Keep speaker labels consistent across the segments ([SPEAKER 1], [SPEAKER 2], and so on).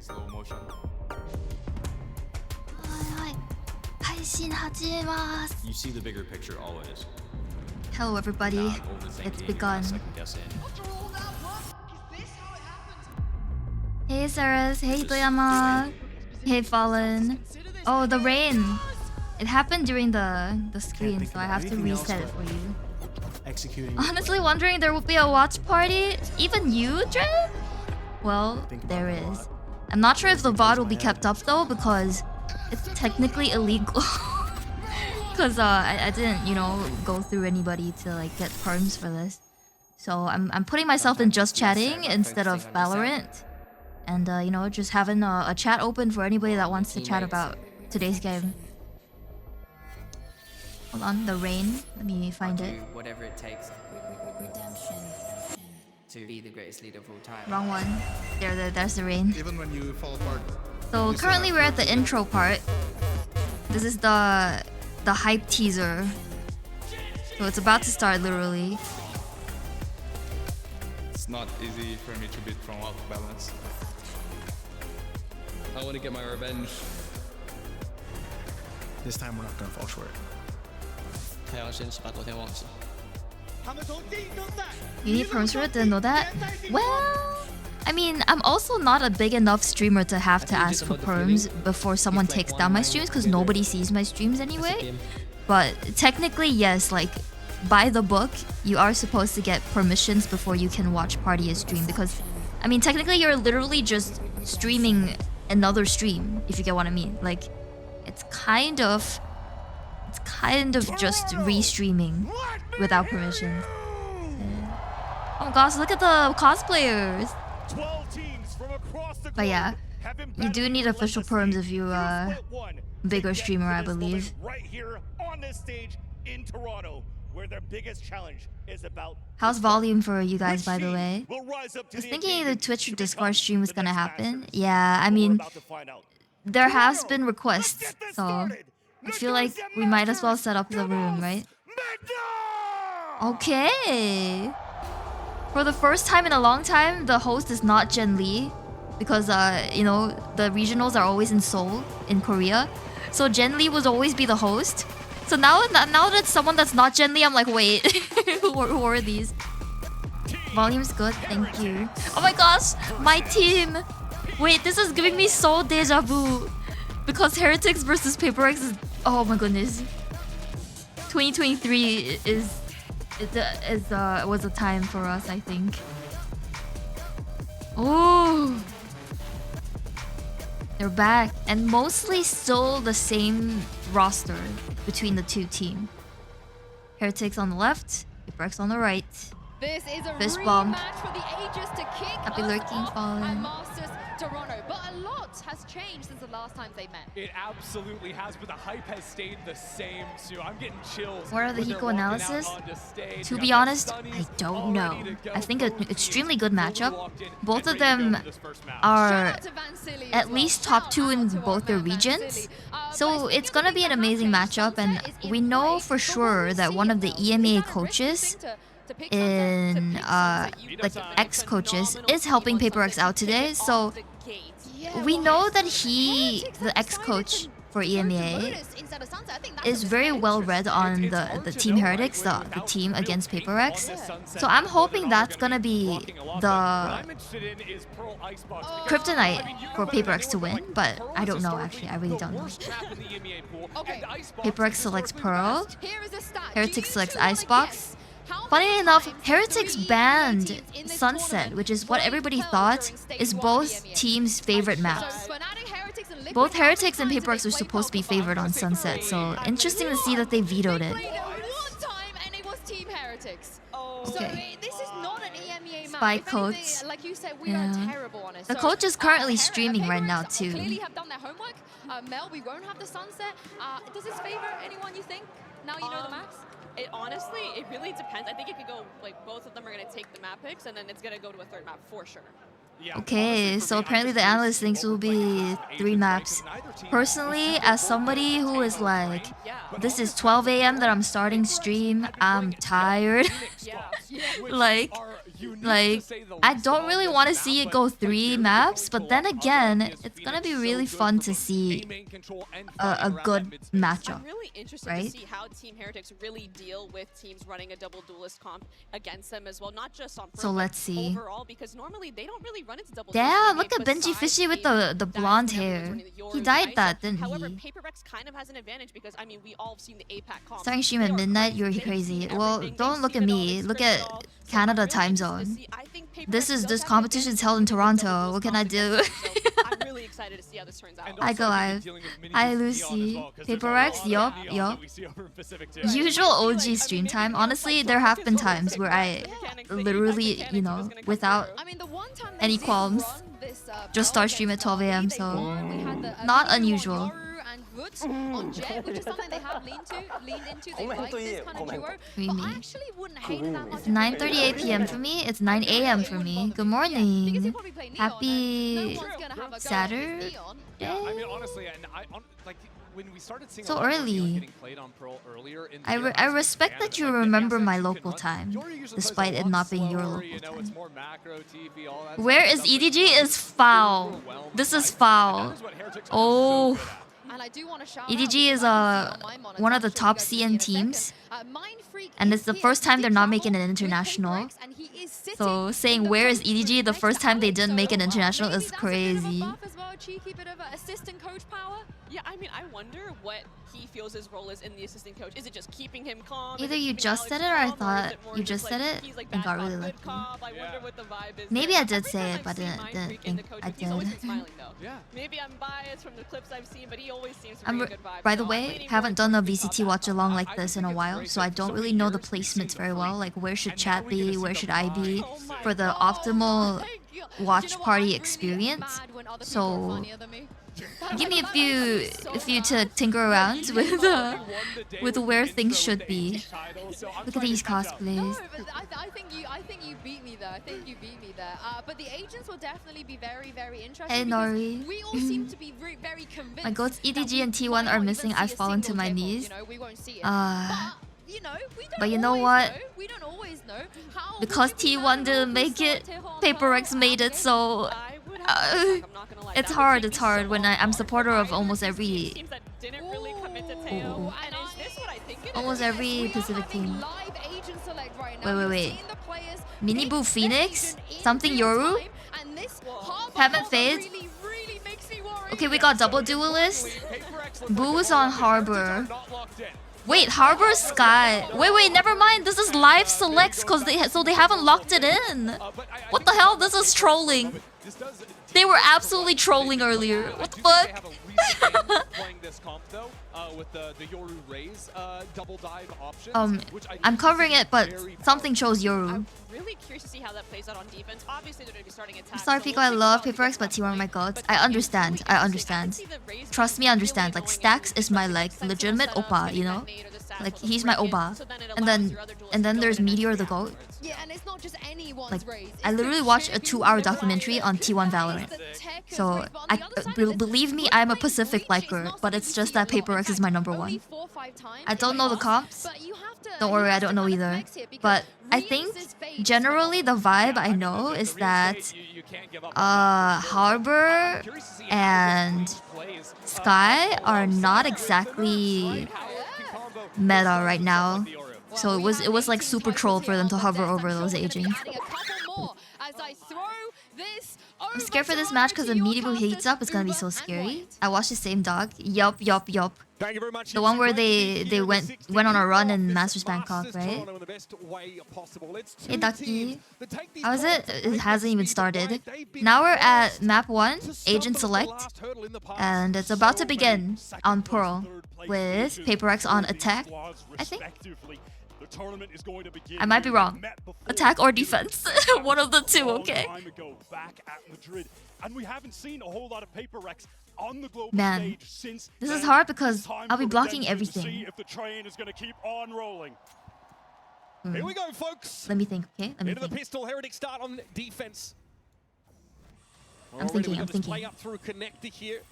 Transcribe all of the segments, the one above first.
[SPEAKER 1] slow motion.
[SPEAKER 2] はい、配信始めます。
[SPEAKER 1] You see the bigger picture always.
[SPEAKER 2] Hello everybody,
[SPEAKER 1] Not
[SPEAKER 2] it's
[SPEAKER 1] overthinking,
[SPEAKER 2] begun.
[SPEAKER 1] not second guessing.
[SPEAKER 2] Hey Saras, hey Hitoyama, hey Fallen. Oh, the rain. It happened during the screen, so I have to reset it for you.
[SPEAKER 3] Executing.
[SPEAKER 2] Honestly wondering there will be a watch party? Even you, Dre? Well, there is. I'm not sure if the VOD will be kept up though, because it's technically illegal. Because I didn't, you know, go through anybody to like get perms for this. So I'm putting myself in just chatting instead of Valorant. And you know, just having a chat open for anybody that wants to chat about today's game. Hold on, the rain. Let me find it.
[SPEAKER 4] Whatever it takes to be the greatest leader of all time.
[SPEAKER 2] Wrong one. There's the rain.
[SPEAKER 5] Even when you fall apart.
[SPEAKER 2] So currently we're at the intro part. This is the hype teaser. So it's about to start literally.
[SPEAKER 5] It's not easy for me to beat from off balance. I want to get my revenge.
[SPEAKER 3] This time we're not gonna fall short.
[SPEAKER 2] You need perms for it? Didn't know that? Well, I mean, I'm also not a big enough streamer to have to ask for perms before someone takes down my streams, because nobody sees my streams anyway. But technically, yes, like, by the book, you are supposed to get permissions before you can watch party a stream, because, I mean, technically you're literally just streaming another stream, if you get what I mean. Like, it's kind of just restreaming without permissions. Yeah. Oh my gosh, look at the cosplayers! But yeah, you do need official perms if you're a bigger streamer, I believe.
[SPEAKER 6] Right here on this stage in Toronto, where their biggest challenge is about.
[SPEAKER 2] How's volume for you guys, by the way? I was thinking the Twitch or Discord stream was gonna happen. Yeah, I mean, there has been requests, so I feel like we might as well set up the room, right? Okay. For the first time in a long time, the host is not Jen Lee, because you know, the regionals are always in Seoul, in Korea. So Jen Lee would always be the host. So now that someone that's not Jen Lee, I'm like, wait, who are these? Volume's good, thank you. Oh my gosh, my team! Wait, this is giving me so deja vu. Because Heretics versus PRX is... Oh my goodness. 2023 was a time for us, I think. Oh, they're back, and mostly still the same roster between the two teams. Heretics on the left, PRX on the right.
[SPEAKER 7] This is a
[SPEAKER 2] Fist bump.
[SPEAKER 7] rematch for the ages to kick
[SPEAKER 2] Happy
[SPEAKER 7] us
[SPEAKER 2] lurking,
[SPEAKER 7] off
[SPEAKER 2] Fallen.
[SPEAKER 7] at Masters Toronto. But a lot has changed since the last time they met.
[SPEAKER 8] It absolutely has, but the hype has stayed the same too. I'm getting chills.
[SPEAKER 2] What are the
[SPEAKER 8] when they're
[SPEAKER 2] Hiko
[SPEAKER 8] walking out
[SPEAKER 2] analysis?
[SPEAKER 8] onto stage.
[SPEAKER 2] To
[SPEAKER 8] Got
[SPEAKER 2] be
[SPEAKER 8] the
[SPEAKER 2] honest,
[SPEAKER 8] sunnies
[SPEAKER 2] I don't
[SPEAKER 8] all
[SPEAKER 2] know.
[SPEAKER 8] ready to go.
[SPEAKER 2] I think an
[SPEAKER 8] Both
[SPEAKER 2] extremely good
[SPEAKER 8] teams
[SPEAKER 2] matchup.
[SPEAKER 8] locked in
[SPEAKER 2] Both
[SPEAKER 8] and
[SPEAKER 2] of
[SPEAKER 8] ready to go
[SPEAKER 2] them
[SPEAKER 8] for this first match.
[SPEAKER 2] are
[SPEAKER 7] Shout out to Vansili
[SPEAKER 2] at
[SPEAKER 7] as
[SPEAKER 2] least
[SPEAKER 7] well.
[SPEAKER 2] top 2 in
[SPEAKER 7] Shout out
[SPEAKER 2] both
[SPEAKER 7] to
[SPEAKER 2] their
[SPEAKER 7] our man
[SPEAKER 2] regions.
[SPEAKER 7] Vansili.
[SPEAKER 2] So
[SPEAKER 7] But
[SPEAKER 2] it's gonna be an amazing matchup, and
[SPEAKER 7] Sunset is
[SPEAKER 2] we
[SPEAKER 7] in
[SPEAKER 2] know
[SPEAKER 7] play,
[SPEAKER 2] for
[SPEAKER 7] but
[SPEAKER 2] sure
[SPEAKER 7] we'll
[SPEAKER 2] that
[SPEAKER 7] see
[SPEAKER 2] one of the
[SPEAKER 7] though.
[SPEAKER 2] EMEA
[SPEAKER 7] Is that a risky
[SPEAKER 2] coaches
[SPEAKER 7] thing to pick
[SPEAKER 2] in
[SPEAKER 7] Sunset, to pick Sunset? You
[SPEAKER 2] like
[SPEAKER 7] decide.
[SPEAKER 2] ex-coaches is helping PRX out today, so we know that the ex-coach for EMEA is very well read on the Team Heretics, the team against PRX. So I'm hoping that's gonna be the kryptonite for PRX to win, but I don't know actually, I really don't know. PRX selects Pearl, Heretics selects Icebox. Funny enough, Heretics banned Sunset, which is what everybody thought is both teams' favorite maps. Both Heretics and PRX are supposed to be favored on Sunset, so interesting to see that they vetoed it. Okay.
[SPEAKER 7] This is not an EMEA map.
[SPEAKER 2] Spy
[SPEAKER 7] If anything,
[SPEAKER 2] coach.
[SPEAKER 7] like you said, we
[SPEAKER 2] Yeah.
[SPEAKER 7] are terrible on it.
[SPEAKER 2] The
[SPEAKER 7] So,
[SPEAKER 2] coach is currently
[SPEAKER 7] PRX
[SPEAKER 2] streaming right now too.
[SPEAKER 7] Clearly have done their homework. Mel, we won't have the Sunset. Does this favor anyone you think? Now you know the maps?
[SPEAKER 9] It honestly, it really depends. I think it could go, like, both of them are going to take the map picks, and then it's going to go to a third map for sure.
[SPEAKER 2] Okay, so apparently the analyst thinks it will be 3 maps. Personally, as somebody who is like, this is 12 AM that I'm starting stream, I'm tired. Like, Like, I don't really want to see it go 3 maps, but then again, it's gonna be really fun to see a good matchup.
[SPEAKER 9] I'm really interested
[SPEAKER 2] right?
[SPEAKER 9] to see how Team Heretics really deal with teams running a double duelist comp against them as well, not just on
[SPEAKER 2] So
[SPEAKER 9] Pro, but
[SPEAKER 2] let's see.
[SPEAKER 9] overall, because normally they don't really run into double
[SPEAKER 2] Damn,
[SPEAKER 9] duelist
[SPEAKER 2] look at Benji Fishy with the blonde hair. He dyed that, didn't
[SPEAKER 9] However,
[SPEAKER 2] he?
[SPEAKER 9] PRX kind of has an advantage because I mean we all have seen the APAC comp.
[SPEAKER 2] Starting stream at midnight, you're crazy. Well, don't look at me. Look at Canada time zone. This competition is held in Toronto. What can I do?
[SPEAKER 9] I'm really excited to see how this turns out.
[SPEAKER 2] I go live. Hi Lucy. PaperX, yup. Usual OG stream time. Honestly, there have been times where I literally, you know, without any qualms, just start stream at 12 AM, so not unusual.
[SPEAKER 7] On Jet, which is something they have leaned into. They like this kind of duo. But I actually wouldn't hate it that much.
[SPEAKER 2] It's 9:38 PM for me. It's 9 AM for me. Good morning. Happy Saturday.
[SPEAKER 8] Yeah, I mean, honestly, and like when we started seeing
[SPEAKER 2] So
[SPEAKER 8] a lot more
[SPEAKER 2] early.
[SPEAKER 8] Neon getting played on Pearl earlier in the year,
[SPEAKER 2] I respect that you remember my local time, despite it not being your local time. Where is EDG? Is foul. This is foul. Oh.
[SPEAKER 7] And I do want to shout
[SPEAKER 2] EDG is one of the top CN teams, and it's the first time they're not making an international. So saying where is EDG the first time they didn't make an international is crazy.
[SPEAKER 9] Yeah, I mean, I wonder what he feels his role is in the assistant coach. Is it just keeping him calm?
[SPEAKER 2] Either you just said it or I thought you just said it and got really lucky. Maybe I did say it, but I didn't think I did.
[SPEAKER 9] Maybe I'm biased from the clips I've seen, but he always seems to bring a good vibe.
[SPEAKER 2] By the way, haven't done a VCT watch along like this in a while, so I don't really know the placements very well. Like where should chat be, where should I be for the optimal watch party experience. So give me a few to tinker around with where things should be. Look at these cosplays.
[SPEAKER 7] No, but I think you beat me there. But the agents will definitely be very, very interesting.
[SPEAKER 2] Hey Nori.
[SPEAKER 7] We all seem to be very convinced.
[SPEAKER 2] My goats EDG and T1 are missing. I've fallen to my knees.
[SPEAKER 7] We won't see it.
[SPEAKER 2] But you know what?
[SPEAKER 7] We don't always know. How
[SPEAKER 2] because T1 didn't make it, PaperX made it, so it's hard when I'm supporter of almost every Pacific team. Wait. Mini Boo Phoenix? Something Yoru? Haven't Fade? Okay, we got double duelist. Boo is on Harbor. Wait, Harbor Sky. Wait, never mind. This is live selects because they haven't locked it in. What the hell? This is trolling. They were absolutely trolling earlier. What the fuck? I'm covering it, but something shows Yoru.
[SPEAKER 9] I'm really curious to see how that plays out on defense. Obviously, they're going to be starting attack.
[SPEAKER 2] I'm sorry, Pico. I love PaperX, but T1 are my gods. I understand. Trust me, I understand. Like Stacks is my legitimate oppa, you know. Like he's my oppa. And then there's Meteor the goat.
[SPEAKER 7] Yeah, and it's not just anyone's
[SPEAKER 2] like
[SPEAKER 7] race.
[SPEAKER 2] I literally watched a 2-hour documentary on T1 Valorant. So believe me, I'm a Pacific liker, but it's just that PaperX is my number one. I don't know the comps. Don't worry, I don't know either. But I think generally the vibe I know is that Harbor and Sky are not exactly meta right now. So it was like super troll for them to hover over those agents. I'm scared for this match because if Meaty heats up, it's gonna be so scary. I watched the same dog. Yup.
[SPEAKER 6] Thank you very much.
[SPEAKER 2] The one where they went on a run in Masters Bangkok, right? Hey Ducky. How is it? It hasn't even started. Now we're at map 1, Agent Select. And it's about to begin on Pearl with PaperX on attack, I think. I might be wrong. Attack or defense. One of the two, okay?
[SPEAKER 6] And we haven't seen a whole lot of PaperX on the global
[SPEAKER 2] Man,
[SPEAKER 6] stage since
[SPEAKER 2] this is hard because I'll be blocking everything.
[SPEAKER 6] See if the train is going to keep on rolling. Here we go, folks.
[SPEAKER 2] Let me think, okay? Let me
[SPEAKER 6] Into the
[SPEAKER 2] think.
[SPEAKER 6] pistol, Heretic start on defense.
[SPEAKER 2] I'm thinking.
[SPEAKER 6] Play up through connector here.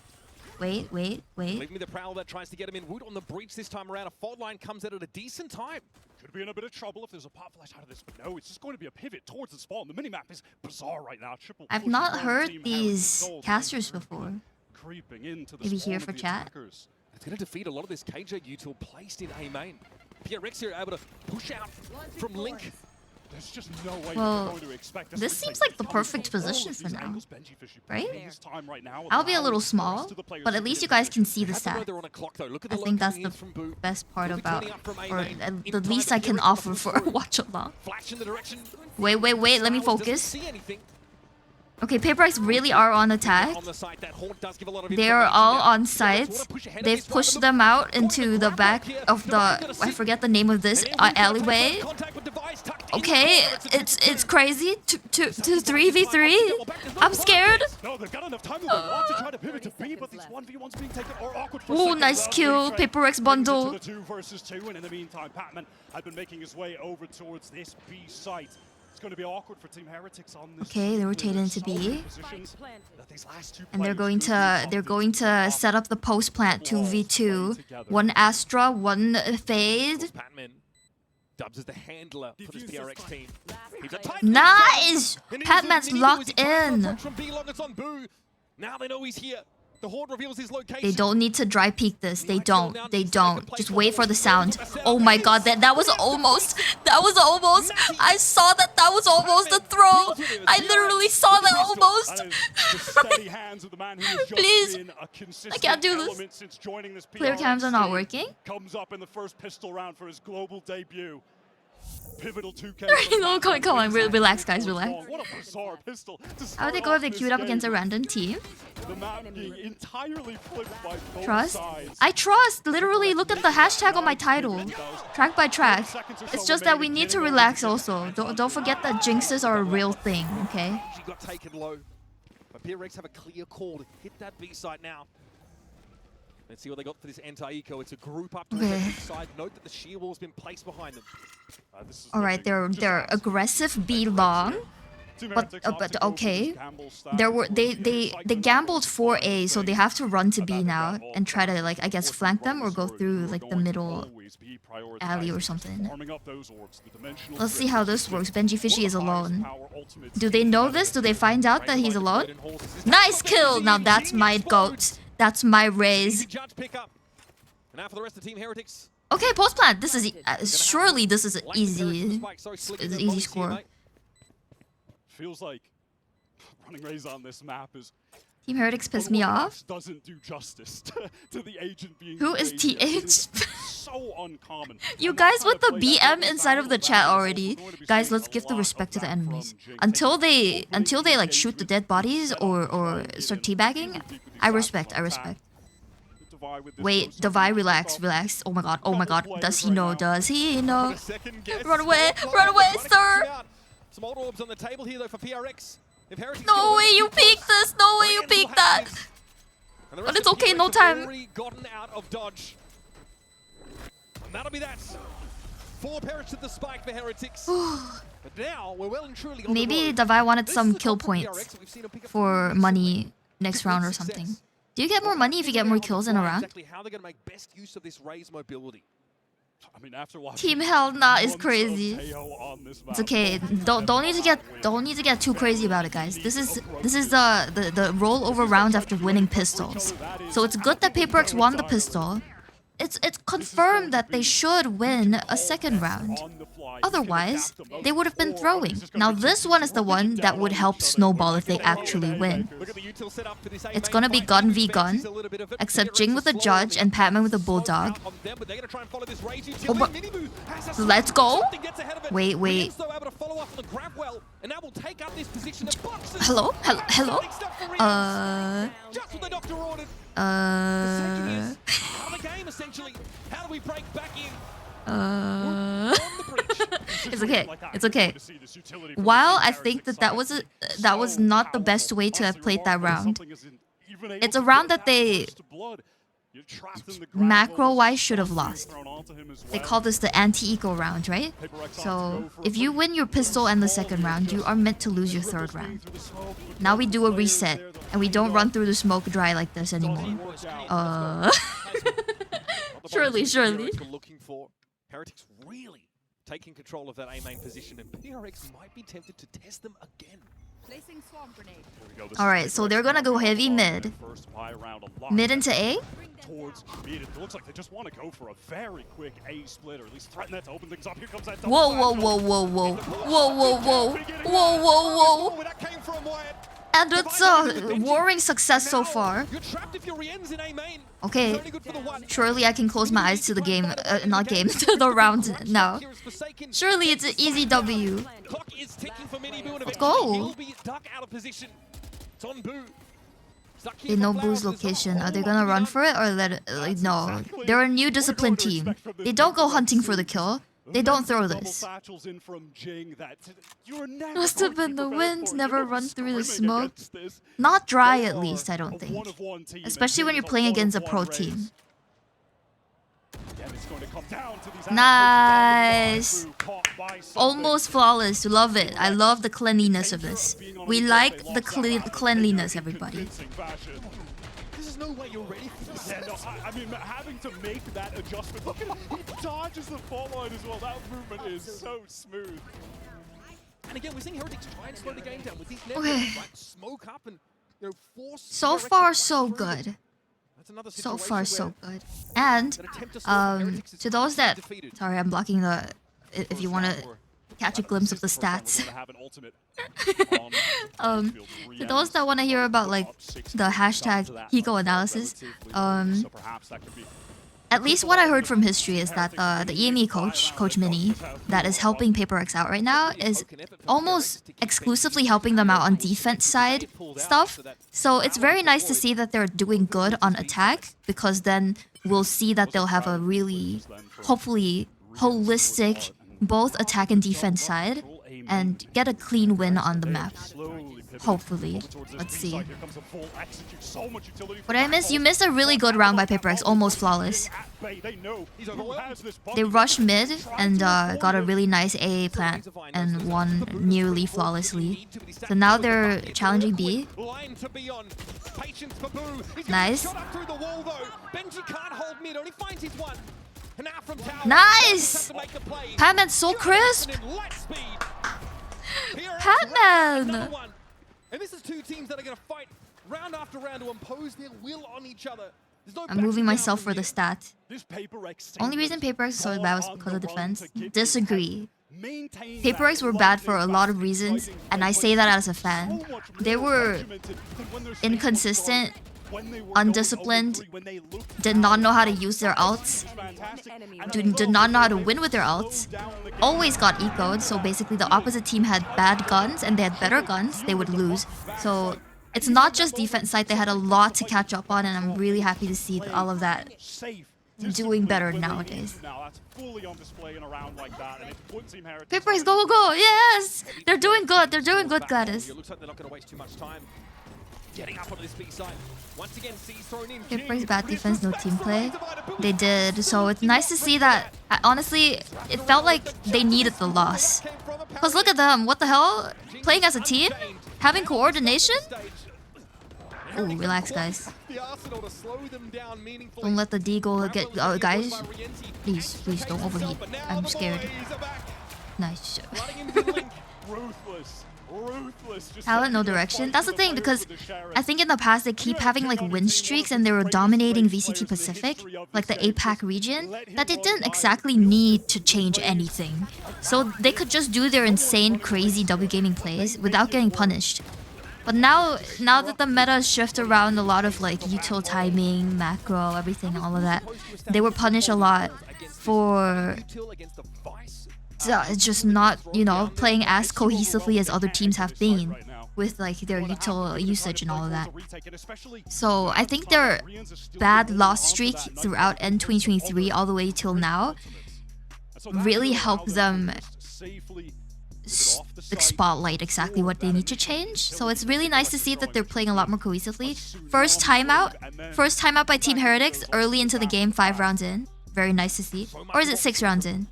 [SPEAKER 2] Wait.
[SPEAKER 10] Leaving me the Prowler that tries to get him in. Wood on the breach this time around. A fault line comes out at a decent time.
[SPEAKER 6] Could be in a bit of trouble if there's a pop flash out of this, but no, it's just going to be a pivot towards the spawn. The minimap is bizarre right now. Triple
[SPEAKER 2] I've
[SPEAKER 6] push
[SPEAKER 2] not
[SPEAKER 6] from
[SPEAKER 2] heard
[SPEAKER 6] Team
[SPEAKER 2] these
[SPEAKER 6] Heretics Gold.
[SPEAKER 2] casters before.
[SPEAKER 6] Creeping into the
[SPEAKER 2] Maybe
[SPEAKER 6] spawn
[SPEAKER 2] here
[SPEAKER 6] of
[SPEAKER 2] for
[SPEAKER 6] the
[SPEAKER 2] chat?
[SPEAKER 6] attackers.
[SPEAKER 10] It's going to defeat a lot of this KJ util placed in A main. PRX here able to push out from Link.
[SPEAKER 6] There's just no way
[SPEAKER 2] Well,
[SPEAKER 6] they're going to expect us
[SPEAKER 2] this
[SPEAKER 6] to
[SPEAKER 2] seems
[SPEAKER 6] take
[SPEAKER 2] like the
[SPEAKER 6] this
[SPEAKER 2] perfect
[SPEAKER 6] coming from
[SPEAKER 2] position
[SPEAKER 6] all
[SPEAKER 2] for
[SPEAKER 6] of these
[SPEAKER 2] now,
[SPEAKER 6] angles. Benji Fishy
[SPEAKER 2] right?
[SPEAKER 6] playing his time right now,
[SPEAKER 2] I'll be a little
[SPEAKER 6] allows the
[SPEAKER 2] small,
[SPEAKER 6] rest of the players
[SPEAKER 2] but
[SPEAKER 6] to
[SPEAKER 2] at
[SPEAKER 6] get
[SPEAKER 2] least
[SPEAKER 6] in
[SPEAKER 2] you guys can
[SPEAKER 6] position.
[SPEAKER 2] see the
[SPEAKER 10] Have to know
[SPEAKER 2] stat.
[SPEAKER 10] they're on a clock, though. Look at
[SPEAKER 2] I
[SPEAKER 10] the
[SPEAKER 2] think
[SPEAKER 10] low
[SPEAKER 2] that's
[SPEAKER 10] coming in
[SPEAKER 2] the
[SPEAKER 10] from Boo.
[SPEAKER 2] best part
[SPEAKER 10] Will be
[SPEAKER 2] about,
[SPEAKER 10] cleaning up from A
[SPEAKER 2] or
[SPEAKER 10] main.
[SPEAKER 2] the
[SPEAKER 10] In
[SPEAKER 2] least
[SPEAKER 10] time,
[SPEAKER 2] I
[SPEAKER 10] the
[SPEAKER 2] can
[SPEAKER 10] PRX
[SPEAKER 2] offer
[SPEAKER 10] offers
[SPEAKER 2] for
[SPEAKER 10] through.
[SPEAKER 2] watch along.
[SPEAKER 10] Flash in the direction.
[SPEAKER 2] Wait, let me
[SPEAKER 10] Doesn't
[SPEAKER 2] focus.
[SPEAKER 10] see anything.
[SPEAKER 2] Okay, PRX really are on attack.
[SPEAKER 10] On the side, that haunt does give a lot of
[SPEAKER 2] They are
[SPEAKER 10] information
[SPEAKER 2] all
[SPEAKER 10] now.
[SPEAKER 2] on
[SPEAKER 10] PRX
[SPEAKER 2] site.
[SPEAKER 10] wanna push ahead of
[SPEAKER 2] They've
[SPEAKER 10] this,
[SPEAKER 2] pushed
[SPEAKER 10] right?
[SPEAKER 2] them out
[SPEAKER 10] Caught in
[SPEAKER 2] into the
[SPEAKER 10] grab
[SPEAKER 2] back
[SPEAKER 10] here.
[SPEAKER 2] of
[SPEAKER 10] Device
[SPEAKER 2] the,
[SPEAKER 10] gonna
[SPEAKER 2] I
[SPEAKER 10] sit.
[SPEAKER 2] forget the name of this,
[SPEAKER 10] And in Boo's
[SPEAKER 2] alleyway.
[SPEAKER 10] trying to contact with Device, tucked in
[SPEAKER 2] Okay,
[SPEAKER 10] the
[SPEAKER 2] it's crazy. To 3v3. I'm scared.
[SPEAKER 6] No, they've got enough time. They want to try to pivot to B, but these 1v1s being taken are awkward for a
[SPEAKER 2] Ooh,
[SPEAKER 6] second.
[SPEAKER 2] nice
[SPEAKER 6] Well,
[SPEAKER 2] kill.
[SPEAKER 6] Big Trey
[SPEAKER 2] PRX
[SPEAKER 6] brings it
[SPEAKER 2] bundle.
[SPEAKER 6] to the 2 versus 2, and in the meantime, Patman had been making his way over towards this B site. It's going to be awkward for Team Heretics on this.
[SPEAKER 2] Okay, they rotate into B.
[SPEAKER 6] Positions that these last two
[SPEAKER 2] And they're
[SPEAKER 6] players
[SPEAKER 2] going
[SPEAKER 6] could do
[SPEAKER 2] to
[SPEAKER 6] something
[SPEAKER 2] set up the post plant 2v2. One Astra, one Fade.
[SPEAKER 10] Patman dubs as the handler for this PRX team. He's a tight
[SPEAKER 2] Nice!
[SPEAKER 10] And it is
[SPEAKER 2] Patman's
[SPEAKER 10] Nini
[SPEAKER 2] locked
[SPEAKER 10] who is trying to
[SPEAKER 2] in.
[SPEAKER 10] approach from B long, it's on Boo. Now they know he's here. The Horde reveals his location.
[SPEAKER 2] They don't need to dry peek this. They don't. Just wait for the sound. Oh my god, that was almost. I saw that was almost a throw. I literally saw that almost. Please. I can't do this. Player cams are not working.
[SPEAKER 6] Comes up in the first pistol round for his global debut. Pivotal 2K.
[SPEAKER 2] No, come on, relax, guys, relax.
[SPEAKER 6] What a bizarre pistol.
[SPEAKER 2] How would they go if they queued up against a random team?
[SPEAKER 6] The map being entirely flipped by both
[SPEAKER 2] Trust?
[SPEAKER 6] sides.
[SPEAKER 2] I trust. Literally, look at the hashtag on my title. Track by track. It's just that we need to relax also. Don't forget that jinxes are a real thing, okay?
[SPEAKER 10] She got taken low. But PRX have a clear call to hit that B site now. Let's see what they got for this anti-eco. It's a group up to the
[SPEAKER 2] Okay.
[SPEAKER 10] B side. Note that the shear wall's been placed behind them.
[SPEAKER 2] Alright, they're aggressive B long. But okay. They gambled for A, so they have to run to B now and try to, like, I guess flank them or go through like the middle alley or something. Let's see how this works. Benji Fishy is alone. Do they know this? Do they find out that he's alone? Nice kill! Now that's my goat. That's my raise.
[SPEAKER 10] Now for the rest of Team Heretics.
[SPEAKER 2] Okay, post plant. This is surely this is easy. It's an easy score.
[SPEAKER 6] Feels like running Raze on this map is
[SPEAKER 2] Team Heretics pissed me off.
[SPEAKER 6] doesn't do justice to the agent being
[SPEAKER 2] Who is
[SPEAKER 6] played here.
[SPEAKER 2] TH?
[SPEAKER 6] So uncommon.
[SPEAKER 2] You guys with the BM inside of the chat already. Guys, let's give the respect to the enemies. Until they like shoot the dead bodies or start teabagging, I respect. Wait, Devi, relax. Oh my god. Does he know? Run away, sir!
[SPEAKER 10] Some old orbs on the table here though for PRX. If Heretics
[SPEAKER 2] No way you peeked this! No way you peeked that! But it's okay, no time.
[SPEAKER 10] Gotten out of dodge. And that'll be that. 4 perish to the spike for Heretics. But now we're well and truly on
[SPEAKER 2] Maybe
[SPEAKER 10] the road.
[SPEAKER 2] Devi wanted
[SPEAKER 10] This
[SPEAKER 2] some
[SPEAKER 10] is the
[SPEAKER 2] kill
[SPEAKER 10] top for
[SPEAKER 2] points
[SPEAKER 10] PRX. We've seen him pick up
[SPEAKER 2] for
[SPEAKER 10] 3
[SPEAKER 2] money next
[SPEAKER 10] Good
[SPEAKER 2] round or
[SPEAKER 10] success.
[SPEAKER 2] something. Do you get more money if you get more kills in a round?
[SPEAKER 10] Exactly how they're going to make best use of this Raze mobility.
[SPEAKER 6] I mean, after
[SPEAKER 2] Team Hellna is crazy. It's okay. Don't need to get too crazy about it, guys. This is the rollover round after winning pistols. So it's good that PRX won the pistol. It's confirmed that they should win a second round. Otherwise, they would have been throwing. Now this one is the one that would help snowball if they actually win. It's gonna be gun v gun, except Jing with a judge and Patman with a bulldog. Oh, but let's go. Wait. Hello. It's okay. While I think that was not the best way to have played that round, it's a round that they macro-wise should have lost. They call this the anti-eco round, right? So if you win your pistol and the second round, you are meant to lose your third round. Now we do a reset. And we don't run through the smoke dry like this anymore. Surely.
[SPEAKER 10] Looking for Heretics really taking control of that A main position, and PRX might be tempted to test them again.
[SPEAKER 7] Placing swarm grenade.
[SPEAKER 2] Alright, so they're gonna go heavy mid. Mid into A?
[SPEAKER 6] Towards mid. It looks like they just want to go for a very quick A split, or at least threaten that to open things up. Here comes that double
[SPEAKER 2] Whoa.
[SPEAKER 10] That came from Wyatt.
[SPEAKER 2] And it's a warring success so far.
[SPEAKER 10] You're trapped if your Rien's in A main.
[SPEAKER 2] Okay,
[SPEAKER 10] It's only good for the one.
[SPEAKER 2] surely I can close my eyes to the game, not game, to the round now.
[SPEAKER 10] Here is Forsaken.
[SPEAKER 2] Surely it's an easy W.
[SPEAKER 10] Clock is ticking for Mini Boo, and
[SPEAKER 2] Let's
[SPEAKER 10] eventually
[SPEAKER 2] go.
[SPEAKER 10] he'll be stuck out of position. It's on Boo. Stuck here
[SPEAKER 2] They
[SPEAKER 10] for
[SPEAKER 2] know
[SPEAKER 10] Flowers
[SPEAKER 2] Boo's
[SPEAKER 10] as well.
[SPEAKER 2] location. Are they gonna run for it or let it? Like, no. They're a new disciplined team. They don't go hunting for the kill. They don't throw this. Must have been the wind, never run through the smoke. Not dry at least, I don't think. Especially when you're playing against a pro team. Nice! Almost flawless. Love it. I love the cleanliness of this. We like the cleanliness, everybody.
[SPEAKER 10] There's no way you're ready for this.
[SPEAKER 6] Yeah, no, I mean, having to make that adjustment. Look at him. He dodges the fall line as well. That movement is so smooth.
[SPEAKER 10] And again, we're seeing Heretics try and slow the game down with these
[SPEAKER 2] Okay.
[SPEAKER 10] smoke up and force.
[SPEAKER 2] So far, so good. So far, so good. And to those that, sorry, I'm blocking the. If you want to catch a glimpse of the stats. To those that want to hear about like the hashtag Hiko analysis, at least what I heard from history is that the EME coach, Coach Mini, that is helping PRX out right now is almost exclusively helping them out on defense side stuff. So it's very nice to see that they're doing good on attack, because then we'll see that they'll have a really, hopefully, holistic both attack and defense side and get a clean win on the map. Hopefully. Let's see. What I miss? You missed a really good round by PRX, almost flawless. They rushed mid and got a really nice AA plant and won nearly flawlessly. So now they're challenging B. Nice. Nice! Patman's so crisp! Patman!
[SPEAKER 10] And this is two teams that are going to fight round after round to impose their will on each other.
[SPEAKER 2] I'm moving myself for the stat. Only reason PRX is so bad was because of defense. Disagree. PRX were bad for a lot of reasons, and I say that as a fan. They were inconsistent, undisciplined, did not know how to use their ults, did not know how to win with their ults, always got ecoed, so basically the opposite team had bad guns and they had better guns, they would lose. So it's not just defense side, they had a lot to catch up on, and I'm really happy to see all of that doing better nowadays. PRX, go, yes! They're doing good, Gladys.
[SPEAKER 10] It looks like they're not going to waste too much time getting up on this B side. Once again, C's thrown in.
[SPEAKER 2] PRX bad defense, no team play. They did, so it's nice to see that. Honestly, it felt like they needed the loss. Because look at them, what the hell? Playing as a team? Having coordination? Oh, relax, guys. Don't let the D go get... guys, please don't overheat. I'm scared. Nice. Talent, no direction. That's the thing, because I think in the past they keep having like win streaks and they were dominating VCT Pacific, like the APAC region, that they didn't exactly need to change anything. So they could just do their insane, crazy W gaming plays without getting punished. But now that the meta shift around a lot of like util timing, macro, everything, all of that, they were punished a lot for just not, you know, playing as cohesively as other teams have been with like their util usage and all of that. So I think their bad loss streak throughout end 2023 all the way till now really helped them spotlight exactly what they need to change. So it's really nice to see that they're playing a lot more cohesively. First timeout by Team Heretics early into the game, 5 rounds in. Very nice to see. Or is it 6 rounds in?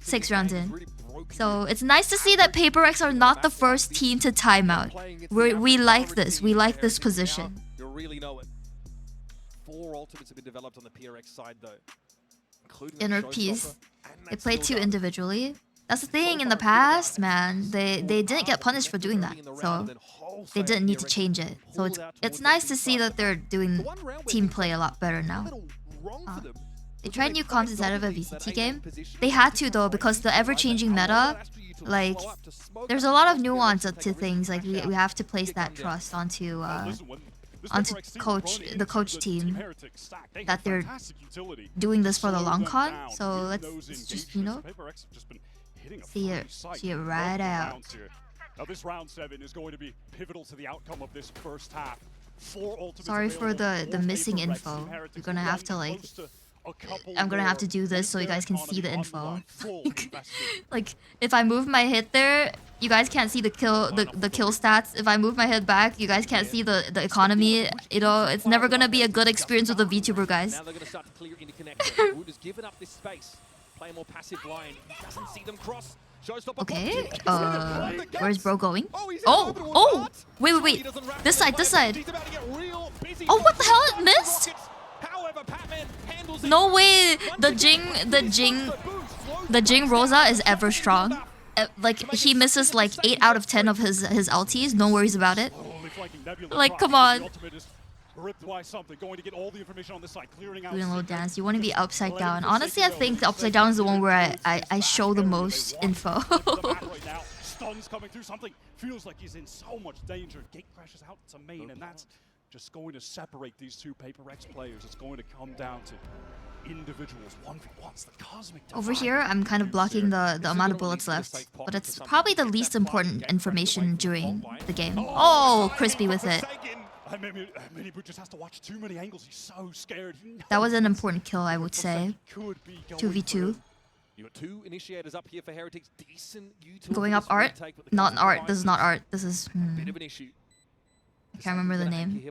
[SPEAKER 2] 6 rounds in. So it's nice to see that PRX are not the first team to timeout. We like this. We like this position.
[SPEAKER 10] You'll really know it. 4 ultimates have been developed on the PRX side though.
[SPEAKER 2] Inner Peace. They played 2 individually. That's the thing in the past, man. They didn't get punished for doing that, so they didn't need to change it. So it's nice to see that they're doing team play a lot better now. They tried new comps inside of a VCT game. They had to though, because the ever-changing meta, like, there's a lot of nuance to things. Like we have to place that trust onto the coach team, that they're doing this for the long con. So let's just, you know, see it right out.
[SPEAKER 6] Now this round 7 is going to be pivotal to the outcome of this first half. 4 ultimates.
[SPEAKER 2] Sorry for the missing info. You're gonna have to like, I'm gonna have to do this so you guys can see the info. Like if I move my hit there, you guys can't see the kill stats. If I move my head back, you guys can't see the economy. You know, it's never gonna be a good experience with the VTuber, guys.
[SPEAKER 10] Now they're gonna start to clear interconnection. Wood has given up this space. Play a more passive line. He doesn't see them cross.
[SPEAKER 2] Okay. Where's bro going? Oh! Wait. This side. Oh, what the hell? It missed? No way. The Jing Rosa is ever strong. Like he misses like 8 out of 10 of his ultis. No worries about it. Like come on. Doing a little dance. You want to be upside down. Honestly, I think the upside down is the one where I show the most info.
[SPEAKER 6] Stuns coming through. Something feels like he's in so much danger. Gate crashes out to main, and that's just going to separate these 2 PRX players. It's going to come down to individuals. 1v1's the cosmic.
[SPEAKER 2] Over here, I'm kind of blocking the amount of bullets left, but it's probably the least important information during the game. Oh, Crispy with it.
[SPEAKER 6] Just has to watch too many angles. He's so scared.
[SPEAKER 2] That was an important kill, I would say. 2v2.
[SPEAKER 10] You got 2 initiators up here for Heretics. Decent
[SPEAKER 2] going up art? Not art. This is not art. This is.
[SPEAKER 10] Bit of an issue.
[SPEAKER 2] I can't remember the name.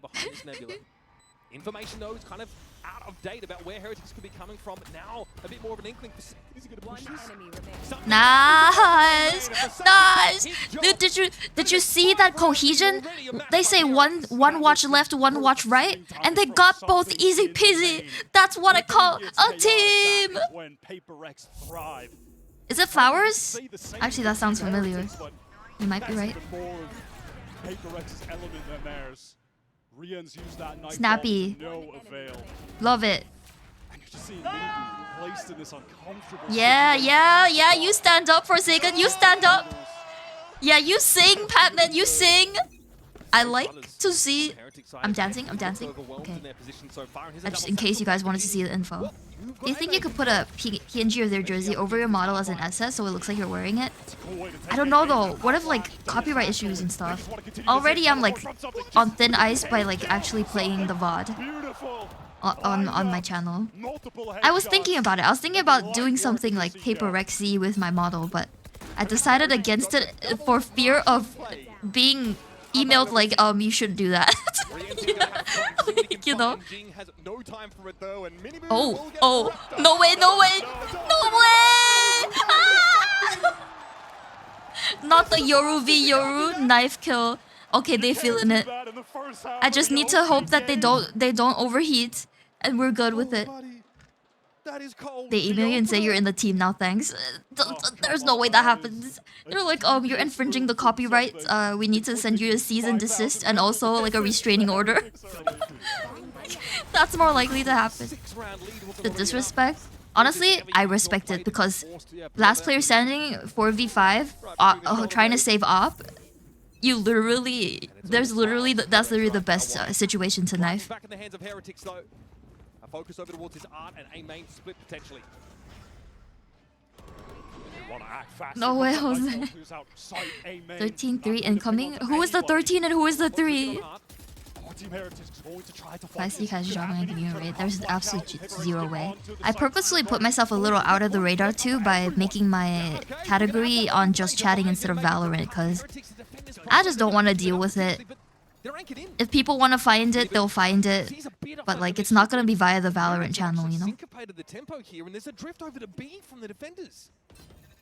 [SPEAKER 10] Information though is kind of out of date about where Heretics could be coming from. Now a bit more of an inkling. Is he gonna push this?
[SPEAKER 2] Nice. Dude, did you see that cohesion? They say one watch left, 1 watch right, and they got both easy peasy. That's what I call a team. Is it Flowers? Actually, that sounds familiar. You might be right. Snappy. Love it. Yeah, you stand up for a second. You stand up. Yeah, you sing, Patman, you sing. I like to see... I'm dancing. Okay. Just in case you guys wanted to see the info. Do you think you could put a PNG of their jersey over your model as an SS so it looks like you're wearing it? I don't know though. What if like copyright issues and stuff? Already I'm like on thin ice by like actually playing the VOD on my channel. I was thinking about it. I was thinking about doing something like PRX with my model, but I decided against it for fear of being emailed like, you shouldn't do that. Like, you know. Oh, no way. Ah! Not the Yoru v Yoru knife kill. Okay, they feeling it. I just need to hope that they don't overheat and we're good with it. They email you and say you're in the team now, thanks. There's no way that happens. They're like, you're infringing the copyright. We need to send you a cease and desist and also like a restraining order. That's more likely to happen. The disrespect? Honestly, I respect it because last player standing 4v5, trying to save op, that's literally the best situation to knife.
[SPEAKER 10] Back in the hands of Heretics though. Focus over towards his art and a main split potentially.
[SPEAKER 2] No way, Jose. 13-3 incoming. Who is the 13 and who is the 3? If I see you guys dropping and giving you a raid, there's absolutely zero way. I purposely put myself a little out of the radar too by making my category on just chatting instead of Valorant because I just don't want to deal with it. If people want to find it, they'll find it. But like, it's not gonna be via the Valorant channel, you know.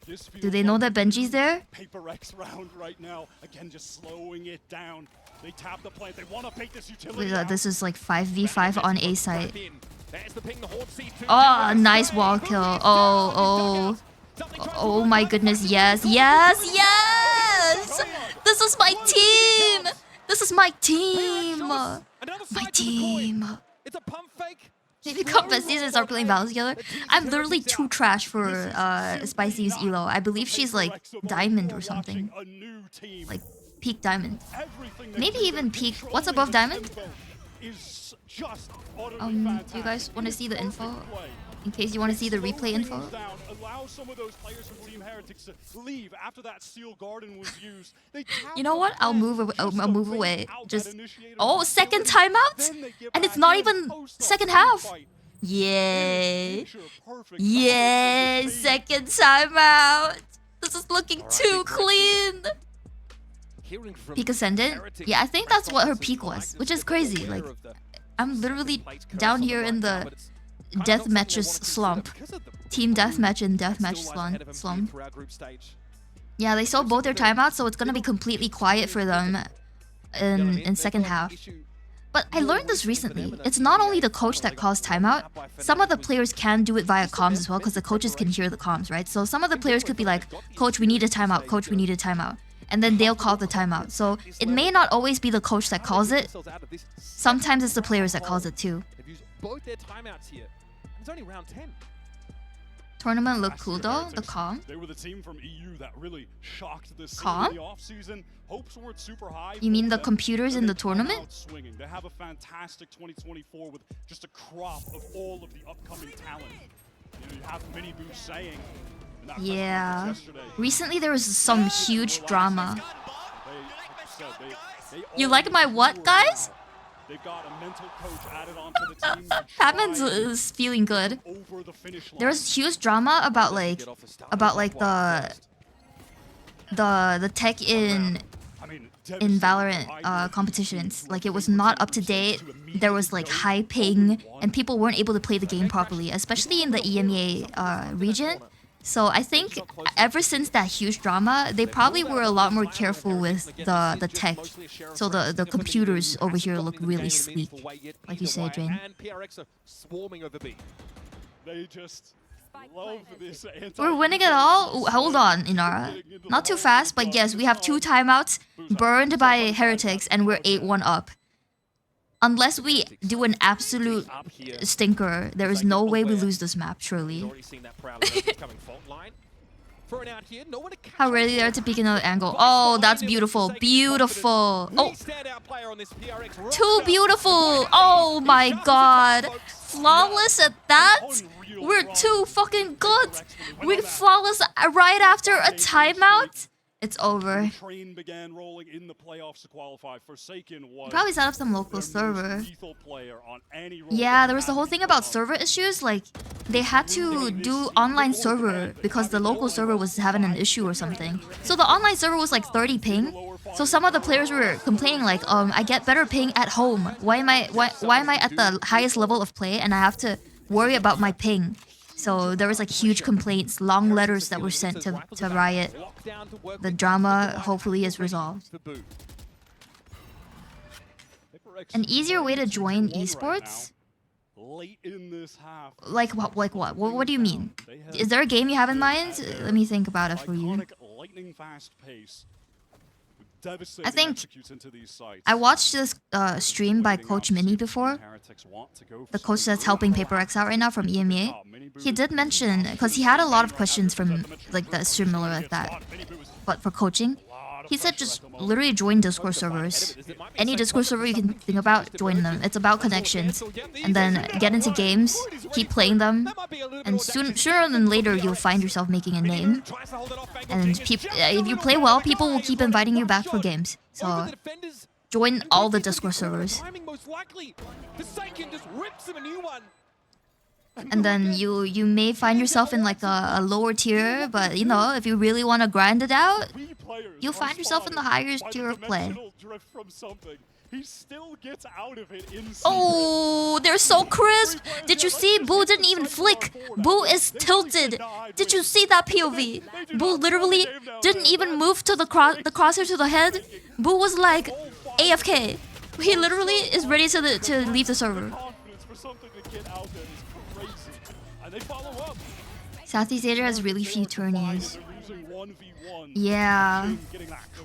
[SPEAKER 6] This
[SPEAKER 2] Do they know that Benji's there?
[SPEAKER 6] Paper X round right now. Again, just slowing it down. They tap the plant. They want to bait this utility.
[SPEAKER 2] This is like 5v5 on A site.
[SPEAKER 10] There's the ping, the Horde C2.
[SPEAKER 2] Oh, nice wall kill. Oh my goodness. Yes. This is my team. This is my team. My team.
[SPEAKER 10] It's a pump fake.
[SPEAKER 2] Maybe come besties and start playing battles together. I'm literally too trash for Spicy's elo. I believe she's like diamond or something. Like peak diamond. Maybe even peak. What's above diamond? Do you guys want to see the info? In case you want to see the replay info? You know what? I'll move away. Just second timeout? And it's not even second half. Yay. Yay, second timeout. This is looking too clean. Peak Ascendant? Yeah, I think that's what her peak was, which is crazy. Like, I'm literally down here in the death matches slump. Team deathmatch and deathmatch slump. Yeah, they sold both their timeouts, so it's gonna be completely quiet for them in second half. But I learned this recently. It's not only the coach that calls timeout. Some of the players can do it via comms as well, because the coaches can hear the comms, right? So some of the players could be like, "Coach, we need a timeout. Coach, we need a timeout." And then they'll call the timeout. So it may not always be the coach that calls it. Sometimes it's the players that calls it too.
[SPEAKER 10] Both their timeouts here. It's only round 10.
[SPEAKER 2] Tournament looked cool though, the calm.
[SPEAKER 6] They were the team from EU that really shocked the scene
[SPEAKER 2] Calm?
[SPEAKER 6] in the offseason. Hopes weren't super high.
[SPEAKER 2] You mean the computers in the tournament?
[SPEAKER 6] They have a fantastic 2024 with just a crop of all of the upcoming talent. You have Mini Boo saying.
[SPEAKER 2] Yeah. Recently there was some huge drama. You like my what, guys?
[SPEAKER 6] They've got a mental coach added onto the team.
[SPEAKER 2] Batman's is feeling good. There was huge drama about like the tech in Valorant competitions. Like it was not up to date. There was like high ping and people weren't able to play the game properly, especially in the EMEA region. So I think ever since that huge drama, they probably were a lot more careful with the tech. So the computers over here look really sleek, like you say, Jane. We're winning it all? Ooh, hold on, Inara. Not too fast, but yes, we have 2 timeouts burned by Heretics and we're 8-1 up. Unless we do an absolute stinker, there is no way we lose this map, surely. How rarely they are to peek another angle. Oh, that's beautiful. Beautiful. Oh, too beautiful. Oh my god. Flawless at that? We're too fucking good. We're flawless right after a timeout? It's over. Probably set up some local server. Yeah, there was the whole thing about server issues. Like, they had to do online server because the local server was having an issue or something. So the online server was like 30 ping. So some of the players were complaining like, I get better ping at home. Why am I at the highest level of play and I have to worry about my ping? So there was like huge complaints, long letters that were sent to Riot. The drama hopefully is resolved. An easier way to join esports? Like what? What do you mean? Is there a game you have in mind? Let me think about it for you. I think I watched this stream by Coach Mini before. The coach that's helping Paper X out right now from EMEA. He did mention, because he had a lot of questions from like that similar like that, but for coaching. He said just literally join Discord servers. Any Discord server you can think about, join them. It's about connections. And then get into games, keep playing them, and sooner than later you'll find yourself making a name. And if you play well, people will keep inviting you back for games. So join all the Discord servers. And then you may find yourself in like a lower tier, but you know, if you really want to grind it out, you'll find yourself in the higher tier of play.
[SPEAKER 6] he still gets out of it in
[SPEAKER 2] Oh, they're so crisp. Did you see? Boo didn't even flick. Boo is tilted. Did you see that POV? Boo literally didn't even move to the crosshair to the head. Boo was like AFK. He literally is ready to leave the server. Southeast Asia has really few tourneys. Yeah.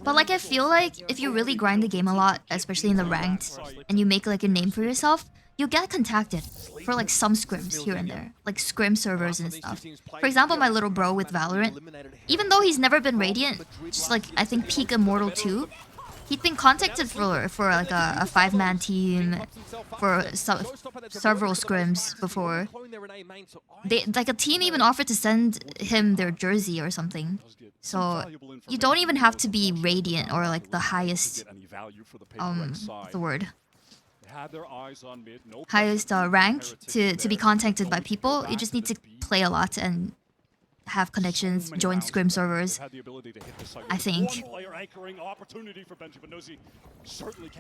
[SPEAKER 2] But like I feel like if you really grind the game a lot, especially in the ranked, and you make like a name for yourself, you get contacted for like some scrims here and there. Like scrim servers and stuff. For example, my little bro with Valorant, even though he's never been Radiant, just like I think peak Immortal 2, he'd been contacted for like a 5-man team for several scrims before. Like a team even offered to send him their jersey or something. So you don't even have to be Radiant or like the highest what's the word? Highest rank to be contacted by people. You just need to play a lot and have connections, join scrim servers. I think.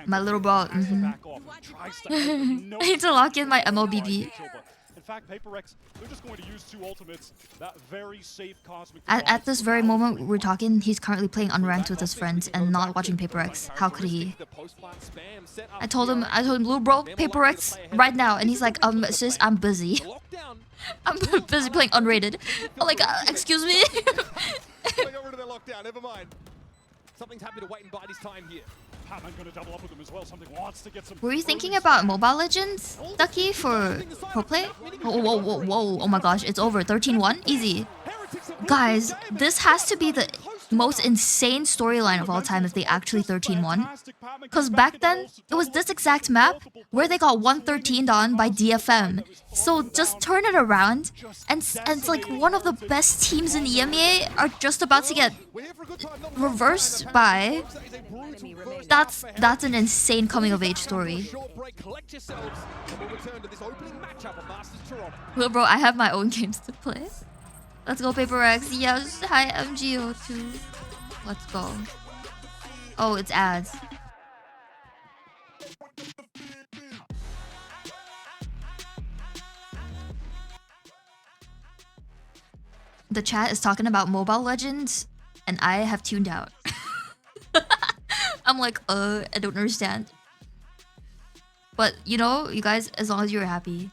[SPEAKER 2] My little bro. I need to lock in my MLBB.
[SPEAKER 6] In fact, PRX, they're just going to use 2 ultimates. That very safe cosmic.
[SPEAKER 2] At this very moment we're talking, he's currently playing unranked with his friends and not watching PRX. How could he? I told him, little bro, PRX right now, and he's like, sis, I'm busy. I'm busy playing unrated. I'm like, excuse me.
[SPEAKER 10] They got rid of their lockdown. Never mind. Something's happy to wait and bide his time here.
[SPEAKER 2] Were you thinking about Mobile Legends, Ducky, for pro play? Whoa, oh my gosh, it's over. 13-1? Easy. Guys, this has to be the most insane storyline of all time if they actually 13-1. Because back then, it was this exact map where they got 113'd on by DFM. So just turn it around, and it's like one of the best teams in EMEA are just about to get reversed by... That's an insane coming of age story. Well, bro, I have my own games to play. Let's go, PRX. Yes, hi, MGO2. Let's go. Oh, it's ads. The chat is talking about Mobile Legends, and I have tuned out. I'm like, I don't understand. But, you know, you guys, as long as you're happy.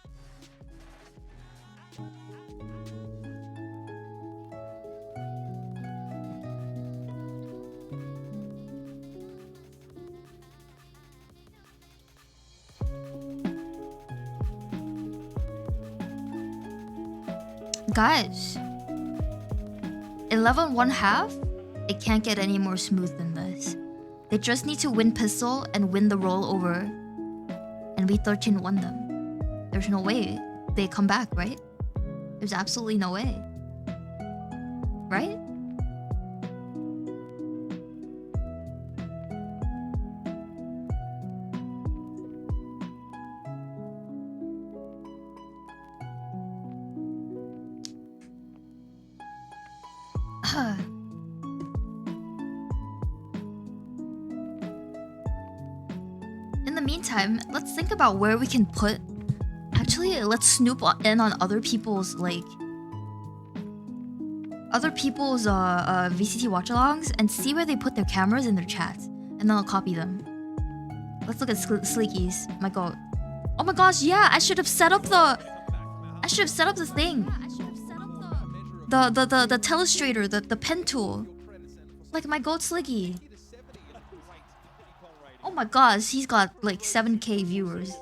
[SPEAKER 2] Guys, 11-1/2? It can't get any more smooth than this. They just need to win pistol and win the rollover, and we 13-1 them. There's no way they come back, right? There's absolutely no way. Right? In the meantime, let's think about where we can put... Actually, let's snoop in on other people's, like... Other people's VCT watch-alongs and see where they put their cameras in their chats. And then I'll copy them. Let's look at Sleekies. My god. Oh my gosh, yeah! I should have set up the... I should have set up the thing. The telestrator, the pen tool. Like my goat Slicky. Oh my gosh, he's got like 7k viewers.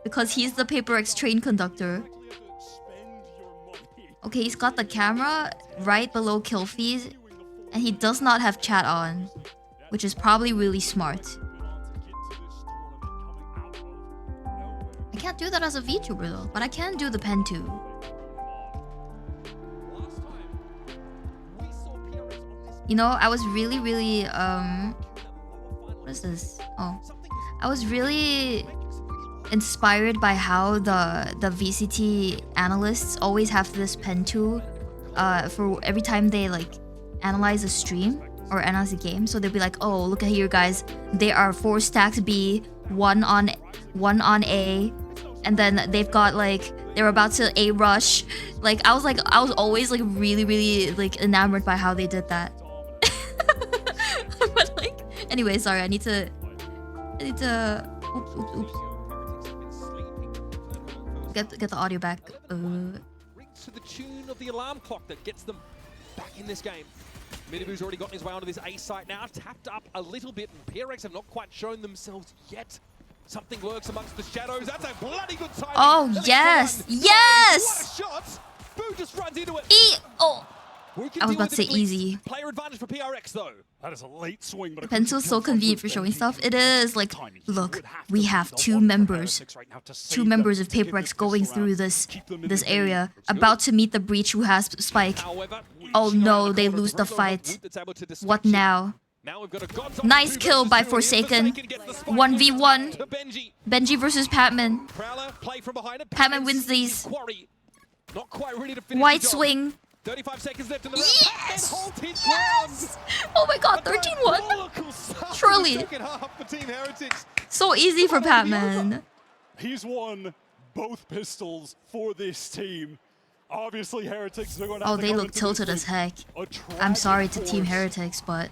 [SPEAKER 2] Because he's the PRX train conductor. Okay, he's got the camera right below kill feed. And he does not have chat on. Which is probably really smart. I can't do that as a VTuber though. But I can do the pen too. You know, I was really, what is this? Oh. I was really inspired by how the VCT analysts always have this pen tool for every time they like analyze a stream or analyze a game. So they'll be like, oh, look at here guys, they are 4 stacks B, one on A, and then they've got like they're about to A rush. Like I was always like really like enamored by how they did that. But like anyway, sorry, I need to oops. Get the audio back.
[SPEAKER 10] Rings to the tune of the alarm clock that gets them back in this game. Midibu's already gotten his way onto this A site now, tapped up a little bit, and PRX have not quite shown themselves yet. Something lurks amongst the shadows. That's a bloody good timing.
[SPEAKER 2] Oh yes, yes!
[SPEAKER 10] What a shot! Boo just runs into it.
[SPEAKER 2] Oh, I was about to say easy.
[SPEAKER 10] Player advantage for PRX though.
[SPEAKER 6] That is a late swing, but
[SPEAKER 2] Pencil's so convenient for showing stuff. It is like, look, we have two members of PRX going through this area, about to meet the breach who has Spike. Oh no, they lose the fight. What now? Nice kill by Forsaken. 1v1. Benji versus Patman. Patman wins these. White swing.
[SPEAKER 10] 35 seconds left in the
[SPEAKER 2] yes! Yes! Oh my god, 13-1. Surely. So easy for Patman.
[SPEAKER 6] He's won both pistols for this team. Obviously, Heretics are going to have
[SPEAKER 2] they look tilted as heck. I'm sorry to Team Heretics, but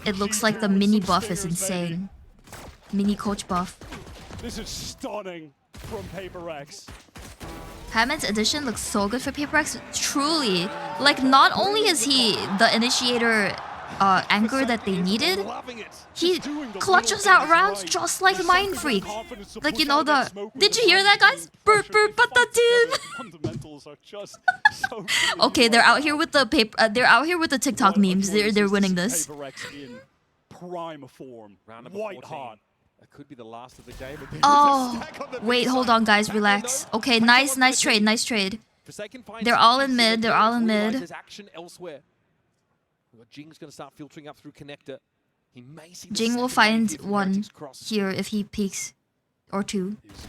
[SPEAKER 2] it looks like the mini buff is insane. Mini coach buff.
[SPEAKER 6] This is stunning from PRX.
[SPEAKER 2] Patman's addition looks so good for PRX. Truly. Like, not only is he the initiator anchor that they needed, he clutches out rounds just like Mind Freak. Like, you know the... Did you hear that, guys? Burp, burp, patatim. Okay, they're out here with the paper. They're out here with the TikTok memes. They're winning this.
[SPEAKER 6] Prime form, white hot.
[SPEAKER 10] That could be the last of the game.
[SPEAKER 2] Oh, wait, hold on, guys, relax. Okay, nice trade. They're all in mid.
[SPEAKER 10] There's action elsewhere. Jing's going to start filtering up through connector. He may see
[SPEAKER 2] Jing will find one here if he peeks. Or two. It's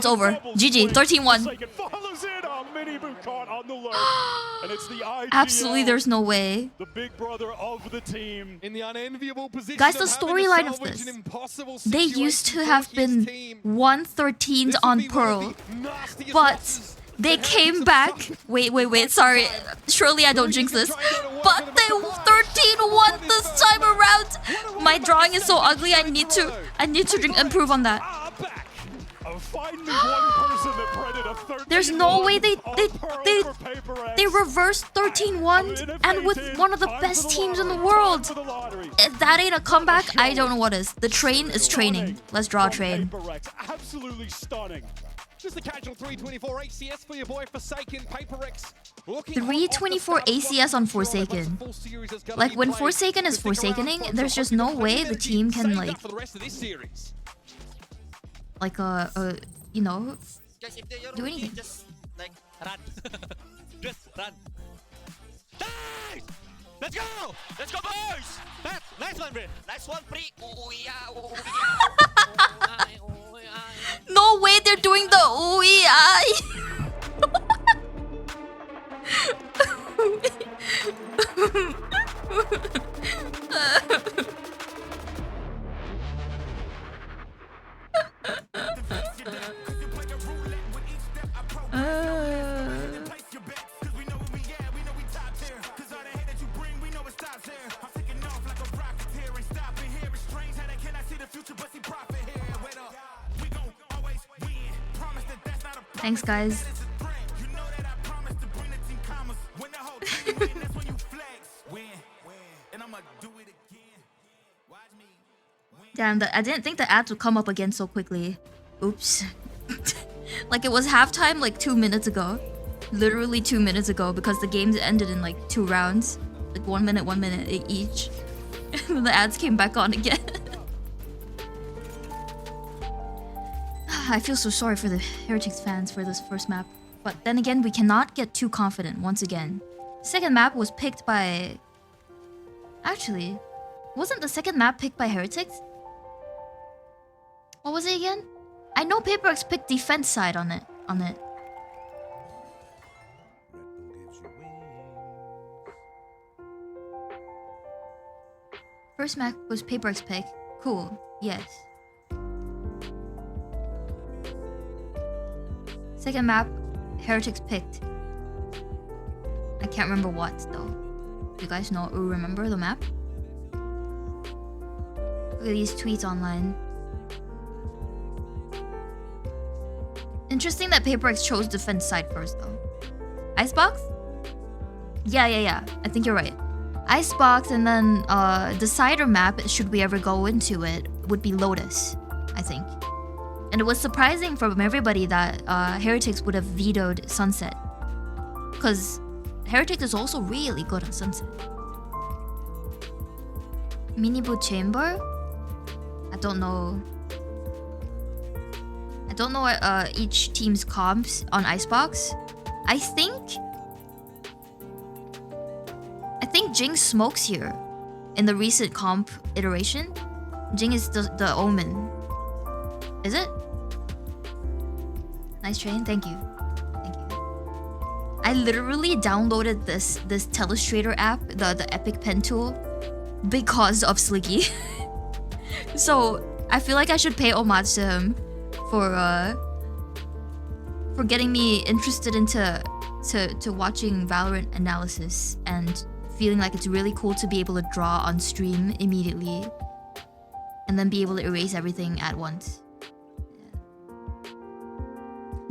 [SPEAKER 2] over. GG, 13-1. Absolutely, there's no way.
[SPEAKER 6] The big brother of the team
[SPEAKER 10] in the unenviable position.
[SPEAKER 2] Guys, the storyline of this. They used to have been 113'd on Pearl, but they came back. Wait. Sorry. Surely I don't jinx this. But they 13-1 this time around. My drawing is so ugly. I need to improve on that. There's no way they reversed 13-1 and with one of the best teams in the world. If that ain't a comeback, I don't know what is. The train is training. Let's draw a train.
[SPEAKER 6] Absolutely stunning.
[SPEAKER 10] Just a casual 324 ACS for your boy Forsaken. PRX
[SPEAKER 2] 324 ACS on Forsaken. Like, when Forsaken is Forsakening, there's just no way the team can, like, you know, do anything.
[SPEAKER 11] Just, like, run. Just run. Nice! Let's go! Let's go, boys! Nice one, Bri. Nice one, Pri.
[SPEAKER 2] No way they're doing the ooey eye. Thanks, guys. Damn, I didn't think the ads would come up again so quickly. Oops. Like, it was halftime like 2 minutes ago. Literally 2 minutes ago, because the games ended in like 2 rounds. Like 1 minute each. And then the ads came back on again. I feel so sorry for the Heretics fans for this first map. But then again, we cannot get too confident once again. Second map was picked by... Actually, wasn't the second map picked by Heretics? What was it again? I know PRX picked defense side on it. First map was PRX pick. Cool. Yes. Second map, Heretics picked. I can't remember what though. You guys know or remember the map? Look at these tweets online. Interesting that PRX chose defense side first though. Icebox? Yeah. I think you're right. Icebox, and then the cider map, should we ever go into it, would be Lotus, I think. And it was surprising from everybody that Heretics would have vetoed Sunset. Because Heretics is also really good on Sunset. Miniboot Chamber? I don't know. I don't know each team's comps on Icebox. I think Jing smokes here in the recent comp iteration. Jing is the Omen. Is it? Nice train, thank you. I literally downloaded this Telestrator app, the Epic Pen tool, because of Sliggy. So I feel like I should pay homage to him for getting me interested into watching Valorant analysis and feeling like it's really cool to be able to draw on stream immediately and then be able to erase everything at once.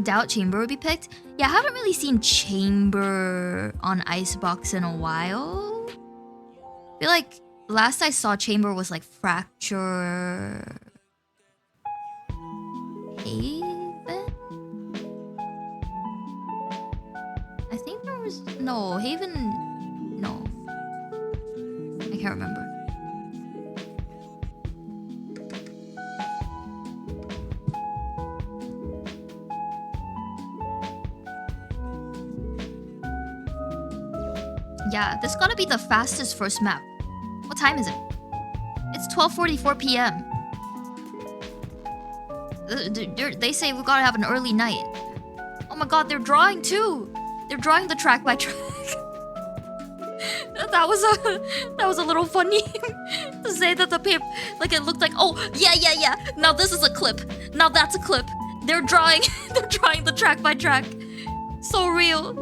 [SPEAKER 2] Doubt Chamber would be picked. Yeah, I haven't really seen Chamber on Icebox in a while. I feel like last I saw Chamber was like Fracture... Haven? I think there was... No, Haven... No. I can't remember. Yeah, this gotta be the fastest first map. What time is it? It's 12:44 p.m. They say we gotta have an early night. Oh my god, they're drawing too! They're drawing the track by track. That was a little funny to say that the paper, like it looked like, oh yeah. Now this is a clip. Now that's a clip. They're drawing the track by track. So real.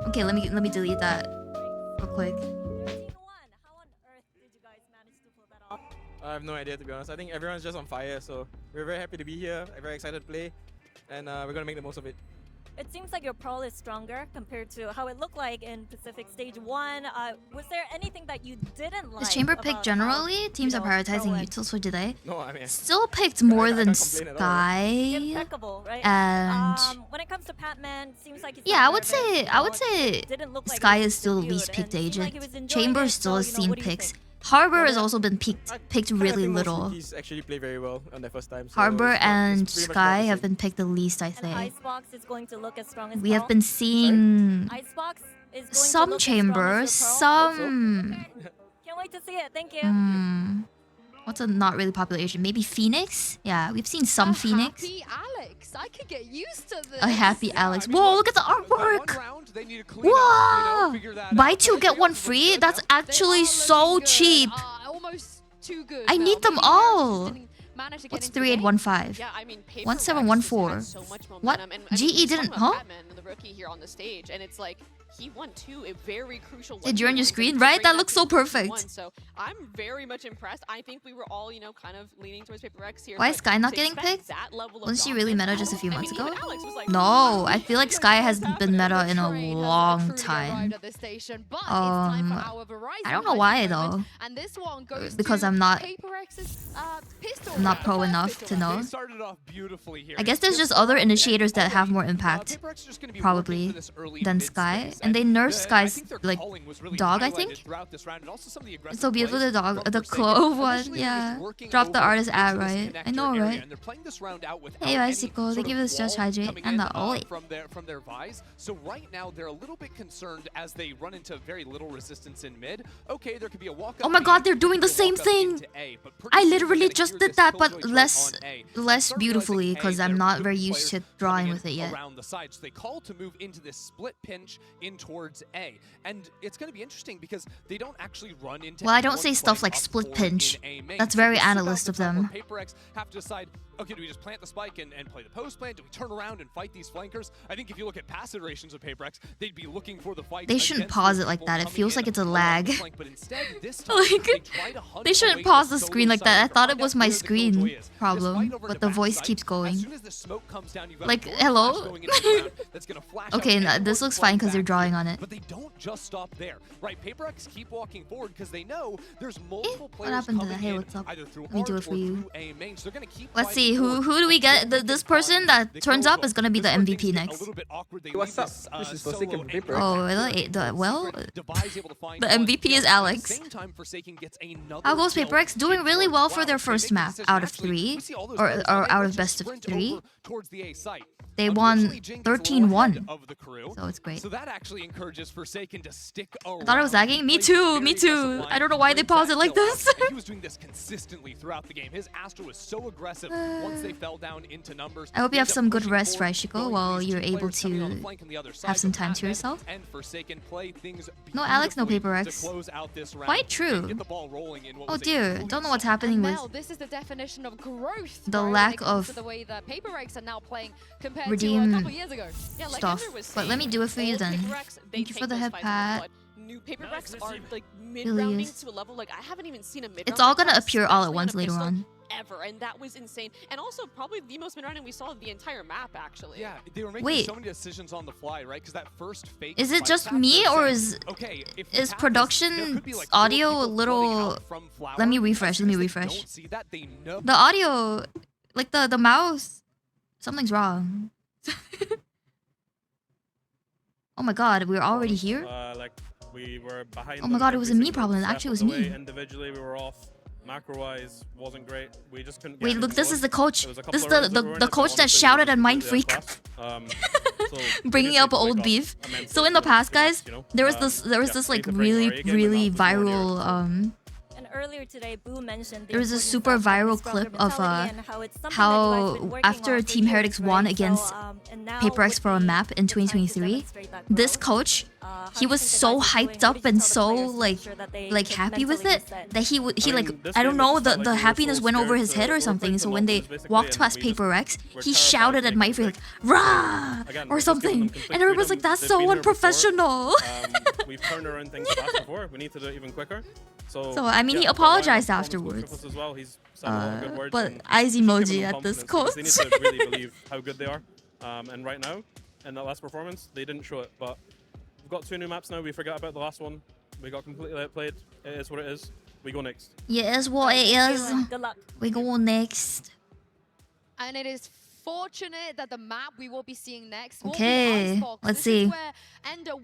[SPEAKER 2] Okay, let me delete that real quick.
[SPEAKER 12] I have no idea, to be honest. I think everyone's just on fire, so we're very happy to be here. I'm very excited to play, and we're gonna make the most of it.
[SPEAKER 13] It seems like your Pearl is stronger compared to how it looked like in Pacific Stage 1. Was there anything that you didn't like?
[SPEAKER 2] Is Chamber picked generally? Teams are prioritizing utils for today.
[SPEAKER 12] No, I mean...
[SPEAKER 2] Still picked more than Sky.
[SPEAKER 13] Impeccable, right?
[SPEAKER 2] And...
[SPEAKER 13] when it comes to Patman, seems like he's
[SPEAKER 2] yeah, I would say Sky is still the least picked agent. Chamber still has seen picks. Harbor has also been picked really little.
[SPEAKER 12] He's actually played very well on their first time. So
[SPEAKER 2] Harbor and Sky have been picked the least, I think.
[SPEAKER 13] Icebox is going to look as strong as
[SPEAKER 2] we have been seeing
[SPEAKER 13] Icebox is going
[SPEAKER 2] some
[SPEAKER 13] to look
[SPEAKER 2] Chambers, some...
[SPEAKER 13] Can't wait to see it, thank you.
[SPEAKER 2] What's a not really popular agent? Maybe Phoenix? Yeah, we've seen some Phoenix.
[SPEAKER 7] Happy Alex, I could get used to this.
[SPEAKER 2] A happy Alex. Whoa, look at the artwork! Whoa! Buy two, get one free? That's actually so cheap.
[SPEAKER 7] Almost too good.
[SPEAKER 2] I need them all. What's 3815?
[SPEAKER 9] Yeah, I mean,
[SPEAKER 2] 1714. What? GE didn't, huh?
[SPEAKER 9] The rookie here on the stage, and it's like he won two, a very crucial.
[SPEAKER 2] Did you on your screen? Right? That looks so perfect.
[SPEAKER 9] So I'm very much impressed. I think we were all, kind of leaning towards PRX here.
[SPEAKER 2] Why is Sky not getting picked? Wasn't she really meta just a few months ago? No, I feel like Sky has been meta in a long time. I don't know why though. Because I'm not pro enough to know. I guess there's just other initiators that have more impact, probably, than Sky. And they nerfed Sky's, like, dog, I think? It's so beautiful, the dog, the clove one, yeah. Drop the artist ad, right? I know, right? Hey, Hiko, they give us Judge Hydrate and the Oi.
[SPEAKER 10] From their Vise. So right now, they're a little bit concerned as they run into very little resistance in mid. Okay, there could be a walk up.
[SPEAKER 2] Oh my god, they're doing the same thing! I literally just did that, but less beautifully, because I'm not very used to drawing with it yet.
[SPEAKER 10] Around the side, so they call to move into this split pinch
[SPEAKER 8] in towards A. And it's going to be interesting because they don't actually run into...
[SPEAKER 2] Well, I don't say stuff like split pinch. That's very analyst of them.
[SPEAKER 8] PRX have to decide, okay, do we just plant the spike and play the post plant? Do we turn around and fight these flankers? I think if you look at past iterations of PRX, they'd be looking for the fight.
[SPEAKER 2] They shouldn't pause it like that. It feels like it's a lag. They shouldn't pause the screen like that. I thought it was my screen problem, but the voice keeps going. Like, hello? Okay, no, this looks fine because they're drawing on it.
[SPEAKER 8] But they don't just stop there, right? PRX keep walking forward because they know there's multiple
[SPEAKER 2] What
[SPEAKER 8] players
[SPEAKER 2] happened to
[SPEAKER 8] coming
[SPEAKER 2] that? Hey,
[SPEAKER 8] in
[SPEAKER 2] what's up?
[SPEAKER 8] either through
[SPEAKER 2] Let me do it for you.
[SPEAKER 8] A main. So they're gonna keep
[SPEAKER 2] Let's see, who do we get? This person that turns up is gonna be the MVP next.
[SPEAKER 14] What's up? This is Forsaken from PRX.
[SPEAKER 2] Oh, the MVP is Alex. How goes PRX? Doing really well for their first map out of 3, or out of best of 3. They won 13-1, so it's great.
[SPEAKER 8] So that actually encourages Forsaken to stick around.
[SPEAKER 2] I thought it was lagging. Me too. Me too. I don't know why they paused it like this.
[SPEAKER 8] He was doing this consistently throughout the game. His Astra was so aggressive once they fell down into numbers.
[SPEAKER 2] I hope you have some good rest, Hiko, while you're able to have some time to yourself. No Alex, no PRX. Quite true. Oh dear, don't know what's happening with
[SPEAKER 7] this is the definition of growth.
[SPEAKER 2] the lack of
[SPEAKER 7] the way that PRX are now playing compared
[SPEAKER 2] redeem
[SPEAKER 7] to a couple years ago. Yeah, like
[SPEAKER 2] stuff. But let me do it for you then. Thank you for the head pat.
[SPEAKER 9] New PRX are like mid-rounding to a level like I haven't even seen a mid.
[SPEAKER 2] It's all gonna appear all at once later on.
[SPEAKER 9] Ever, and that was insane. And also probably the most mid-rounding we saw of the entire map, actually.
[SPEAKER 8] Yeah, they were making
[SPEAKER 2] Wait.
[SPEAKER 8] so many decisions on the fly, right? Because that first fake.
[SPEAKER 2] Is it just me or is production audio a little? Let me refresh. Let me refresh. The audio, like the mouse, something's wrong. Oh my god, we're already here.
[SPEAKER 15] Like we were behind.
[SPEAKER 2] Oh my god, it was a me problem. Actually, it was me.
[SPEAKER 15] Individually, we were off. Macro-wise, wasn't great. We just couldn't.
[SPEAKER 2] Wait, look, this is the coach. This is the coach that shouted at Mind Freak, bringing up old beef. So in the past, guys, there was this like really viral
[SPEAKER 13] earlier today, Boo mentioned
[SPEAKER 2] there was a super viral clip of how after Team Heretics won against PRX for a map in 2023, this coach, he was so hyped up and so like happy with it that he like, I don't know, the happiness went over his head or something. So when they walked past PRX, he shouted at Mike like "Rah!" or something, and everyone's like, "That's so unprofessional."
[SPEAKER 15] We've turned around things fast before. We need to do it even quicker.
[SPEAKER 2] So I mean, he apologized afterwards. But eyes emoji at this coach.
[SPEAKER 15] They need to really believe how good they are. And right now, in that last performance, they didn't show it. But we've got 2 new maps now. We forgot about the last one. We got completely outplayed. It is what it is. We go next.
[SPEAKER 2] Yeah, it's what it is.
[SPEAKER 13] Good luck.
[SPEAKER 2] We go next.
[SPEAKER 7] And it is fortunate that the map we will be seeing next will
[SPEAKER 2] okay,
[SPEAKER 7] be Icebox.
[SPEAKER 2] Let's
[SPEAKER 7] this
[SPEAKER 2] see.
[SPEAKER 7] Is where,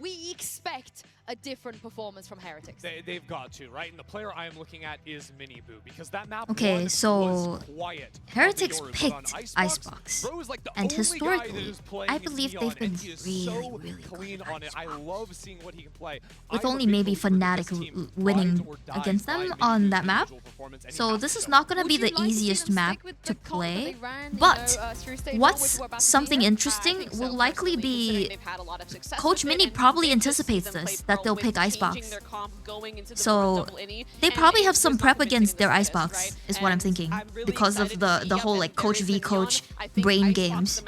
[SPEAKER 7] we expect a different performance from Heretics.
[SPEAKER 8] They've got to, right? And the player I am looking at is Mini Boo, because that map
[SPEAKER 2] so
[SPEAKER 8] was quiet.
[SPEAKER 2] Heretics picked Icebox, and historically, I believe they've been really
[SPEAKER 8] clean on it. I love seeing what he can play.
[SPEAKER 2] With only maybe Fnatic winning against them on that map. So this is not going to be the easiest map to play, but what's something interesting will likely be Coach Mini probably anticipates this, that they'll pick Icebox. So they probably have some prep against their Icebox, is what I'm thinking, because of the whole like Coach v Coach brain games.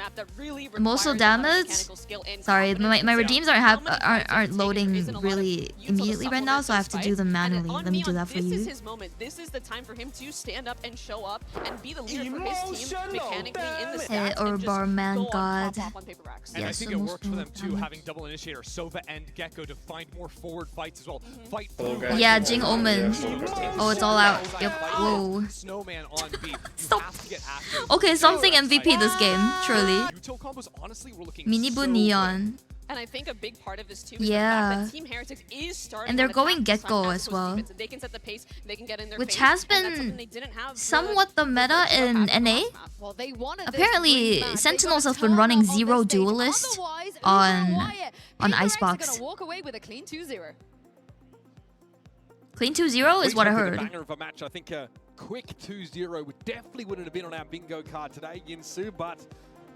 [SPEAKER 2] Emotional damage? Sorry, my redeems aren't loading really immediately right now, so I have to do them manually. Let me do that for you.
[SPEAKER 9] This is his moment. This is the time for him to stand up and show up and be the leader for his team mechanically in the stats
[SPEAKER 2] or Barman God.
[SPEAKER 8] And I think it worked for them too, having double initiator, Sova and Gecko to find more forward fights as well. Fight forward.
[SPEAKER 2] Yeah, Jing Omen. Oh, it's all out. Yep. Whoa.
[SPEAKER 8] Snowman on beat.
[SPEAKER 2] Stop. Okay, something MVP this game, surely. Mini Boo Neon.
[SPEAKER 9] And I think a big part of this too is
[SPEAKER 2] the fact
[SPEAKER 9] that Team Heretics is starting
[SPEAKER 2] and they're going Gecko as well.
[SPEAKER 9] They can set the pace, they can get in their
[SPEAKER 2] which
[SPEAKER 9] face,
[SPEAKER 2] has been somewhat the meta in NA. Apparently, Sentinels have been running 0 Duelist on Icebox. Clean 2-0 is what I heard.
[SPEAKER 10] Banger of a match. I think a quick 2-0 definitely wouldn't have been on our bingo card today, Yinsu, but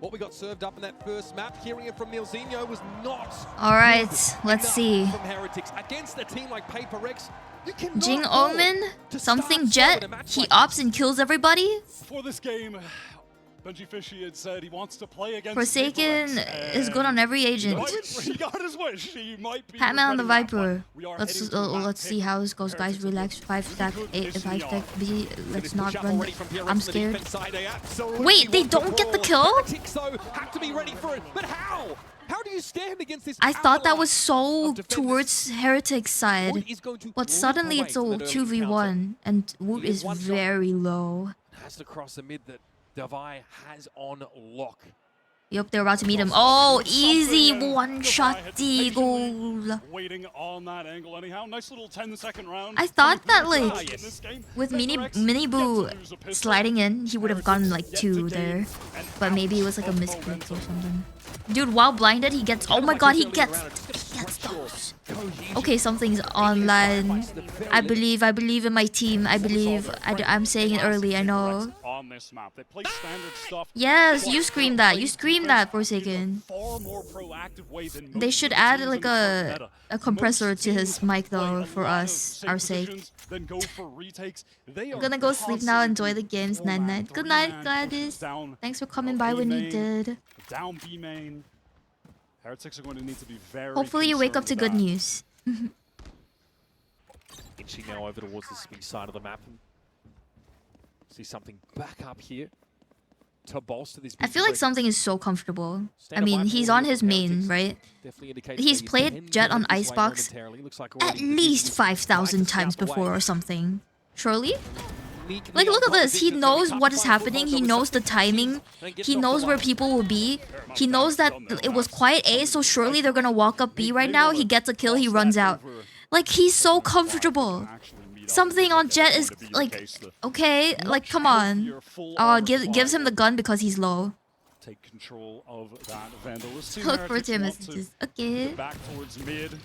[SPEAKER 10] What we got served up in that first map, hearing it from Milzinho, was not
[SPEAKER 2] Alright,
[SPEAKER 10] good
[SPEAKER 2] let's
[SPEAKER 10] enough
[SPEAKER 2] see.
[SPEAKER 10] From Heretics against a team like PRX, you cannot
[SPEAKER 2] Jing
[SPEAKER 10] afford
[SPEAKER 2] Omen,
[SPEAKER 10] to
[SPEAKER 2] something
[SPEAKER 10] start slow in
[SPEAKER 2] Jet,
[SPEAKER 10] a match
[SPEAKER 2] he
[SPEAKER 10] like
[SPEAKER 2] opts and kills everybody.
[SPEAKER 6] For this game, Benji Fishy had said he wants to play against
[SPEAKER 2] Forsaken
[SPEAKER 6] PRX,
[SPEAKER 2] is good on every agent.
[SPEAKER 6] He got his wish. He might be
[SPEAKER 2] Patman on the
[SPEAKER 6] regretting that,
[SPEAKER 2] Viper.
[SPEAKER 6] but we are
[SPEAKER 2] Let's
[SPEAKER 6] heading to the
[SPEAKER 2] let's
[SPEAKER 6] back
[SPEAKER 2] see
[SPEAKER 6] pick.
[SPEAKER 2] how this goes, guys. Relax. 5 stack A, 5 stack B. Let's not run. I'm scared. Wait, they don't get the kill?
[SPEAKER 10] Heretics, though, have to be ready for it. But how? How do you stand against this?
[SPEAKER 2] I thought that was so towards Heretics side, but suddenly it's a 2v1, and Whoop is very low.
[SPEAKER 10] Has to cross the mid that Davai has on lock.
[SPEAKER 2] Yup, they're about to meet him. Oh, easy one-shot deagle.
[SPEAKER 6] Waiting on that angle anyhow. Nice little 10-second round.
[SPEAKER 2] I thought that, like, with Miniboo sliding in, he would have gotten, like, 2 there. But maybe it was, like, a misclick or something. Dude, while blinded, he gets... Oh my god, he gets those. Okay, something's online. I believe in my team. I'm saying it early, I know.
[SPEAKER 6] On this map, they play standard stuff.
[SPEAKER 2] Yes, you scream that. You scream that, Forsaken. They should add like a compressor to his mic though for us, our sake. I'm gonna go sleep now. Enjoy the games. Night night. Good night, Gladys. Thanks for coming by when you did.
[SPEAKER 6] Down B main. Heretics are going to need to be very.
[SPEAKER 2] Hopefully you wake up to good news.
[SPEAKER 10] Inching now over towards the speed side of the map. See something back up here to bolster this.
[SPEAKER 2] I feel like something is so comfortable. I mean, he's on his main, right? He's played Jet on Icebox at least 5,000 times before or something. Surely? Like, look at this. He knows what is happening. He knows the timing. He knows where people will be. He knows that it was quiet A, so surely they're gonna walk up B right now. He gets a kill, he runs out. Like, he's so comfortable. Something on Jet is like, okay, like, come on. Gives him the gun because he's low.
[SPEAKER 6] Take control of that Vandal.
[SPEAKER 2] Look for team messages. Okay.
[SPEAKER 6] Back towards mid.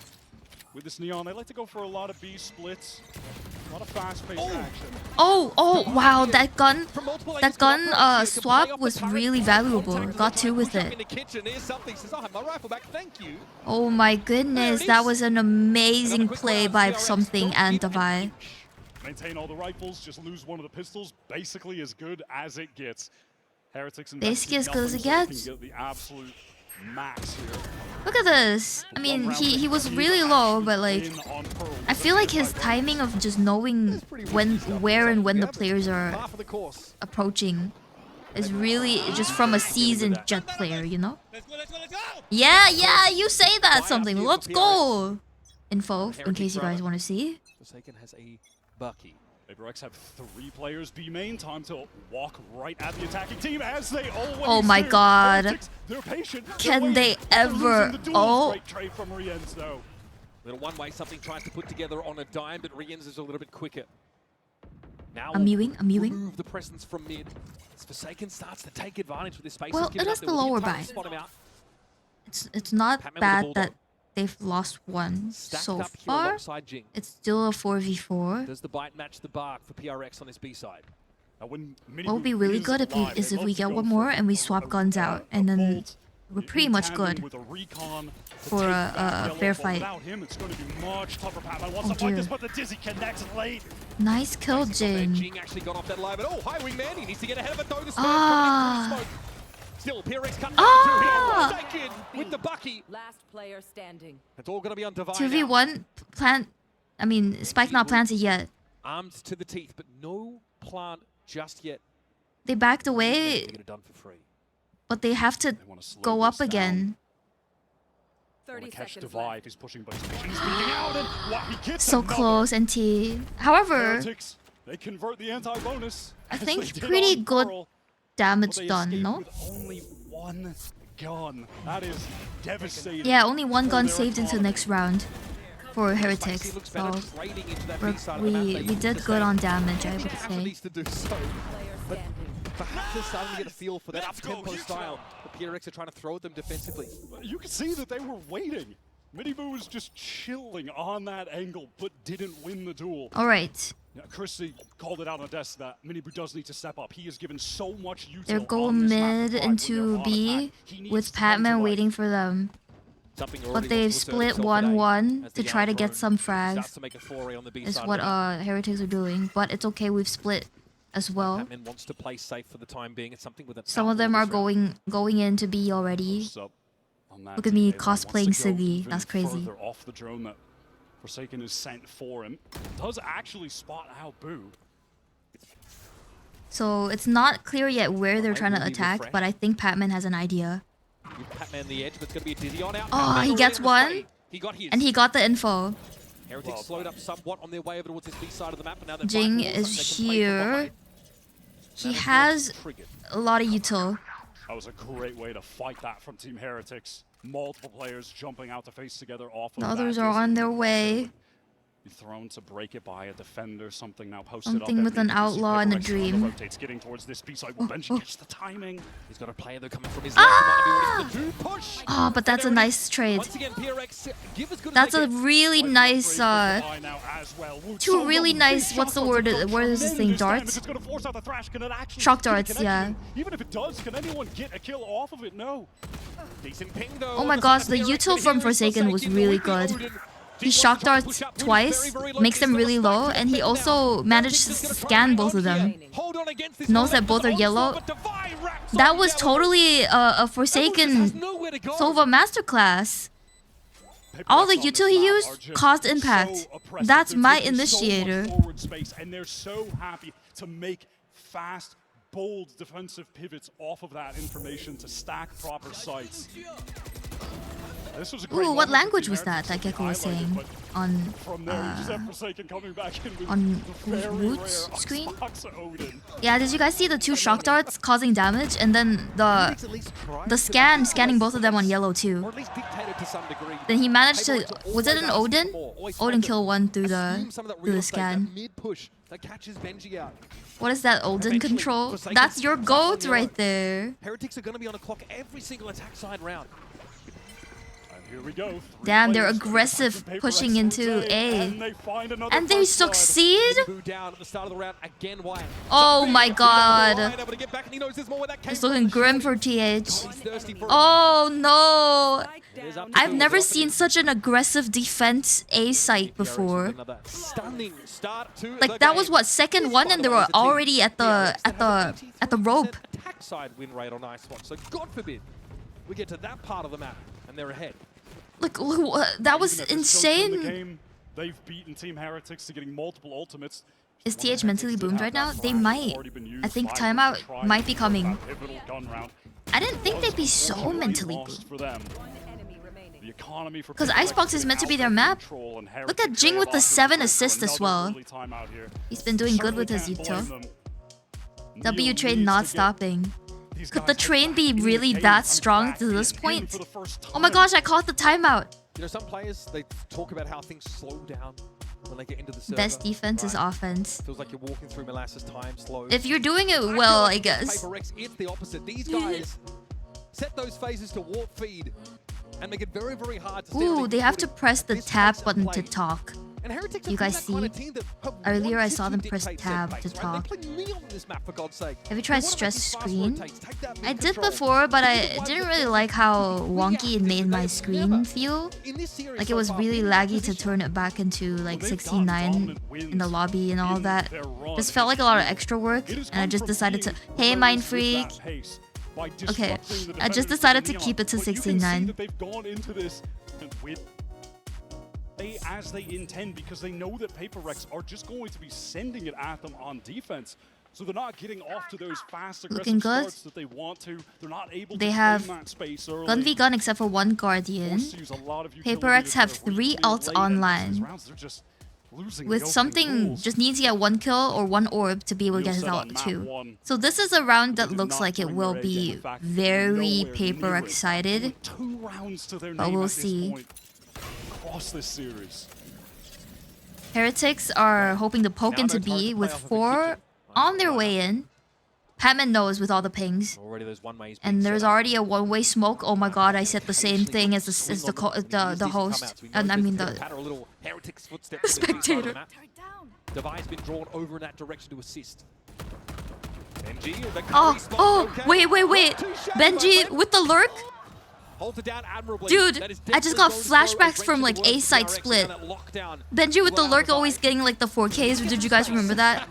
[SPEAKER 6] With this Neon, they like to go for a lot of B splits. A lot of fast-paced action.
[SPEAKER 2] Oh, wow, that gun swap was really valuable. Got 2 with it. Oh my goodness, that was an amazing play by something and Davai.
[SPEAKER 6] Maintain all the rifles, just lose one of the pistols, basically as good as it gets. Heretics
[SPEAKER 2] basically as good as it gets.
[SPEAKER 6] Get the absolute max here.
[SPEAKER 2] Look at this. I mean, he was really low, but like, I feel like his timing of just knowing where and when the players are approaching is really just from a seasoned Jet player, you know? Yeah, you say that something. Let's go. Info, in case you guys want to see.
[SPEAKER 10] Forsaken has a Bucky.
[SPEAKER 6] PRX have 3 players B main. Time to walk right at the attacking team as they always
[SPEAKER 2] Oh my
[SPEAKER 6] do.
[SPEAKER 2] god.
[SPEAKER 6] Heretics, they're patient.
[SPEAKER 2] Can they ever? Oh.
[SPEAKER 6] From Rienz, though.
[SPEAKER 10] Little one-way, something tries to put together on a dime, but Rienz is a little bit quicker. Now
[SPEAKER 2] I'm mewing.
[SPEAKER 10] remove the presence from mid. As Forsaken starts to take advantage of this space.
[SPEAKER 2] Well, it is the lower buy. It's not bad that they've lost 1 so far. It's still a 4v4.
[SPEAKER 10] Does the bite match the bark for PRX on his B side?
[SPEAKER 2] What would be really good if we get 1 more and we swap guns out, and then we're pretty much good for a fair fight. Oh dear. Nice kill, Jing.
[SPEAKER 10] Jing actually got off that line, but high wingman, he needs to get ahead of it though. The
[SPEAKER 2] Ah.
[SPEAKER 10] Still, PRX comes down with the Bucky.
[SPEAKER 16] Last player standing.
[SPEAKER 10] It's all going to be on Divine.
[SPEAKER 2] 2v1 plant. I mean, Spike not planted yet.
[SPEAKER 10] Arms to the teeth, but no plant just yet.
[SPEAKER 2] They backed away, but they have to go up again.
[SPEAKER 16] 30 seconds
[SPEAKER 6] left. He's pushing, but he's out, and he gets
[SPEAKER 2] So close, NT. However,
[SPEAKER 6] they convert the anti-bonus.
[SPEAKER 2] I think pretty good damage done, no?
[SPEAKER 6] Only 1 gun. That is devastating.
[SPEAKER 2] Yeah, only 1 gun saved into the next round for Heretics. So we did good on damage, I would say.
[SPEAKER 10] But perhaps they're starting to get a feel for that up-tempo style. The PRX are trying to throw at them defensively.
[SPEAKER 6] You can see that they were waiting. Miniboo was just chilling on that angle, but didn't win the duel.
[SPEAKER 2] All right.
[SPEAKER 6] Yeah, Chrissy called it out on desk that Miniboo does need to step up. He has given so much util.
[SPEAKER 2] They're going mid into B with Patman waiting for them. But they've split 1-1 to try to get some frags. Is what Heretics are doing. But it's okay, we've split as well.
[SPEAKER 10] Patman wants to play safe for the time being. It's something with
[SPEAKER 2] Some of them are going into B already. Look at me cosplaying Siggy. That's crazy.
[SPEAKER 6] Off the drone that Forsaken is sent for him. Does actually spot out Boo.
[SPEAKER 2] So it's not clear yet where they're trying to attack, but I think Patman has an idea.
[SPEAKER 10] Patman the edge, but it's going to be a dizzy on out.
[SPEAKER 2] Oh, he gets one, and he got the info.
[SPEAKER 10] Heretics slowed up somewhat on their way over towards this B side of the map, and now they're
[SPEAKER 2] Jing is here. He has a lot of util.
[SPEAKER 6] That was a great way to fight that from Team Heretics. Multiple players jumping out to face together off of
[SPEAKER 2] The others are on their way.
[SPEAKER 6] Thrown to break it by a defender, something now posted
[SPEAKER 2] Something
[SPEAKER 6] up
[SPEAKER 2] with an outlaw and a dream.
[SPEAKER 6] Rotates, getting towards this B side. Benji gets the timing.
[SPEAKER 10] He's got a player though coming from his left.
[SPEAKER 2] Oh, but that's a nice trade. That's a really nice, two really nice, what's the word, what is this thing, darts? Shock darts, yeah.
[SPEAKER 6] Even if it does, can anyone get a kill off of it? No.
[SPEAKER 2] Oh my gosh, the util from Forsaken was really good. He shock darts twice, makes them really low, and he also managed to scan both of them. Knows that both are yellow. That was totally a Forsaken Sova masterclass. All the util he used caused impact. That's my initiator.
[SPEAKER 6] And they're so happy to make fast, bold defensive pivots off of that information to stack proper sites.
[SPEAKER 2] Ooh, what language was that Gecko was saying on Root's screen? Yeah, did you guys see the two shock darts causing damage, and then the scanning both of them on yellow too? Then he managed to, was it an Odin? Odin kill one through the scan. What is that Odin control? That's your goat right there.
[SPEAKER 10] Heretics are going to be on the clock every single attack side round.
[SPEAKER 6] Here we go.
[SPEAKER 2] Damn, they're aggressive pushing into A. And they succeed? Oh my god. It's looking grim for TH. Oh no. I've never seen such an aggressive defense A site before. Like that was what, second one, and they were already at the rope.
[SPEAKER 10] Attack side win rate on Ice Watch. So God forbid we get to that part of the map and they're ahead.
[SPEAKER 2] Look, that was insane.
[SPEAKER 6] They've beaten Team Heretics to getting multiple ultimates.
[SPEAKER 2] Is TH mentally boomed right now? They might. I think timeout might be coming. I didn't think they'd be so mentally boomed. Because Icebox is meant to be their map. Look at Jing with the 7 assists as well. He's been doing good with his util. W train not stopping. Could the train be really that strong to this point? Oh my gosh, I caught the timeout.
[SPEAKER 10] You know, some players, they talk about how things slow down when they get into the server.
[SPEAKER 2] Best defense is offense.
[SPEAKER 10] Feels like you're walking through molasses time slow.
[SPEAKER 2] If you're doing it well, I guess.
[SPEAKER 10] PRX, it's the opposite. These guys set those phases to warp feed and make it very, very hard to
[SPEAKER 2] Ooh, they have to press the tab button to talk. You guys see? Earlier I saw them press tab to talk. Have you tried stress screen? I did before, but I didn't really like how wonky it made my screen feel. Like it was really laggy to turn it back into like 16:9 in the lobby and all that. Just felt like a lot of extra work, and I just decided to, hey Mind Freak. Okay, I just decided to keep it to 16:9.
[SPEAKER 6] As they intend, because they know that PRX are just going to be sending it at them on defense. So they're not getting off to those fast aggressive starts that they want to. They're not able to
[SPEAKER 2] have
[SPEAKER 6] that space early.
[SPEAKER 2] gun v gun except for one Guardian. PRX have 3 ults online. With something, just needs to get 1 kill or 1 orb to be able to get his ult too. So this is a round that looks like it will be very PRX-sided. But we'll see.
[SPEAKER 6] This series.
[SPEAKER 2] Heretics are hoping to poke into B with 4 on their way in. Patman knows with all the pings.
[SPEAKER 10] Already those one-ways.
[SPEAKER 2] And there's already a one-way smoke. Oh my god, I said the same thing as the host. And I mean the spectator.
[SPEAKER 10] Device been drawn over in that direction to assist. Benji,
[SPEAKER 2] wait. Benji with the lurk?
[SPEAKER 10] Holds it down admirably.
[SPEAKER 2] Dude, I just got flashbacks from like A side split. Benji with the lurk always getting like the 4Ks. Did you guys remember that?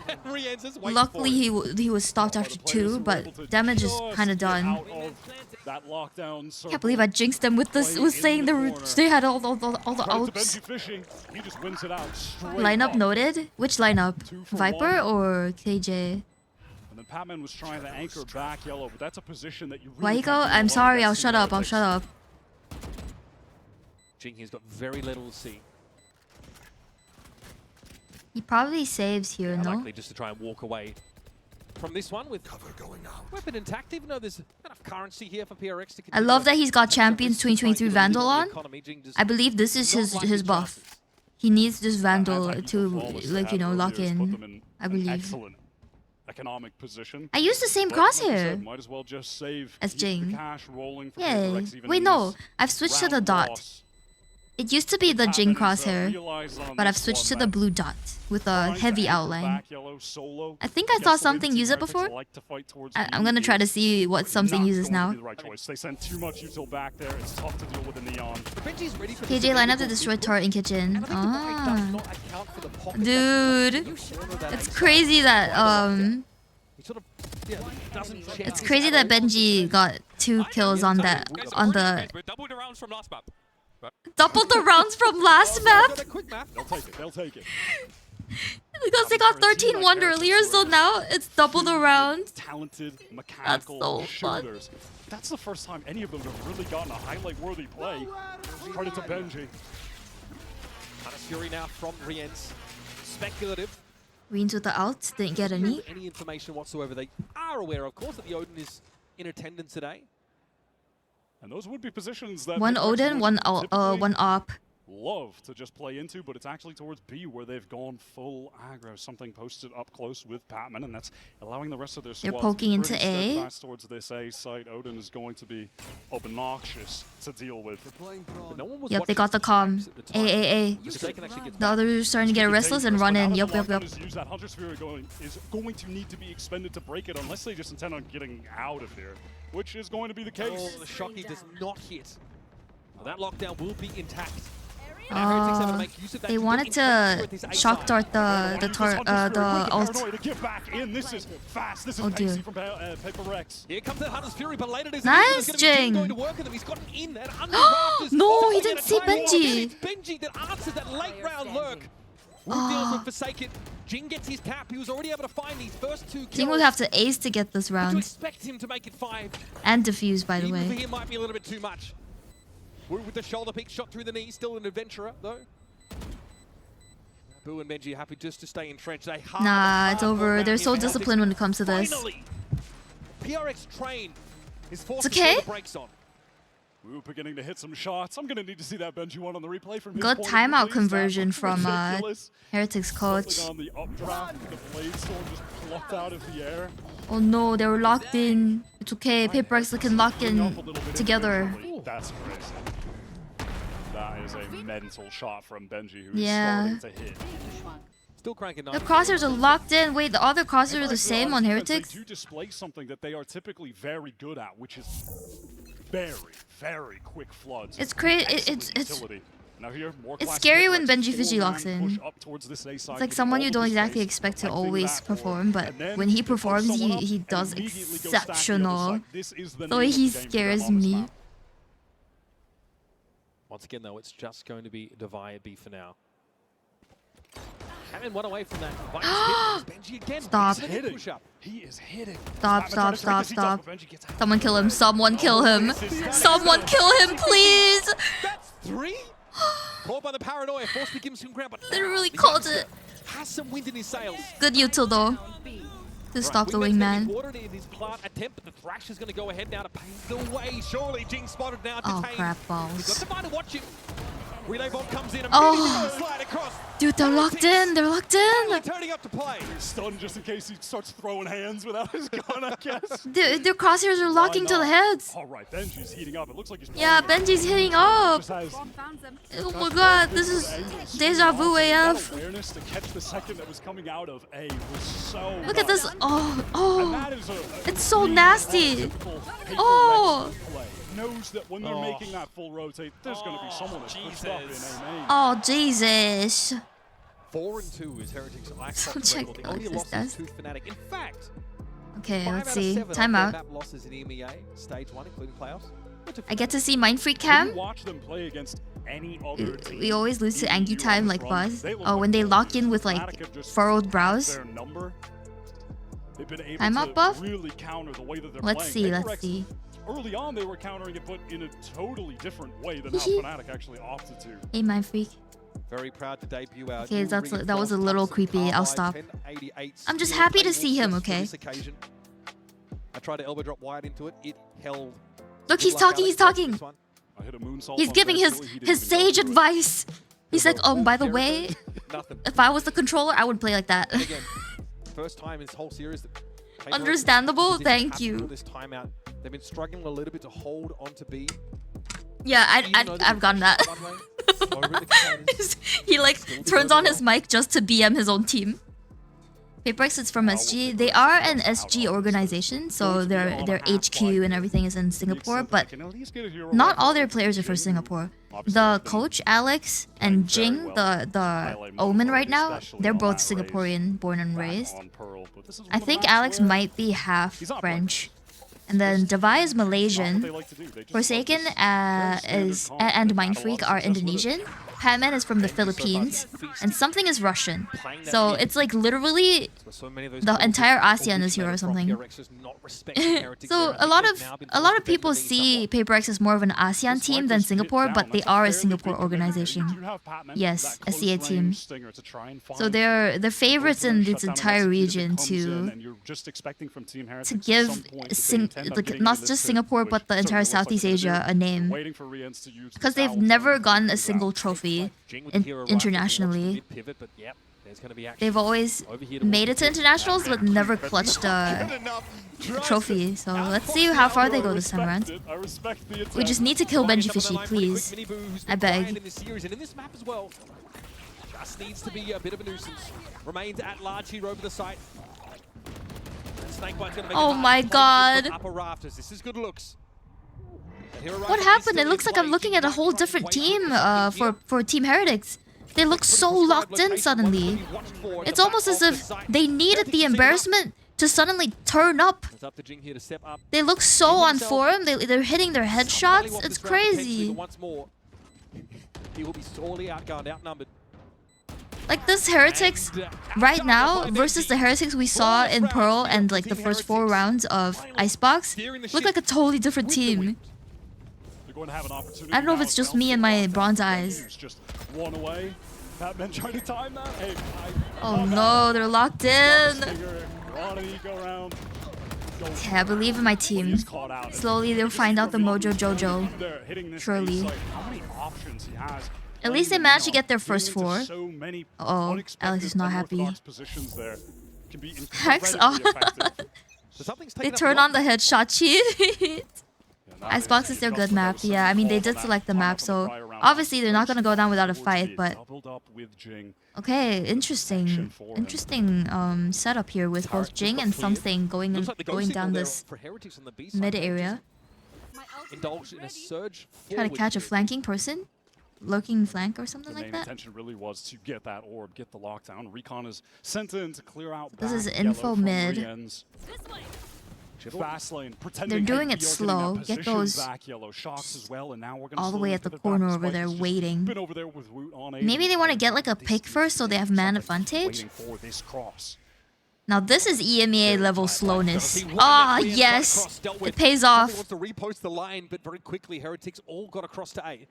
[SPEAKER 2] Luckily he was stopped after 2, but damage is kind of done. Can't believe I jinxed them with this. Was saying they had all the outs. Lineup noted. Which lineup? Viper or KJ?
[SPEAKER 6] And then Patman was trying to anchor back yellow, but that's a position that you really
[SPEAKER 2] Hiko, I'm sorry, I'll shut up.
[SPEAKER 10] Jing has got very little to see.
[SPEAKER 2] He probably saves here, no?
[SPEAKER 10] Likely just to try and walk away from this one with cover going out. Weapon intact, even though there's enough currency here for PRX to continue.
[SPEAKER 2] I love that he's got Champions 2023 Vandal on. I believe this is his buff. He needs this Vandal to, like, you know, lock in. I believe.
[SPEAKER 6] Economic position.
[SPEAKER 2] I use the same crosshair
[SPEAKER 6] might as well just save
[SPEAKER 2] as Jing.
[SPEAKER 6] Yeah.
[SPEAKER 2] Wait, no. I've switched to the dot. It used to be the Jing crosshair, but I've switched to the blue dot with a heavy outline. I think I saw something use it before. I'm gonna try to see what something uses now.
[SPEAKER 6] They send too much util back there. It's tough to deal with the neon.
[SPEAKER 2] KJ line up to destroy turret in kitchen. Dude, it's crazy that it's crazy that Benji got 2 kills on the double the rounds from last map.
[SPEAKER 6] They'll take it.
[SPEAKER 2] Because they got 13-1 earlier, so now it's double the round.
[SPEAKER 6] Talented mechanical
[SPEAKER 2] That's so fun.
[SPEAKER 6] shooters. That's the first time any of them have really gotten a highlight-worthy play. Credit to Benji.
[SPEAKER 10] Fury now from Rienz. Speculative.
[SPEAKER 2] Reens with the outs, didn't get any.
[SPEAKER 10] Any information whatsoever. They are aware, of course, that the Odin is in attendance today.
[SPEAKER 6] And those would be positions that
[SPEAKER 2] one Odin, one op.
[SPEAKER 6] Love to just play into, but it's actually towards B where they've gone full aggro. Something posted up close with Patman, and that's allowing the rest of their squad.
[SPEAKER 2] They're poking into A.
[SPEAKER 6] Towards this A site, Odin is going to be obnoxious to deal with.
[SPEAKER 2] Yep, they got the comm. A. The others are starting to get restless and run in. Yep.
[SPEAKER 6] Use that Hunter Sphere is going to need to be expended to break it, unless they just intend on getting out of here, which is going to be the case.
[SPEAKER 10] Oh, the Shocky does not hit. Well, that lockdown will be intact.
[SPEAKER 2] They wanted to shock dart the ult. Oh dear.
[SPEAKER 10] Here comes the Hunter's Fury, but later
[SPEAKER 2] nice, Jing. No, he didn't see Benji.
[SPEAKER 10] Benji that answered that late round lurk. Deals with Forsaken. Jing gets his cap. He was already able to find these first 2 kills.
[SPEAKER 2] Jing would have to ace to get this round.
[SPEAKER 10] Expect him to make it 5.
[SPEAKER 2] And defuse, by the way.
[SPEAKER 10] Even for him might be a little bit too much. With the shoulder pick shot through the knee, still an adventurer though. Boo and Benji happy just to stay entrenched.
[SPEAKER 2] It's over. They're so disciplined when it comes to this.
[SPEAKER 10] Finally, PRX train is forced
[SPEAKER 2] it's okay.
[SPEAKER 10] to put the brakes on.
[SPEAKER 6] We're beginning to hit some shots. I'm gonna need to see that Benji one on the replay from
[SPEAKER 2] good timeout conversion from Heretic's coach.
[SPEAKER 6] On the updraft, the blade storm just plucked out of the air.
[SPEAKER 2] Oh no, they were locked in. It's okay. PRX can lock in together.
[SPEAKER 6] That's crazy. That is a mental shot from Benji, who's starting to hit.
[SPEAKER 10] Still cranking.
[SPEAKER 2] The crosshairs are locked in. Wait, the other crosshairs are the same on Heretics?
[SPEAKER 6] They do display something that they are typically very good at, which is very quick floods.
[SPEAKER 2] It's crazy. It's scary when Benji Fiji locks in. It's like someone you don't exactly expect to always perform, but when he performs, he does exceptional. So he scares me.
[SPEAKER 10] Once again, though, it's just going to be Divide B for now. Cannon one away from that. Benji again.
[SPEAKER 2] Stop.
[SPEAKER 6] He is hitting.
[SPEAKER 2] Stop. Someone kill him. Someone kill him. Someone kill him, please.
[SPEAKER 10] That's 3? Caught by the paranoia. Forced to give him some ground, but
[SPEAKER 2] literally caught it.
[SPEAKER 10] Has some wind in his sails.
[SPEAKER 2] Good util though. To stop the wingman.
[SPEAKER 10] Attempt, but the Thrash is going to go ahead now to pave the way. Surely Jing spotted now.
[SPEAKER 2] Oh crap balls.
[SPEAKER 10] He's got to watch him. Relay bomb comes in.
[SPEAKER 2] Oh, Dude, they're locked in. They're locked in.
[SPEAKER 10] Turning up to play.
[SPEAKER 6] Stun just in case he starts throwing hands without his gun, I guess.
[SPEAKER 2] Their crosshairs are locking to the heads.
[SPEAKER 6] All right, Benji's heating up. It looks like he's
[SPEAKER 2] Yeah, Benji's hitting up. Oh my god, this is deja vu AF.
[SPEAKER 6] Awareness to catch the second that was coming out of A was so
[SPEAKER 2] Look at this. Oh,
[SPEAKER 6] that is
[SPEAKER 2] it's so nasty. Oh.
[SPEAKER 6] Knows that when they're making that full rotate, there's going to be someone that's pushed up in A main.
[SPEAKER 2] Oh, Jesus.
[SPEAKER 10] 4-2 is Heretics
[SPEAKER 2] So check
[SPEAKER 10] the only
[SPEAKER 2] this
[SPEAKER 10] loss
[SPEAKER 2] does.
[SPEAKER 10] is to Fnatic. In fact,
[SPEAKER 2] Okay,
[SPEAKER 10] 5
[SPEAKER 2] let's
[SPEAKER 10] out of
[SPEAKER 2] see.
[SPEAKER 10] 7
[SPEAKER 2] Timeout.
[SPEAKER 10] map losses in EMEA, stage 1, including playoffs.
[SPEAKER 2] I get to see Mind Freak
[SPEAKER 6] When
[SPEAKER 2] Cam.
[SPEAKER 6] you watch them play against any other team,
[SPEAKER 2] We always lose to Angie time like Buzz.
[SPEAKER 6] they look
[SPEAKER 2] Oh, when they lock in with like furrowed brows.
[SPEAKER 6] their number. They've been able
[SPEAKER 2] Timeout
[SPEAKER 6] to
[SPEAKER 2] buff?
[SPEAKER 6] really counter the way that they're
[SPEAKER 2] Let's
[SPEAKER 6] playing.
[SPEAKER 2] see, let's
[SPEAKER 6] PRX,
[SPEAKER 2] see.
[SPEAKER 6] Early on, they were countering it, but in a totally different way than how Fnatic actually opted to.
[SPEAKER 2] Hey, Mind Freak.
[SPEAKER 10] Very proud to debut our
[SPEAKER 2] Okay,
[SPEAKER 10] new
[SPEAKER 2] that was a little
[SPEAKER 10] reinforced
[SPEAKER 2] creepy. I'll stop. I'm just happy to see him, okay?
[SPEAKER 10] I tried to elbow drop wide into it. It held.
[SPEAKER 2] Look, he's talking, he's talking.
[SPEAKER 6] I hit a moonsault
[SPEAKER 2] He's
[SPEAKER 6] on
[SPEAKER 2] giving
[SPEAKER 6] Red
[SPEAKER 2] his
[SPEAKER 6] Silly, he didn't even
[SPEAKER 2] sage
[SPEAKER 6] go through it.
[SPEAKER 2] advice. He's like, by the way,
[SPEAKER 10] Nothing.
[SPEAKER 2] if I was the controller, I would play like that.
[SPEAKER 10] And again, first time in this whole series that PRX
[SPEAKER 2] Understandable,
[SPEAKER 10] didn't
[SPEAKER 2] thank
[SPEAKER 10] have to
[SPEAKER 2] you.
[SPEAKER 10] do This timeout, they've been struggling a little bit to hold on to B.
[SPEAKER 2] Yeah,
[SPEAKER 10] Even though
[SPEAKER 2] I've gotten that.
[SPEAKER 10] one way, over the containers.
[SPEAKER 2] He like turns on his mic just to BM his own team. PRX is from SG. They are an SG organization, so their HQ and everything is in Singapore, but not all their players are from Singapore. The coach Alex and Jing, the Omen right now, they're both Singaporean, born and raised. I think Alex might be half French. And then Davai is Malaysian. Forsaken and Mind Freak are Indonesian. Patman is from the Philippines. And something is Russian. So it's like literally the entire ASEAN is here or something. So a lot of people see PRX as more of an ASEAN team than Singapore, but they are a Singapore organization. Yes, a CA team. So they're the favorites in this entire region to give not just Singapore but the entire Southeast Asia a name, because they've never gotten a single trophy internationally. They've always made it to internationals but never clutched a trophy. So let's see how far they go this time around. We just need to kill Benji Fishy, please. I beg.
[SPEAKER 10] Just needs to be a bit of a nuisance. Remains at large here over the site.
[SPEAKER 2] Oh my god.
[SPEAKER 10] Upper rafters. This is good looks.
[SPEAKER 2] What happened? It looks like I'm looking at a whole different team for Team Heretics. They look so locked in suddenly. It's almost as if they needed the embarrassment to suddenly turn up. They look so on form. They're hitting their headshots. It's crazy.
[SPEAKER 10] He will be sorely outgunned, outnumbered.
[SPEAKER 2] Like this Heretics right now versus the Heretics we saw in Pearl and like the first 4 rounds of Icebox look like a totally different team. I don't know if it's just me and my bronze eyes.
[SPEAKER 6] Just one away. Batman trying to time that. Hey,
[SPEAKER 2] Oh no, they're locked in. Okay, I believe in my team. Slowly they'll find out the Mojo Jojo. Surely. At least they managed to get their first 4. Uh-oh, Alex is not happy. Hex off. They turn on the headshot cheat. Icebox is their good map. Yeah, I mean they did select the map, so obviously they're not gonna go down without a fight. But okay, interesting setup here with both Jing and Something going down this mid area. Try to catch a flanking person. Lurking flank or something like that.
[SPEAKER 6] The main intention really was to get that orb, get the lockdown. Recon is sent in to clear out.
[SPEAKER 2] This is info mid.
[SPEAKER 6] Fast lane,
[SPEAKER 2] they're doing it slow. Get those all the way at the corner over there waiting. Maybe they want to get like a pick first so they have man advantage. Now this is EMEA level slowness. Ah, yes, it pays off.
[SPEAKER 10] Wants to repost the line, but very quickly Heretics all got across to A.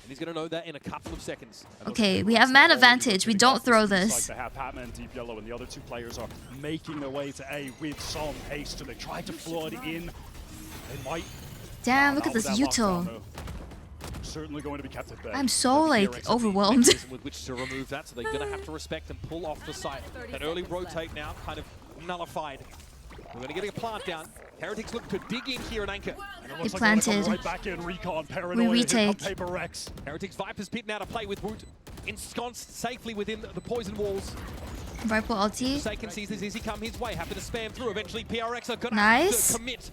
[SPEAKER 10] And he's going to know that in a couple of seconds.
[SPEAKER 2] Okay, we have man advantage. We don't throw this.
[SPEAKER 6] They have Patman, Deep Yellow, and the other 2 players are making their way to A with some haste. So they try to flood in. They might.
[SPEAKER 2] Damn, look at this Yuto.
[SPEAKER 6] certainly going to be kept at bay.
[SPEAKER 2] I'm so like overwhelmed.
[SPEAKER 10] With which to remove that, so they're going to have to respect and pull off the site. That early rotate now kind of nullified. We're going to get a plant down. Heretics look to dig in here and anchor.
[SPEAKER 2] They planted.
[SPEAKER 6] Right back in recon.
[SPEAKER 2] We retake.
[SPEAKER 6] PRX.
[SPEAKER 10] Heretics Viper's pit now to play with Woot. Ensconced safely within the poison walls.
[SPEAKER 2] Viper ulti.
[SPEAKER 10] Forsaken sees this easy come his way. Happy to spam through. Eventually PRX are going to
[SPEAKER 2] Nice.
[SPEAKER 10] have to commit.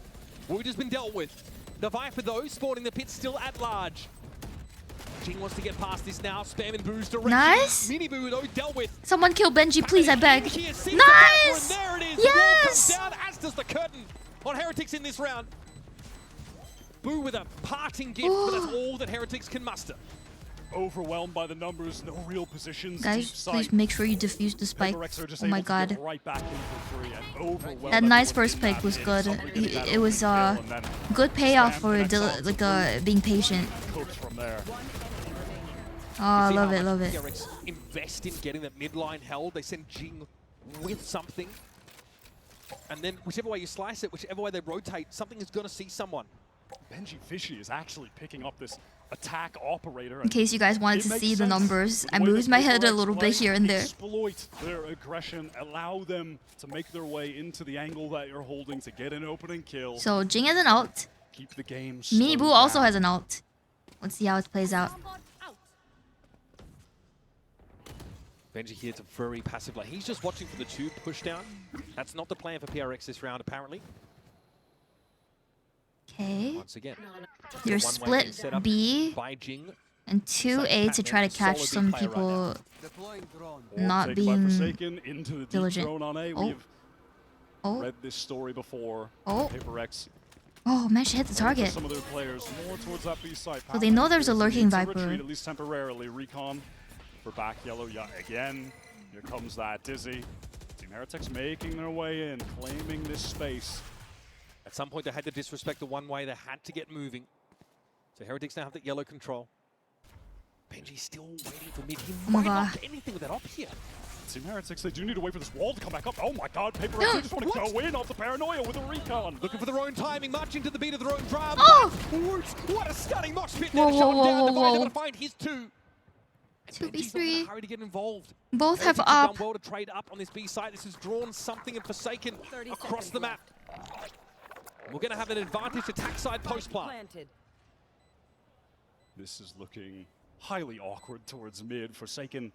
[SPEAKER 10] Woot has been dealt with. The Viper though, spawning the pit still at large. Jing wants to get past this now. Spam and Boo's direction.
[SPEAKER 2] Nice.
[SPEAKER 10] Mini Boo though dealt with.
[SPEAKER 2] Someone kill Benji, please, I beg.
[SPEAKER 10] Nice!
[SPEAKER 2] There
[SPEAKER 10] it is.
[SPEAKER 2] Yes!
[SPEAKER 10] The wall comes down, as does the curtain on Heretics in this round. Boo with a parting gift, but that's all that Heretics can muster.
[SPEAKER 6] Overwhelmed by the numbers, no real positions.
[SPEAKER 2] Guys, please make sure you defuse the spike. Oh my god.
[SPEAKER 6] Right back in for free and overwhelmed.
[SPEAKER 2] That nice first pick was good. It was good payoff for being patient.
[SPEAKER 6] From there.
[SPEAKER 2] Oh, I love it, love it.
[SPEAKER 10] PRX invest in getting that midline held. They send Jing with something. And then whichever way you slice it, whichever way they rotate, something is going to see someone.
[SPEAKER 6] Benji Fishy is actually picking up this attack operator.
[SPEAKER 2] In case you guys wanted to see the numbers, I moved my head a little bit here and there.
[SPEAKER 6] Exploit their aggression, allow them to make their way into the angle that you're holding to get an opening kill.
[SPEAKER 2] So Jing has an ult.
[SPEAKER 6] Keep the game
[SPEAKER 2] Mini Boo also has an ult. Let's see how it plays out.
[SPEAKER 10] Benji here to very passive play. He's just watching for the tube push down. That's not the plan for PRX this round, apparently.
[SPEAKER 2] Okay.
[SPEAKER 10] Once again,
[SPEAKER 2] There's split B
[SPEAKER 10] by Jing.
[SPEAKER 2] and 2A to try to catch some people not being diligent.
[SPEAKER 6] Read this story before. PRX.
[SPEAKER 2] Oh, managed to hit the target.
[SPEAKER 6] Some of their players more towards that B side.
[SPEAKER 2] So they know there's a lurking Viper.
[SPEAKER 6] Retreat, at least temporarily. Recon for back yellow again. Here comes that Dizzy. Team Heretics making their way in, claiming this space.
[SPEAKER 10] At some point, they had to disrespect the one way. They had to get moving. So Heretics now have that yellow control. Benji's still waiting for mid. He might not get anything with that up here.
[SPEAKER 6] Team Heretics, they do need to wait for this wall to come back up. Oh my god, PRX, they just want to go in off the paranoia with a recon.
[SPEAKER 10] Looking for their own timing, marching to the beat of their own drum.
[SPEAKER 2] Oh!
[SPEAKER 10] What a stunning mosh pit
[SPEAKER 2] Whoa,
[SPEAKER 10] there to shut him down.
[SPEAKER 2] whoa.
[SPEAKER 10] Able to find his two.
[SPEAKER 2] 2v3.
[SPEAKER 10] Hurry to get involved.
[SPEAKER 2] Both have
[SPEAKER 10] Heretics
[SPEAKER 2] up.
[SPEAKER 10] Done well to trade up on this B site. This has drawn something and Forsaken across the map. We're going to have an advantage attack side post plant.
[SPEAKER 6] This is looking highly awkward towards mid. Forsaken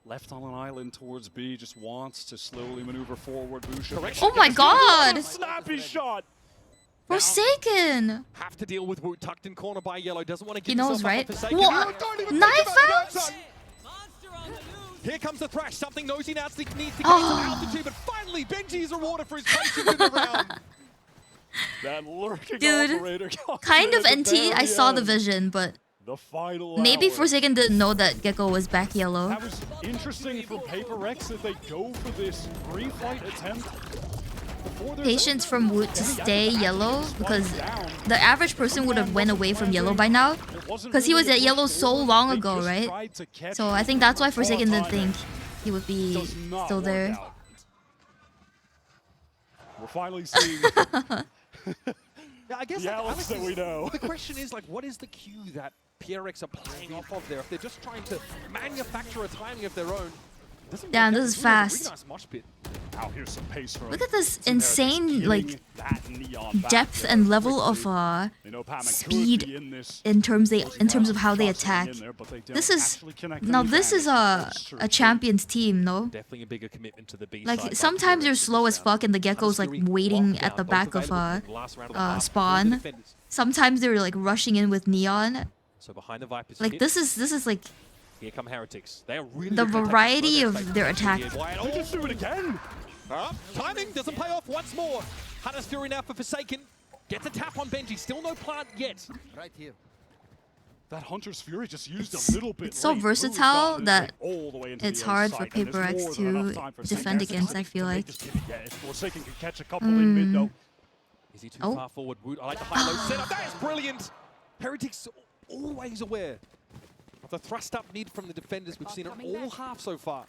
[SPEAKER 6] left on an island towards B, just wants to slowly maneuver forward.
[SPEAKER 2] Oh my god!
[SPEAKER 6] Snappy shot!
[SPEAKER 2] Forsaken!
[SPEAKER 10] Have to deal with Woot tucked in corner by yellow. Doesn't want to
[SPEAKER 2] He
[SPEAKER 10] give
[SPEAKER 2] knows,
[SPEAKER 10] himself up
[SPEAKER 2] right?
[SPEAKER 10] for Forsaken.
[SPEAKER 2] What? Knife out?
[SPEAKER 10] Here comes the thrash. Something nosy now needs to gain some altitude, but finally Benji is rewarded for his patience in the round.
[SPEAKER 6] That lurking
[SPEAKER 2] Dude,
[SPEAKER 6] operator
[SPEAKER 2] kind of NT. I saw the vision, but
[SPEAKER 6] the final
[SPEAKER 2] maybe
[SPEAKER 6] hour.
[SPEAKER 2] Forsaken didn't know that Gecko was back yellow.
[SPEAKER 6] That was interesting for PRX if they go for this pre-fight attempt.
[SPEAKER 2] Patience from Woot to stay yellow, because the average person would have went away from yellow by now, because he was at yellow so long ago, right? So I think that's why Forsaken didn't think he would be still there.
[SPEAKER 6] We're finally seeing
[SPEAKER 10] Yeah, I guess
[SPEAKER 6] the Alex that we know.
[SPEAKER 10] The question is, like, what is the cue that PRX are playing off of there? If they're just trying to manufacture a timing of their own.
[SPEAKER 2] Damn, this is fast.
[SPEAKER 10] Nice mosh pit.
[SPEAKER 6] Now here's some pace from
[SPEAKER 2] Look at this insane, like, depth and level of speed in terms of how they attack. This is a champion's team, no?
[SPEAKER 10] Definitely a bigger commitment to the B
[SPEAKER 2] Like
[SPEAKER 10] side.
[SPEAKER 2] sometimes they're slow as fuck and the Gecko's like waiting at the back of spawn. Sometimes they're like rushing in with Neon.
[SPEAKER 10] So behind the Viper's
[SPEAKER 2] Like
[SPEAKER 10] hit,
[SPEAKER 2] this is like
[SPEAKER 10] here come Heretics. They are really
[SPEAKER 2] the variety of their attack.
[SPEAKER 6] They just do it again.
[SPEAKER 10] Timing doesn't pay off once more. Hunter's Fury now for Forsaken. Gets a tap on Benji. Still no plant yet.
[SPEAKER 6] Right here. That Hunter's Fury just used a little bit.
[SPEAKER 2] It's so versatile that it's hard for PRX to defend against, I feel like.
[SPEAKER 6] Forsaken can catch a couple in mid though.
[SPEAKER 10] Is he too far forward? Woot, I like the high-low setup. That is brilliant. Heretics always aware of the thrust up mid from the defenders. We've seen it all half so far.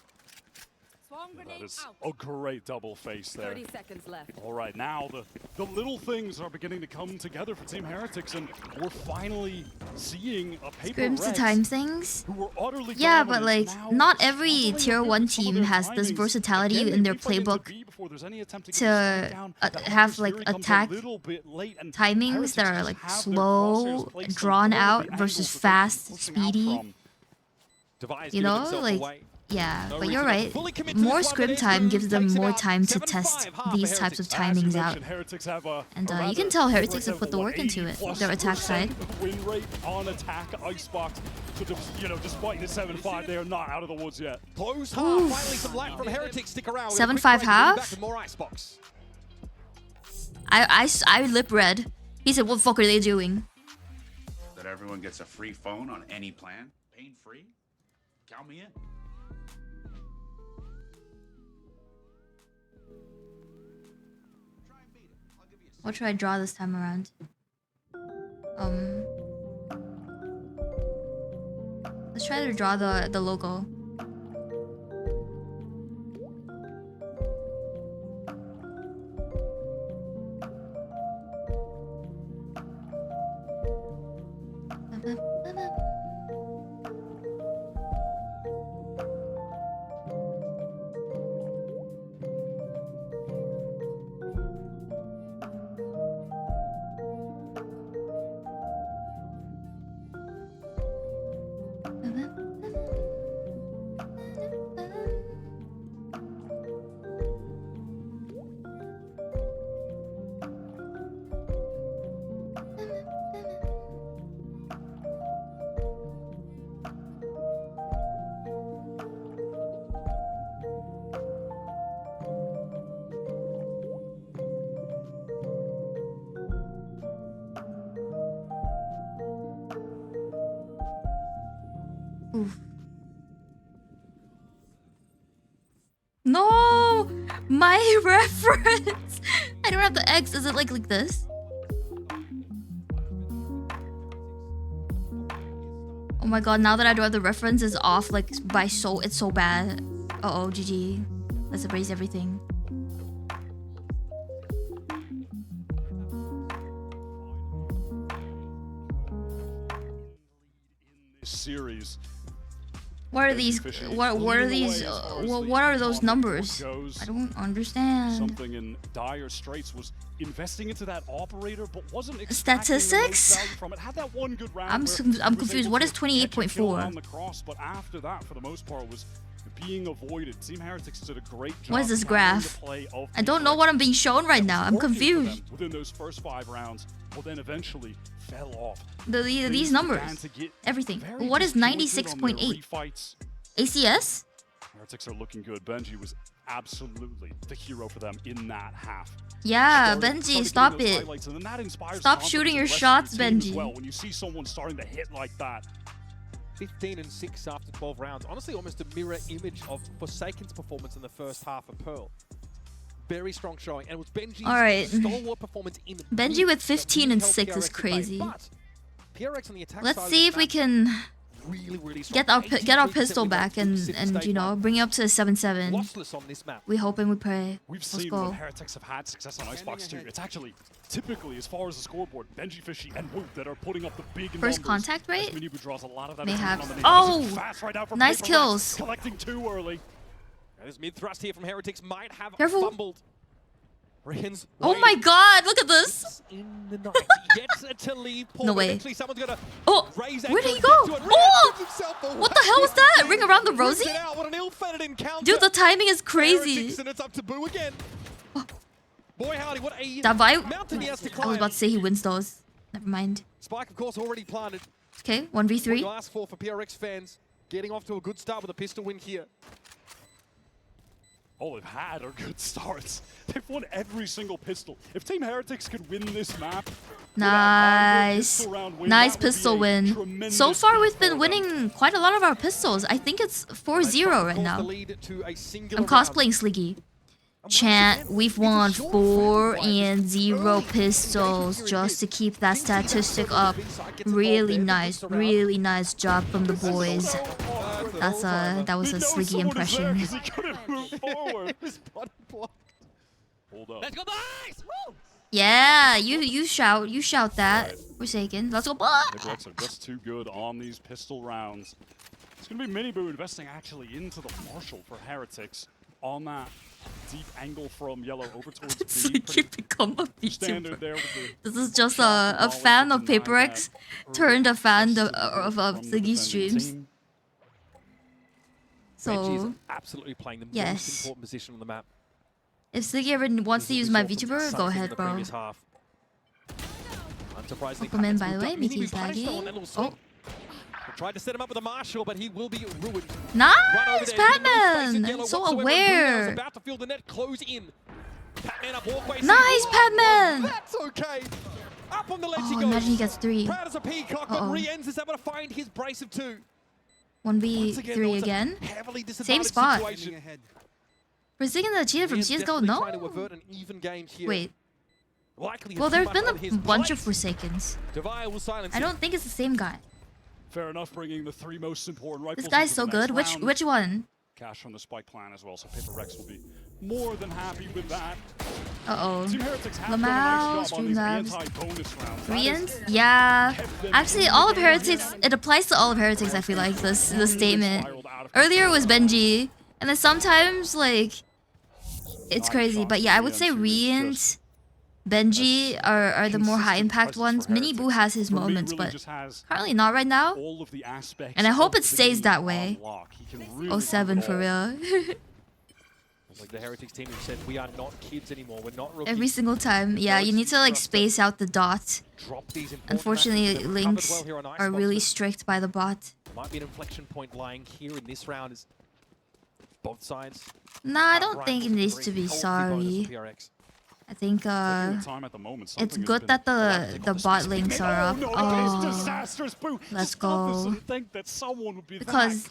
[SPEAKER 6] That is a great double face there.
[SPEAKER 16] 30 seconds left.
[SPEAKER 6] All right, now the little things are beginning to come together for Team Heretics, and we're finally seeing a paper
[SPEAKER 2] Scrims to
[SPEAKER 6] Rex
[SPEAKER 2] time things.
[SPEAKER 6] who were utterly
[SPEAKER 2] Yeah, but
[SPEAKER 6] dominant,
[SPEAKER 2] like
[SPEAKER 6] now
[SPEAKER 2] not every
[SPEAKER 6] stumbling
[SPEAKER 2] tier
[SPEAKER 6] a bit
[SPEAKER 2] 1
[SPEAKER 6] with some of
[SPEAKER 2] team
[SPEAKER 6] their
[SPEAKER 2] has this
[SPEAKER 6] timings.
[SPEAKER 2] versatility
[SPEAKER 6] Again,
[SPEAKER 2] in
[SPEAKER 6] they
[SPEAKER 2] their
[SPEAKER 6] keep fighting those
[SPEAKER 2] playbook
[SPEAKER 6] B before there's any attempt to get
[SPEAKER 2] to
[SPEAKER 6] this down. That
[SPEAKER 2] have
[SPEAKER 6] Hunter's
[SPEAKER 2] like
[SPEAKER 6] Fury comes a
[SPEAKER 2] attack
[SPEAKER 6] little bit late, and
[SPEAKER 2] timings
[SPEAKER 6] Heretics
[SPEAKER 2] that are
[SPEAKER 6] just
[SPEAKER 2] like
[SPEAKER 6] have their
[SPEAKER 2] slow,
[SPEAKER 6] crosshairs placed
[SPEAKER 2] drawn
[SPEAKER 6] on all
[SPEAKER 2] out
[SPEAKER 6] the
[SPEAKER 2] versus
[SPEAKER 6] angles that they
[SPEAKER 2] fast,
[SPEAKER 6] keep pushing out
[SPEAKER 2] speedy.
[SPEAKER 6] from.
[SPEAKER 10] Device
[SPEAKER 2] You
[SPEAKER 10] giving
[SPEAKER 2] know,
[SPEAKER 10] himself
[SPEAKER 2] like
[SPEAKER 10] away.
[SPEAKER 2] yeah,
[SPEAKER 10] No
[SPEAKER 2] but you're
[SPEAKER 10] reason to
[SPEAKER 2] right.
[SPEAKER 10] fully commit to
[SPEAKER 2] More
[SPEAKER 10] this one,
[SPEAKER 2] scrim
[SPEAKER 10] but
[SPEAKER 2] time
[SPEAKER 10] Edge
[SPEAKER 2] gives them
[SPEAKER 10] takes it
[SPEAKER 2] more
[SPEAKER 10] out.
[SPEAKER 2] time to
[SPEAKER 10] 7-5
[SPEAKER 2] test
[SPEAKER 10] half
[SPEAKER 2] these
[SPEAKER 10] for
[SPEAKER 2] types of
[SPEAKER 6] As you
[SPEAKER 2] timings out.
[SPEAKER 6] mentioned, Heretics have a
[SPEAKER 2] And you
[SPEAKER 6] rather
[SPEAKER 2] can tell Heretics have
[SPEAKER 6] impressive,
[SPEAKER 2] put the work into it.
[SPEAKER 6] 80+%
[SPEAKER 2] Their attack side.
[SPEAKER 6] win rate on attack Icebox. So despite the 7-5, they are not out of the woods yet.
[SPEAKER 10] Close half. Finally, some light from Heretics. Stick around.
[SPEAKER 2] 7-5 half?
[SPEAKER 10] Back with more Icebox.
[SPEAKER 2] I lip read. He said, "What the fuck are they doing?"
[SPEAKER 17] That everyone gets a free phone on any plan, pain free. Count me in.
[SPEAKER 2] What should I draw this time around? Let's try to draw the logo. Oof. No! My reference! I don't have the X. Is it like this? Oh my god, now that I don't have the reference, it's off like by it's so bad. Uh-oh, GG. Let's erase everything.
[SPEAKER 6] Series.
[SPEAKER 2] What are these? What are these? What are those numbers? I don't understand.
[SPEAKER 6] Something in dire straits was investing into that operator, but wasn't
[SPEAKER 2] Statistics?
[SPEAKER 6] from it. Had that one good round.
[SPEAKER 2] I'm confused. What is 28.4?
[SPEAKER 6] On the cross, but after that, for the most part, was being avoided. Team Heretics did a great job.
[SPEAKER 2] What is this graph? I don't know what I'm being shown right now. I'm confused.
[SPEAKER 6] Within those first 5 rounds, well, then eventually fell off.
[SPEAKER 2] These numbers, everything. What is 96.8? ACS?
[SPEAKER 6] Heretics are looking good. Benji was absolutely the hero for them in that half.
[SPEAKER 2] Yeah, Benji, stop it. Stop shooting your shots, Benji.
[SPEAKER 6] Well, when you see someone starting to hit like that.
[SPEAKER 10] 15 and 6 after 12 rounds. Honestly, almost a mirror image of Forsaken's performance in the first half of Pearl. Very strong showing, and it was Benji's stalwart performance in the
[SPEAKER 2] Benji with 15 and 6 is crazy.
[SPEAKER 10] PRX on the attack
[SPEAKER 2] Let's
[SPEAKER 10] side
[SPEAKER 2] see if we can
[SPEAKER 10] really
[SPEAKER 2] get our pistol back and you know, bring it up to a 7-7.
[SPEAKER 10] Lossless on this map.
[SPEAKER 2] We hope and we pray.
[SPEAKER 6] We've
[SPEAKER 2] Let's
[SPEAKER 6] seen
[SPEAKER 2] go.
[SPEAKER 6] when Heretics have had success on Icebox too. It's actually typically, as far as the scoreboard, Benji, Fishy, and Woot that are putting up the big
[SPEAKER 2] First
[SPEAKER 6] numbers.
[SPEAKER 2] contact rate?
[SPEAKER 6] Minibu draws a lot of that
[SPEAKER 2] May have.
[SPEAKER 6] on the
[SPEAKER 2] Oh!
[SPEAKER 6] right now from
[SPEAKER 2] Nice
[SPEAKER 6] Paper
[SPEAKER 2] kills.
[SPEAKER 6] Rex, collecting too early.
[SPEAKER 10] This mid thrust here from Heretics might have
[SPEAKER 2] Careful.
[SPEAKER 10] fumbled. Rihan's
[SPEAKER 2] Oh my god, look at this!
[SPEAKER 10] in the night. Gets to leave.
[SPEAKER 2] No way.
[SPEAKER 10] Eventually someone's gonna
[SPEAKER 2] Oh!
[SPEAKER 10] raise
[SPEAKER 2] Where did he
[SPEAKER 10] ankles,
[SPEAKER 2] go?
[SPEAKER 10] get to it.
[SPEAKER 2] Oh! What the hell was that? Ring around the rosy?
[SPEAKER 10] What an ill-fated encounter.
[SPEAKER 2] Dude, the timing is crazy.
[SPEAKER 10] Heretics, and it's up to Boo again. Boy howdy, what a
[SPEAKER 2] That vibe?
[SPEAKER 10] mountain he has to
[SPEAKER 2] I
[SPEAKER 10] climb.
[SPEAKER 2] was about to say he wins those. Never mind.
[SPEAKER 10] Spike, of course, already planted.
[SPEAKER 2] Okay,
[SPEAKER 10] What
[SPEAKER 2] 1v3.
[SPEAKER 10] you asked for PRX fans. Getting off to a good start with a pistol win here.
[SPEAKER 6] All they've had are good starts. They've won every single pistol. If Team Heretics could win this map,
[SPEAKER 2] Nice. Nice pistol win. So far, we've been winning quite a lot of our pistols. I think it's 4-0 right now. I'm cosplaying Sliggy. Chant, we've won 4 and 0 pistols just to keep that statistic up. Really nice job from the boys. That was a Sliggy impression.
[SPEAKER 6] He couldn't move forward. His button blocked. Hold up.
[SPEAKER 11] Let's go, boys! Woo!
[SPEAKER 2] Yeah, you shout that. Forsaken. Let's go, boys!
[SPEAKER 6] PRX are just too good on these pistol rounds. It's going to be Miniboo investing actually into the Marshall for Heretics on that deep angle from yellow over towards
[SPEAKER 2] It's
[SPEAKER 6] B.
[SPEAKER 2] like you become a
[SPEAKER 6] Standard
[SPEAKER 2] VTuber.
[SPEAKER 6] there with the
[SPEAKER 2] This is just a fan of PRX turned a fan of Sliggy streams.
[SPEAKER 10] Reggie's
[SPEAKER 2] So,
[SPEAKER 10] absolutely playing the most
[SPEAKER 2] yes.
[SPEAKER 10] important position on the map.
[SPEAKER 2] If Sliggy ever wants to use my VTuber, go ahead, bro.
[SPEAKER 10] Unsurprisingly,
[SPEAKER 2] Compliment, by the way,
[SPEAKER 10] Miniboo
[SPEAKER 2] Mickey's
[SPEAKER 10] punished
[SPEAKER 2] lagging.
[SPEAKER 10] on that little swing. Tried to set him up with a Marshall, but he will be ruined.
[SPEAKER 2] Nice, Patman! So aware.
[SPEAKER 10] About to feel the net close in. Patman up walkway.
[SPEAKER 2] Nice, Patman!
[SPEAKER 10] That's okay. Up on the ledge he
[SPEAKER 2] Oh,
[SPEAKER 10] goes.
[SPEAKER 2] imagine he gets 3.
[SPEAKER 10] Proud as a peacock, but Rienz is able to find his brace of 2.
[SPEAKER 2] 1v3 again. Same spot. Forsaken that cheated from CSGO? No? Wait. Well, there's been a bunch of Forsakens. I don't think it's the same guy.
[SPEAKER 6] Fair enough, bringing the 3 most important rifles.
[SPEAKER 2] This guy's
[SPEAKER 6] into
[SPEAKER 2] so
[SPEAKER 6] the next
[SPEAKER 2] good.
[SPEAKER 6] round.
[SPEAKER 2] Which one?
[SPEAKER 6] Cash from the Spike clan as well, so PRX will be more than happy with that.
[SPEAKER 2] Uh-oh.
[SPEAKER 6] Team Heretics have
[SPEAKER 2] Lamau,
[SPEAKER 6] done a nice job on these
[SPEAKER 2] Streamlabs.
[SPEAKER 6] anti-bonus rounds.
[SPEAKER 2] Rienz? Yeah. Actually, all of Heretics, it applies to all of Heretics, I feel like, this statement. Earlier it was Benji, and then sometimes, like, it's crazy. But yeah, I would say Rienz, Benji are the more high impact ones. Miniboo has his moments, but currently not right now. And I hope it stays that way. 07 for real.
[SPEAKER 10] Like the Heretics team who said, we are not kids anymore. We're not rookies.
[SPEAKER 2] Every single time. Yeah, you need to like space out the dot. Unfortunately, links are really strict by the bot.
[SPEAKER 10] Might be an inflection point lying here in this round as both sides.
[SPEAKER 2] Nah, I don't think it needs to be sorry. I think it's good that the bot links are up. Oh, let's go. Because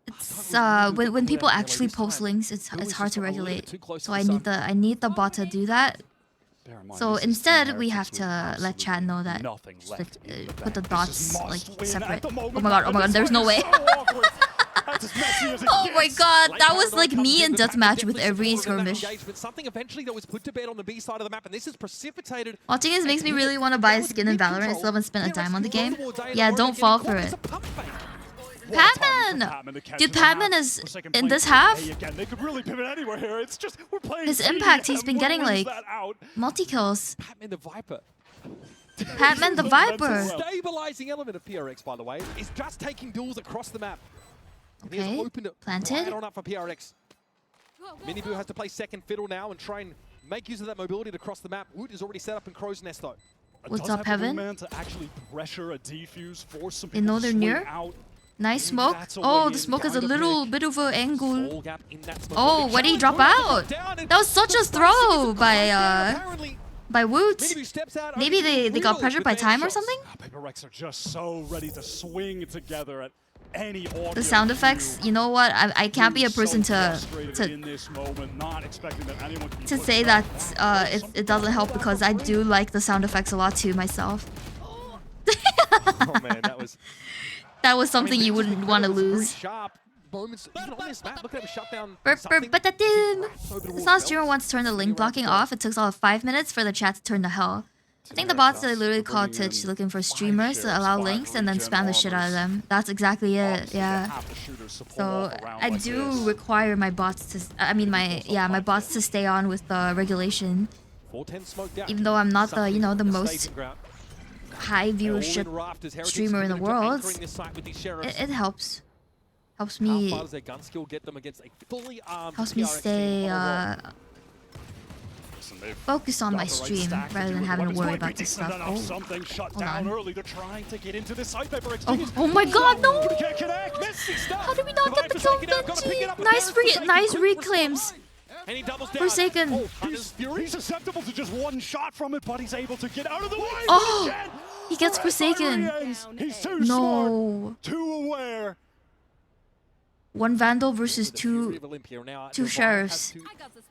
[SPEAKER 2] it's when people actually post links, it's hard to regulate. So I need the bot to do that. So instead, we have to let chat know that put the dots like separate. Oh my god, there's no way. Oh my god, that was like me in deathmatch with every skirmish.
[SPEAKER 10] Something eventually that was put to bed on the B side of the map, and this has precipitated.
[SPEAKER 2] Watching this makes me really want to buy a skin in Valorant. I still haven't spent a dime on the game. Yeah, don't fall for it. Patman! Dude, Patman is in this half. His impact, he's been getting like multi-kills.
[SPEAKER 10] Patman the Viper.
[SPEAKER 2] Patman the Viper.
[SPEAKER 10] Stabilizing element of PRX, by the way, is just taking duels across the map.
[SPEAKER 2] Okay, planted.
[SPEAKER 10] Right on up for PRX. Miniboo has to play second fiddle now and try and make use of that mobility to cross the map. Woot is already set up in Crow's Nest though.
[SPEAKER 2] What's up, Heaven? They know they're near. Nice smoke. Oh, the smoke is a little bit of an angle. Oh, where did he drop out? That was such a throw by Woots. Maybe they got pressured by time or something?
[SPEAKER 6] PRX are just so ready to swing together at any order.
[SPEAKER 2] The sound effects, you know what? I can't be a person to say that it doesn't help, because I do like the sound effects a lot too myself.
[SPEAKER 10] Oh man,
[SPEAKER 2] that was something you wouldn't want to lose.
[SPEAKER 10] Moments, even on this map, look at him shut down.
[SPEAKER 2] The Sauce streamer wants to turn the link blocking off. It took all of 5 minutes for the chat to turn to hell. I think the bots are literally called Twitch looking for streamers to allow links and then spam the shit out of them. That's exactly it, yeah. So I do require my bots to, my bots to stay on with the regulation. Even though I'm not the, the most high viewership streamer in the world, it helps. Helps me stay focus on my stream rather than having to worry about this stuff. Oh, hold on. Oh my god, no! How did we not get the kill, Benji? Nice reclaims. Forsaken.
[SPEAKER 6] He's susceptible to just one shot from it, but he's able to get out of the way.
[SPEAKER 2] Oh, he gets Forsaken.
[SPEAKER 6] He's too
[SPEAKER 2] smart,
[SPEAKER 6] too aware.
[SPEAKER 2] One Vandal versus two Sheriffs.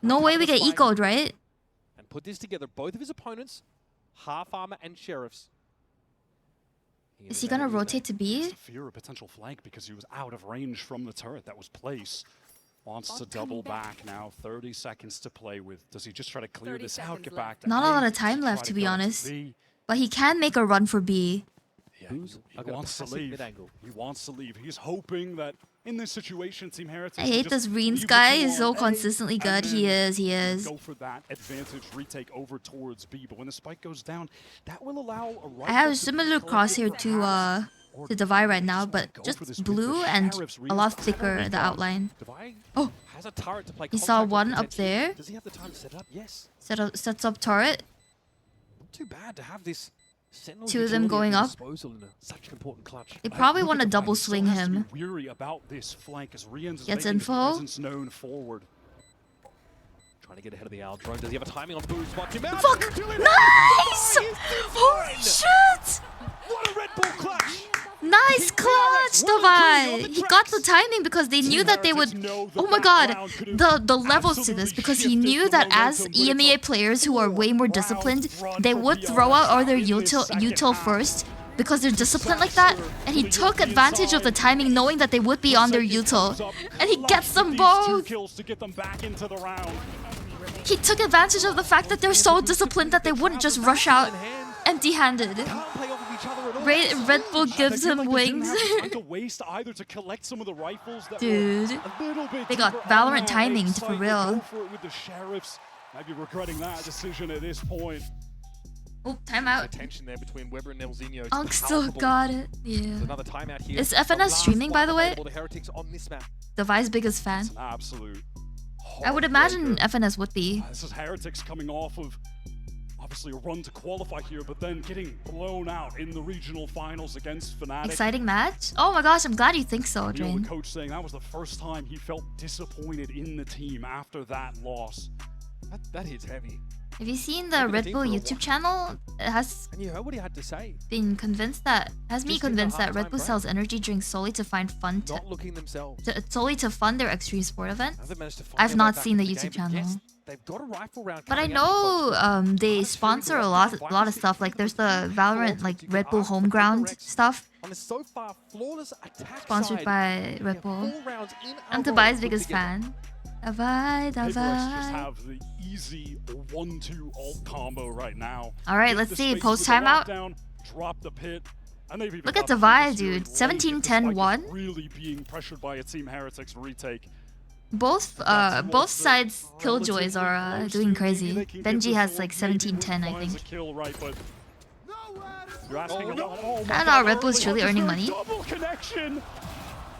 [SPEAKER 2] No way we get ecoed, right?
[SPEAKER 10] And put this together, both of his opponents, half armor and Sheriffs.
[SPEAKER 2] Is he gonna rotate to B?
[SPEAKER 6] Fear a potential flank because he was out of range from the turret that was placed. Wants to double back now. 30 seconds to play with. Does he just try to clear this out, get back to
[SPEAKER 2] Not a
[SPEAKER 6] A,
[SPEAKER 2] lot of time
[SPEAKER 6] try
[SPEAKER 2] left, to be
[SPEAKER 6] go
[SPEAKER 2] honest.
[SPEAKER 6] B?
[SPEAKER 2] But he can make a run for B.
[SPEAKER 6] Yeah, he wants to leave. He wants to leave. He's hoping that in this situation, Team Heretics.
[SPEAKER 2] I hate this Reens guy. He's so consistently good. He is.
[SPEAKER 6] Go for that advantage retake over towards B, but when the spike goes down, that will allow a
[SPEAKER 2] I have a similar crosshair to Devi right now, but just blue and a lot thicker the outline. Oh,
[SPEAKER 10] has a turret to play.
[SPEAKER 2] he saw one up there.
[SPEAKER 10] Does he have the time to set it up? Yes.
[SPEAKER 2] Sets up turret.
[SPEAKER 10] Not too bad to have this.
[SPEAKER 2] Two of them going up.
[SPEAKER 10] Such an important clutch.
[SPEAKER 2] They probably want to double swing him.
[SPEAKER 6] Weary about this flank as Rien's is
[SPEAKER 2] Gets
[SPEAKER 6] making his
[SPEAKER 2] info.
[SPEAKER 6] presence known forward.
[SPEAKER 10] Trying to get ahead of the owl drone. Does he have a timing on boost? Watch him out.
[SPEAKER 2] Fuck! Nice! Holy shit!
[SPEAKER 10] What a Red Bull clutch!
[SPEAKER 2] Nice clutch, Devi! He got the timing because they knew that they would... Oh my god! The levels to this, because he knew that as EMEA players who are way more disciplined, they would throw out all their util first because they're disciplined like that, and he took advantage of the timing knowing that they would be on their util, and he gets them both! He took advantage of the fact that they're so disciplined that they wouldn't just rush out empty-handed. Red Bull gives him wings. Dude, they got Valorant timing for real.
[SPEAKER 6] Might be regretting that decision at this point.
[SPEAKER 2] Oh, timeout.
[SPEAKER 10] Tension there between Weber and Nelzinho.
[SPEAKER 2] Unk still got it. Yeah.
[SPEAKER 10] Another timeout here.
[SPEAKER 2] Is FNS streaming, by the way?
[SPEAKER 10] The Heretics on this map.
[SPEAKER 2] Devi's biggest fan.
[SPEAKER 6] Absolute.
[SPEAKER 2] I would imagine FNS would be.
[SPEAKER 6] This is Heretics coming off of obviously a run to qualify here, but then getting blown out in the regional finals against Fnatic.
[SPEAKER 2] Exciting match? Oh my gosh, I'm glad you think so,
[SPEAKER 6] The
[SPEAKER 2] Drain.
[SPEAKER 6] coach saying that was the first time he felt disappointed in the team after that loss.
[SPEAKER 10] That hits heavy.
[SPEAKER 2] Have you seen the Red Bull YouTube channel? It has
[SPEAKER 10] And you heard what he had to say.
[SPEAKER 2] been convinced that me convinced that Red Bull
[SPEAKER 10] break.
[SPEAKER 2] sells energy drinks solely to find fun
[SPEAKER 10] Not looking themselves.
[SPEAKER 2] solely to fund their extreme sport event.
[SPEAKER 10] Haven't managed to find
[SPEAKER 2] I've
[SPEAKER 10] their
[SPEAKER 2] not
[SPEAKER 10] way
[SPEAKER 2] seen the
[SPEAKER 10] back into
[SPEAKER 2] YouTube
[SPEAKER 10] game, but
[SPEAKER 2] channel.
[SPEAKER 10] yes, they've got a rifle round
[SPEAKER 2] But I
[SPEAKER 10] coming out.
[SPEAKER 2] know they sponsor a lot of stuff. Like there's the Valorant like Red Bull Homeground stuff
[SPEAKER 10] On a so far flawless attack
[SPEAKER 2] sponsored
[SPEAKER 10] side,
[SPEAKER 2] by Red Bull.
[SPEAKER 10] 4 rounds in
[SPEAKER 2] I'm
[SPEAKER 10] a
[SPEAKER 2] Tobias'
[SPEAKER 10] row
[SPEAKER 2] biggest
[SPEAKER 10] together.
[SPEAKER 2] fan. Davai,
[SPEAKER 6] PRX just
[SPEAKER 2] Davai.
[SPEAKER 6] have the easy 1-2 ult combo right now.
[SPEAKER 2] All right,
[SPEAKER 6] Get
[SPEAKER 2] let's
[SPEAKER 6] the
[SPEAKER 2] see.
[SPEAKER 6] space
[SPEAKER 2] Post
[SPEAKER 6] with the
[SPEAKER 2] timeout.
[SPEAKER 6] lockdown, drop the pit, and they've even
[SPEAKER 2] Look at
[SPEAKER 6] got
[SPEAKER 2] Davai,
[SPEAKER 6] the
[SPEAKER 2] dude.
[SPEAKER 6] Spike
[SPEAKER 2] 17-10-1.
[SPEAKER 6] Really being pressured by a Team Heretics retake.
[SPEAKER 2] Both sides killjoys are doing crazy. Benji has like 17-10, I think.
[SPEAKER 6] Kill right, but you're asking about,
[SPEAKER 2] I don't know, Red Bull's truly earning money.
[SPEAKER 6] Double connection.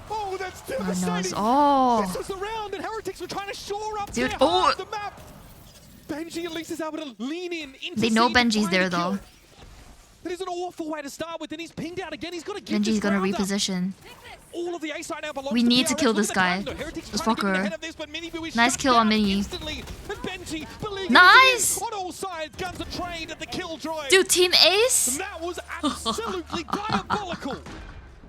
[SPEAKER 10] Oh, that's
[SPEAKER 2] Oh, no,
[SPEAKER 10] devastating.
[SPEAKER 2] oh.
[SPEAKER 10] This was the round, and Heretics were trying to shore up
[SPEAKER 2] Dude,
[SPEAKER 10] their
[SPEAKER 2] oh.
[SPEAKER 10] half the map. Benji at least is able to lean in.
[SPEAKER 2] They know
[SPEAKER 10] intercede,
[SPEAKER 2] Benji's
[SPEAKER 10] find
[SPEAKER 2] there
[SPEAKER 10] a kill.
[SPEAKER 2] though.
[SPEAKER 10] That is an awful way to start with, and he's pinged out again. He's got to get
[SPEAKER 2] Benji's
[SPEAKER 10] this
[SPEAKER 2] gonna
[SPEAKER 10] round up.
[SPEAKER 2] reposition.
[SPEAKER 10] All of the A side now belongs
[SPEAKER 2] We
[SPEAKER 10] to
[SPEAKER 2] need to
[SPEAKER 10] PRX.
[SPEAKER 2] kill
[SPEAKER 10] Look
[SPEAKER 2] this
[SPEAKER 10] at the
[SPEAKER 2] guy.
[SPEAKER 10] time, though. Heretics
[SPEAKER 2] This
[SPEAKER 10] trying to get
[SPEAKER 2] fucker.
[SPEAKER 10] ahead of this, but Minibu is
[SPEAKER 2] Nice
[SPEAKER 10] shut
[SPEAKER 2] kill on
[SPEAKER 10] down
[SPEAKER 2] Mini.
[SPEAKER 10] instantly. And Benji beleaguering
[SPEAKER 2] Nice!
[SPEAKER 10] on all sides. Guns are trained at the killjoy.
[SPEAKER 2] Dude, Team Ace?
[SPEAKER 10] And that was absolutely diabolical.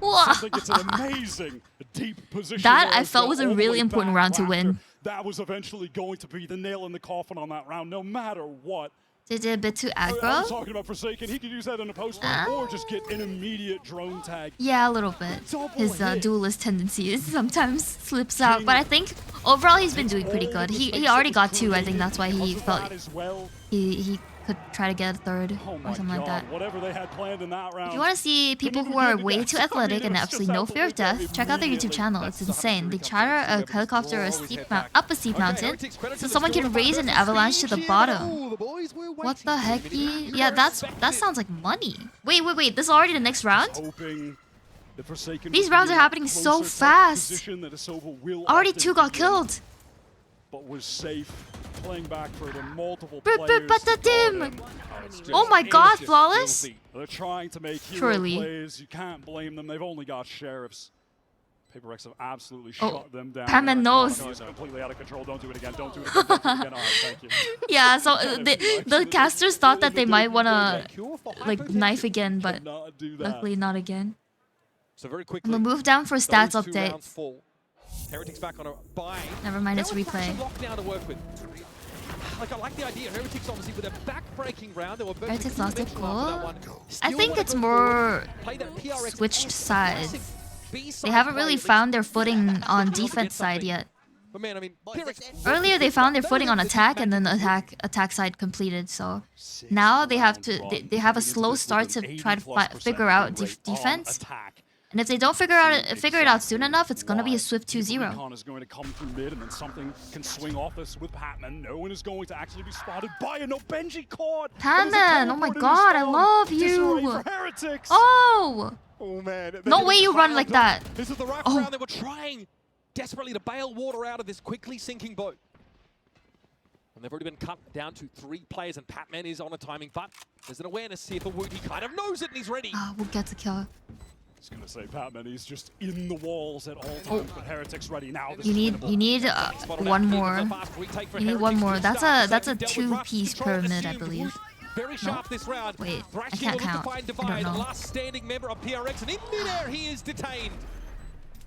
[SPEAKER 2] Wow.
[SPEAKER 6] It's an amazing deep position.
[SPEAKER 2] That
[SPEAKER 6] there
[SPEAKER 2] I
[SPEAKER 6] as
[SPEAKER 2] felt
[SPEAKER 6] well,
[SPEAKER 2] was a
[SPEAKER 6] all the
[SPEAKER 2] really
[SPEAKER 6] way
[SPEAKER 2] important
[SPEAKER 6] back
[SPEAKER 2] round to
[SPEAKER 6] after.
[SPEAKER 2] win.
[SPEAKER 6] That was eventually going to be the nail in the coffin on that round, no matter what.
[SPEAKER 2] They did a bit too
[SPEAKER 6] I'm
[SPEAKER 2] aggro.
[SPEAKER 6] talking about Forsaken. He could use that in a post or just get an immediate drone tag.
[SPEAKER 2] Yeah, a little bit. His duelist tendencies sometimes slips out, but I think overall he's been doing pretty good. He already got 2. I think that's why he felt he could try to get a 3rd or something like that.
[SPEAKER 6] Whatever they had planned in that round.
[SPEAKER 2] If you want to see people who are way too athletic and absolutely no fear of death, check out their YouTube channel. It's insane. They charter a helicopter up a steep mountain so someone can raise an avalanche to the bottom. What the heck? Yeah, that sounds like money. Wait. This is already the next round? These rounds are happening so fast. Already 2 got killed.
[SPEAKER 6] But was safe. Playing back for the multiple
[SPEAKER 2] But
[SPEAKER 6] players.
[SPEAKER 2] oh my god, flawless?
[SPEAKER 6] They're trying to make hero
[SPEAKER 2] Surely.
[SPEAKER 6] plays. You can't blame them. They've only got sheriffs. PRX have absolutely
[SPEAKER 2] Oh,
[SPEAKER 6] shut them down.
[SPEAKER 2] Pac-Man knows.
[SPEAKER 6] He's completely out of control. Don't do it again. Don't do it again. Don't do it again. All right, thank you.
[SPEAKER 2] Yeah, so the casters thought that they might wanna like knife again, but luckily not again.
[SPEAKER 10] So very
[SPEAKER 2] I'm
[SPEAKER 10] quickly,
[SPEAKER 2] gonna move down for stats
[SPEAKER 10] those 2 rounds
[SPEAKER 2] updates.
[SPEAKER 10] fall. Heretics back on a buy.
[SPEAKER 2] Never mind, it's
[SPEAKER 10] Now with
[SPEAKER 2] replay.
[SPEAKER 10] Lockdown to work with. like I like the idea. Heretics obviously with a back-breaking round. They were both
[SPEAKER 2] Heretics lost their
[SPEAKER 10] after
[SPEAKER 2] goal.
[SPEAKER 10] that one.
[SPEAKER 2] I
[SPEAKER 10] Still
[SPEAKER 2] think
[SPEAKER 10] wanna
[SPEAKER 2] it's
[SPEAKER 10] go
[SPEAKER 2] more
[SPEAKER 10] forward, play that PRX
[SPEAKER 2] switched sides.
[SPEAKER 10] B-side
[SPEAKER 2] They haven't
[SPEAKER 10] play,
[SPEAKER 2] really
[SPEAKER 10] at least
[SPEAKER 2] found their footing
[SPEAKER 10] have to
[SPEAKER 2] on
[SPEAKER 10] be able to get
[SPEAKER 2] defense side
[SPEAKER 10] something.
[SPEAKER 2] yet.
[SPEAKER 10] But man, I mean, PRX
[SPEAKER 2] Earlier they found their footing on attack and then the attack side completed. So now they have to they have a slow start to try to figure out defense. And if they don't figure it out soon enough, it's gonna be a swift 2-0.
[SPEAKER 6] Recon is going to come through mid, and then something can swing off this with Patman. No one is going to actually be spotted by it. No, Benji caught.
[SPEAKER 2] Patman, oh my god, I love you. Oh!
[SPEAKER 10] Oh man.
[SPEAKER 2] No way you run like that.
[SPEAKER 10] This is the right round. They were trying desperately to bail water out of this quickly sinking boat. And they've already been cut down to 3 players, and Patman is on a timing, but there's an awareness here for Wood. He kind of knows it and he's ready.
[SPEAKER 2] We'll get the kill.
[SPEAKER 6] I was going to say, Patman, he's just in the walls at all times, but Heretics ready now.
[SPEAKER 2] You need one more. You need one more. That's a 2-piece pyramid, I believe.
[SPEAKER 10] Very sharp this round.
[SPEAKER 2] Wait, I can't count. I don't know.
[SPEAKER 10] Last standing member of PRX, and in midair he is detained.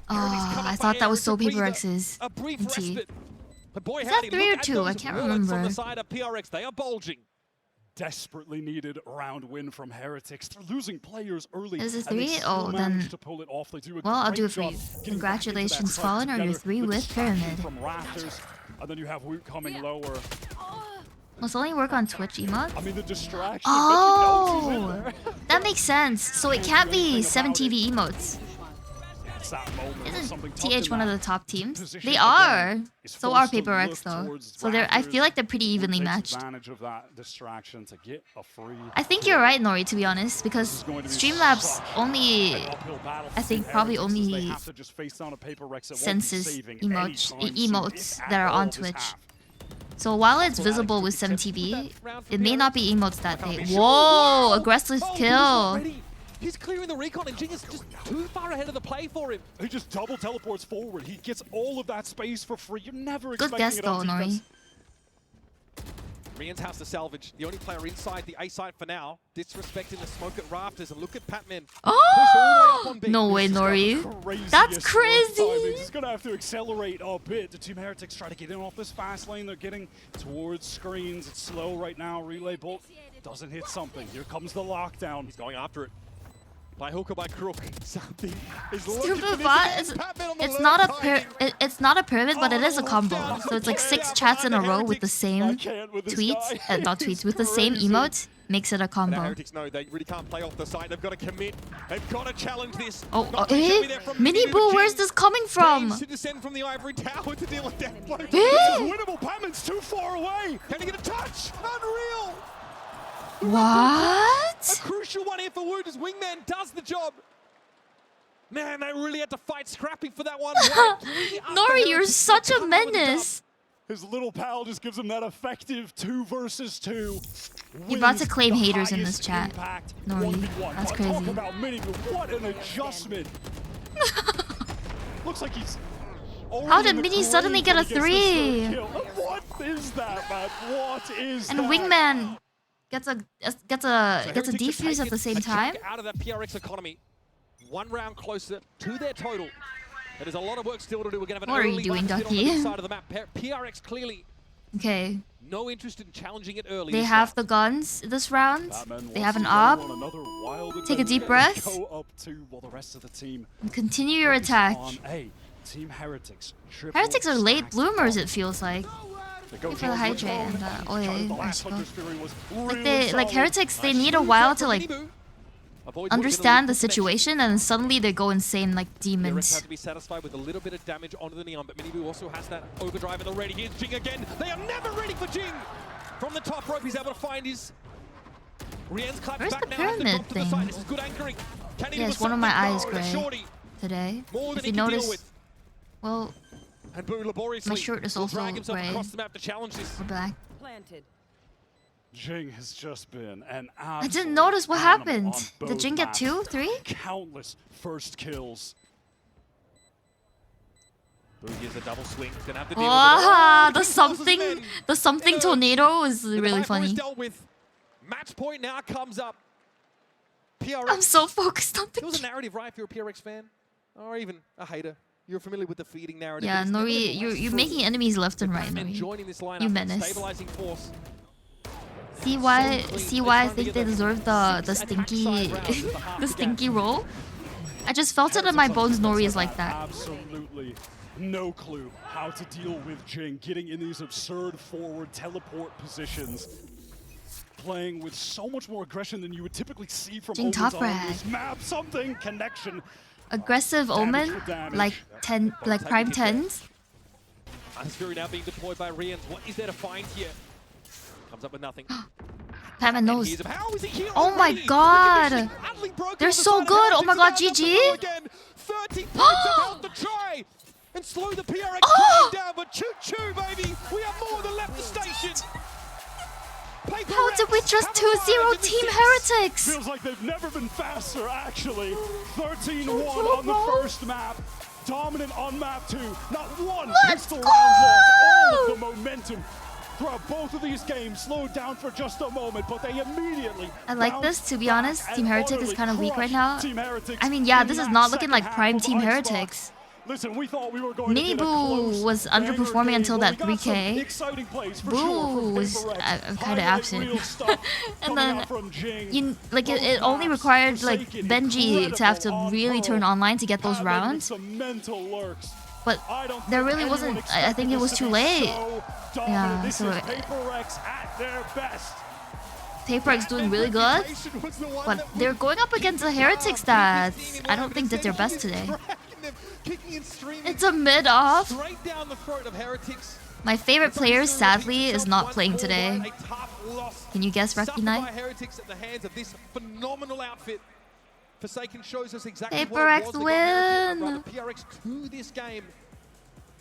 [SPEAKER 2] Oh, I thought that was so PRX's.
[SPEAKER 10] A brief
[SPEAKER 2] T.
[SPEAKER 10] respite. But boy,
[SPEAKER 2] Is that 3 or 2? I can't remember.
[SPEAKER 10] On the side of PRX, they are bulging.
[SPEAKER 6] Desperately needed round win from Heretics. They're losing players early.
[SPEAKER 2] Is it
[SPEAKER 6] and they
[SPEAKER 2] 3?
[SPEAKER 6] still
[SPEAKER 2] Oh, then.
[SPEAKER 6] manage to pull it off. They do a
[SPEAKER 2] Well, I'll
[SPEAKER 6] great
[SPEAKER 2] do it for
[SPEAKER 6] job
[SPEAKER 2] you.
[SPEAKER 6] getting back into
[SPEAKER 2] Congratulations,
[SPEAKER 6] that
[SPEAKER 2] Fallen,
[SPEAKER 6] fight
[SPEAKER 2] on your
[SPEAKER 6] together.
[SPEAKER 2] 3
[SPEAKER 6] The
[SPEAKER 2] with
[SPEAKER 6] distraction
[SPEAKER 2] pyramid.
[SPEAKER 6] From Rafters, and then you have Woot coming lower.
[SPEAKER 2] Must only work on Twitch emotes?
[SPEAKER 6] I mean, the distraction.
[SPEAKER 2] Oh! That makes sense. So it can't be 7TV emotes. Isn't TH one of the top teams? They are. So are PRX though. So I feel like they're pretty evenly matched.
[SPEAKER 6] Advantage of that distraction to get a free.
[SPEAKER 2] I think you're right, Nori, to be honest, because Streamlabs only, I think probably only senses emotes that are on Twitch. So while it's visible with 7TV, it may not be emotes that day. Whoa! Aggressive kill!
[SPEAKER 10] He's clearing the recon, and Jing is just too far ahead of the play for him.
[SPEAKER 6] He just double teleports forward. He gets all of that space for free. You're never
[SPEAKER 2] Good
[SPEAKER 6] expecting
[SPEAKER 2] guess
[SPEAKER 6] it
[SPEAKER 2] though,
[SPEAKER 6] on defense.
[SPEAKER 2] Nori.
[SPEAKER 10] Rian's has to salvage. The only player inside the A site for now. Disrespecting the smoke at Rafters, and look at Patman.
[SPEAKER 2] Oh! No way, Nori. That's crazy!
[SPEAKER 6] He's going to have to accelerate a bit. The Team Heretics try to get in off this fast lane. They're getting towards screens. It's slow right now. Relay bolt doesn't hit something. Here comes the lockdown.
[SPEAKER 10] He's going after it. By hook or by crook, something is
[SPEAKER 2] Stupid bot. It's not a pyramid, but it is a combo. So it's like 6 chats in a row with the same tweets, not tweets, with the same emote. Makes it a combo.
[SPEAKER 10] The Heretics know they really can't play off the side. They've got to commit. They've got to challenge this.
[SPEAKER 2] Mini Boo, where's this coming from?
[SPEAKER 10] To descend from the ivory tower to deal with death blow.
[SPEAKER 6] This is winnable. Patman's too far away.
[SPEAKER 10] Can he get a touch? Unreal.
[SPEAKER 2] What?
[SPEAKER 10] A crucial one here for Wood as Wingman does the job. Man, they really had to fight scrappy for that one.
[SPEAKER 2] Nori, you're such a menace.
[SPEAKER 6] His little pal just gives him that effective 2 versus 2.
[SPEAKER 2] You're about to claim haters in this chat. Nori, that's crazy.
[SPEAKER 6] Talk about Mini Boo. What an adjustment. Looks like he's...
[SPEAKER 2] How did Mini suddenly get a 3?
[SPEAKER 6] What is that, man? What is that?
[SPEAKER 2] And Wingman gets a defuse at the same time.
[SPEAKER 10] Out of that PRX economy, 1 round closer to their total. There's a lot of work still to do. We're gonna have an
[SPEAKER 2] what are you
[SPEAKER 10] early
[SPEAKER 2] doing,
[SPEAKER 10] deficit on the
[SPEAKER 2] Ducky?
[SPEAKER 10] mid side of the map. PRX clearly
[SPEAKER 2] Okay.
[SPEAKER 10] no interest in challenging it early.
[SPEAKER 2] They have the guns this round. They have an op. Take a deep breath. And continue your attack. Heretics are late bloomers, it feels like. For the hydrate and like Heretics, they need a while to like understand the situation, and then suddenly they go insane like demons.
[SPEAKER 10] Have to be satisfied with a little bit of damage onto the Neon, but Miniboo also has that overdrive at the ready. Here's Jing again. They are never ready for Jing. From the top rope, he's able to find his. Rian's clapped
[SPEAKER 2] Where's
[SPEAKER 10] back
[SPEAKER 2] the
[SPEAKER 10] now.
[SPEAKER 2] pyramid thing?
[SPEAKER 10] This is good anchoring.
[SPEAKER 2] Yes, one of my eyes gray today. If you notice, well,
[SPEAKER 10] and Boo laboriously
[SPEAKER 2] my shirt is also gray
[SPEAKER 10] across the map to challenge this.
[SPEAKER 2] or black.
[SPEAKER 16] Planted.
[SPEAKER 6] Jing has just been an
[SPEAKER 2] I didn't notice what happened. Did Jing get 2, 3?
[SPEAKER 6] Countless first kills.
[SPEAKER 10] Boo gives a double swing. He's gonna have to deal
[SPEAKER 2] Wow,
[SPEAKER 10] with
[SPEAKER 2] the something tornado is really funny.
[SPEAKER 10] Dealt with. Match point now comes up. PRX.
[SPEAKER 2] I'm so focused on the
[SPEAKER 10] There was a narrative, right, if you're a PRX fan, or even a hater. you're familiar with the feeding narrative.
[SPEAKER 2] Yeah, Nori, you're making enemies left and right, Nori.
[SPEAKER 10] Joining this lineup,
[SPEAKER 2] You menace.
[SPEAKER 10] stabilizing force.
[SPEAKER 2] See why I think they deserve the stinky the stinky roll? I just felt it in my bones. Nori is like that.
[SPEAKER 6] Absolutely no clue how to deal with Jing, getting in these absurd forward teleport positions, playing with so much more aggression than you would typically see from
[SPEAKER 2] Jing
[SPEAKER 6] Omens
[SPEAKER 2] top
[SPEAKER 6] on
[SPEAKER 2] frag.
[SPEAKER 6] this map. Something connection.
[SPEAKER 2] Aggressive Omen, like prime 10s.
[SPEAKER 10] Ice Fury now being deployed by Rian. What is there to find here? Comes up with nothing.
[SPEAKER 2] Batman knows.
[SPEAKER 10] How is he here
[SPEAKER 2] Oh my
[SPEAKER 10] already?
[SPEAKER 2] god! They're so good! Oh my god, GG!
[SPEAKER 10] 30 points of health to try and slow the PRX train down, but choo-choo, baby! We have more than left the station!
[SPEAKER 2] How did we just 2-0 Team Heretics?
[SPEAKER 6] Feels like they've never been faster, actually. 13-1 on the first map. Dominant on map 2. Not one pistol round loss. All of the momentum throughout both of these games slowed down for just a moment, but they immediately
[SPEAKER 2] I like this, to be honest. Team Heretic is kind of weak right now. I mean, yeah, this is not looking like prime Team Heretics.
[SPEAKER 6] Listen, we thought we were going
[SPEAKER 2] Mini Boo was underperforming until that 3K. Boo was kind of absent. And then, it only required like Benji to have to really turn online to get those rounds. But there really wasn't. I think it was too late. Yeah, so PaperX doing really good, but they're going up against the Heretics that I don't think did their best today. It's a mid-off. My favorite player, sadly, is not playing today. Can you guess, Rocky Knight? PaperX win!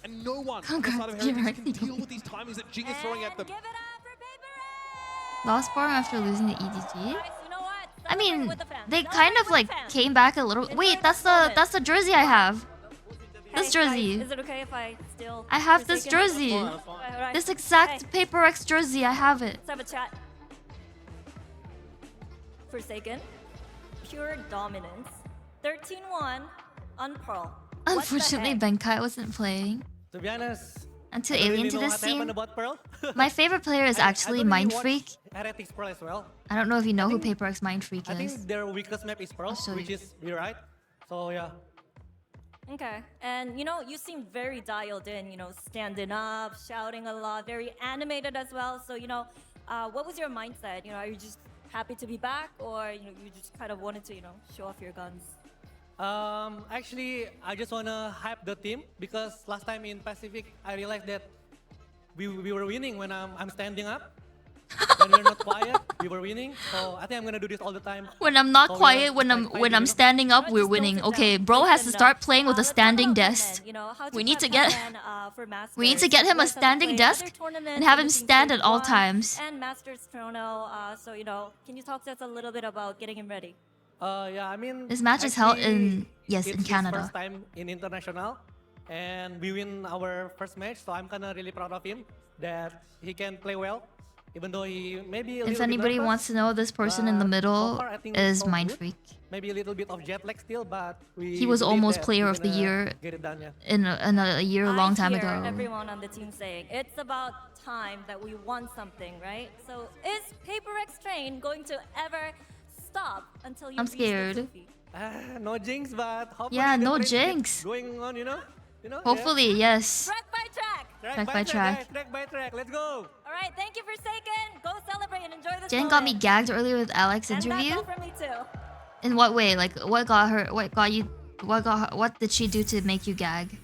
[SPEAKER 10] And no one
[SPEAKER 2] Congrats,
[SPEAKER 10] outside of Heretics can deal with these timings that Jing is throwing at them.
[SPEAKER 2] Lost form after losing the EDG? I mean, they kind of like came back a little. Wait, that's the jersey I have. This jersey.
[SPEAKER 13] Is it okay if I still?
[SPEAKER 2] I have this jersey. This exact PaperX jersey. I have it.
[SPEAKER 13] Let's have a chat. Forsaken. Pure dominance. 13-1 on Pearl.
[SPEAKER 2] Unfortunately, Benkai wasn't playing.
[SPEAKER 11] To be honest,
[SPEAKER 2] I'm too alien to this scene.
[SPEAKER 11] about Pearl.
[SPEAKER 2] My favorite player is actually Mind Freak.
[SPEAKER 11] Heretics Pearl as well.
[SPEAKER 2] I don't know if you know who PaperX Mind Freak
[SPEAKER 11] I think
[SPEAKER 2] is.
[SPEAKER 11] their weakest map is Pearl, which is B, right? So yeah.
[SPEAKER 13] Okay, and you seem very dialed in, standing up, shouting a lot, very animated as well. So, what was your mindset? Are you just happy to be back, or you just kind of wanted to, show off your guns?
[SPEAKER 11] Actually, I just wanna hype the team because last time in Pacific, I realized that we were winning when I'm standing up. When we're not quiet, we were winning. So I think I'm gonna do this all the time.
[SPEAKER 2] When I'm not quiet, when I'm standing up, we're winning. Okay, bro has to start playing with a standing desk. We need to get him a standing desk and have him stand at all times.
[SPEAKER 13] And Masters Chrono. So can you talk to us a little bit about getting him ready?
[SPEAKER 11] Yeah, I mean,
[SPEAKER 2] This match is held in
[SPEAKER 11] it's
[SPEAKER 2] Canada.
[SPEAKER 11] His first time in international, and we win our first match. So I'm kinda really proud of him that he can play well, even though he maybe.
[SPEAKER 2] If anybody wants to know, this person in the middle is Mind Freak.
[SPEAKER 11] Maybe a little bit of jet lag still, but
[SPEAKER 2] He was almost Player of the Year in a year a long time ago.
[SPEAKER 13] Everyone on the team saying it's about time that we won something, right? So is PaperX Train going to ever stop until you
[SPEAKER 2] I'm
[SPEAKER 13] reach the
[SPEAKER 2] scared.
[SPEAKER 13] trophy?
[SPEAKER 11] No jinx, but hopefully
[SPEAKER 2] Yeah,
[SPEAKER 11] the
[SPEAKER 2] no
[SPEAKER 11] train keeps
[SPEAKER 2] jinx.
[SPEAKER 11] going on,
[SPEAKER 2] Hopefully, yes.
[SPEAKER 13] Track by track.
[SPEAKER 2] Track by track.
[SPEAKER 11] Track by track. Let's go.
[SPEAKER 13] All right, thank you, Forsaken. Go celebrate and enjoy this.
[SPEAKER 2] Jen got me gagged earlier with Alex's
[SPEAKER 13] And
[SPEAKER 2] interview.
[SPEAKER 13] that's all from me too.
[SPEAKER 2] In what way? Like, what got her? What got you? What did she do to make you gag?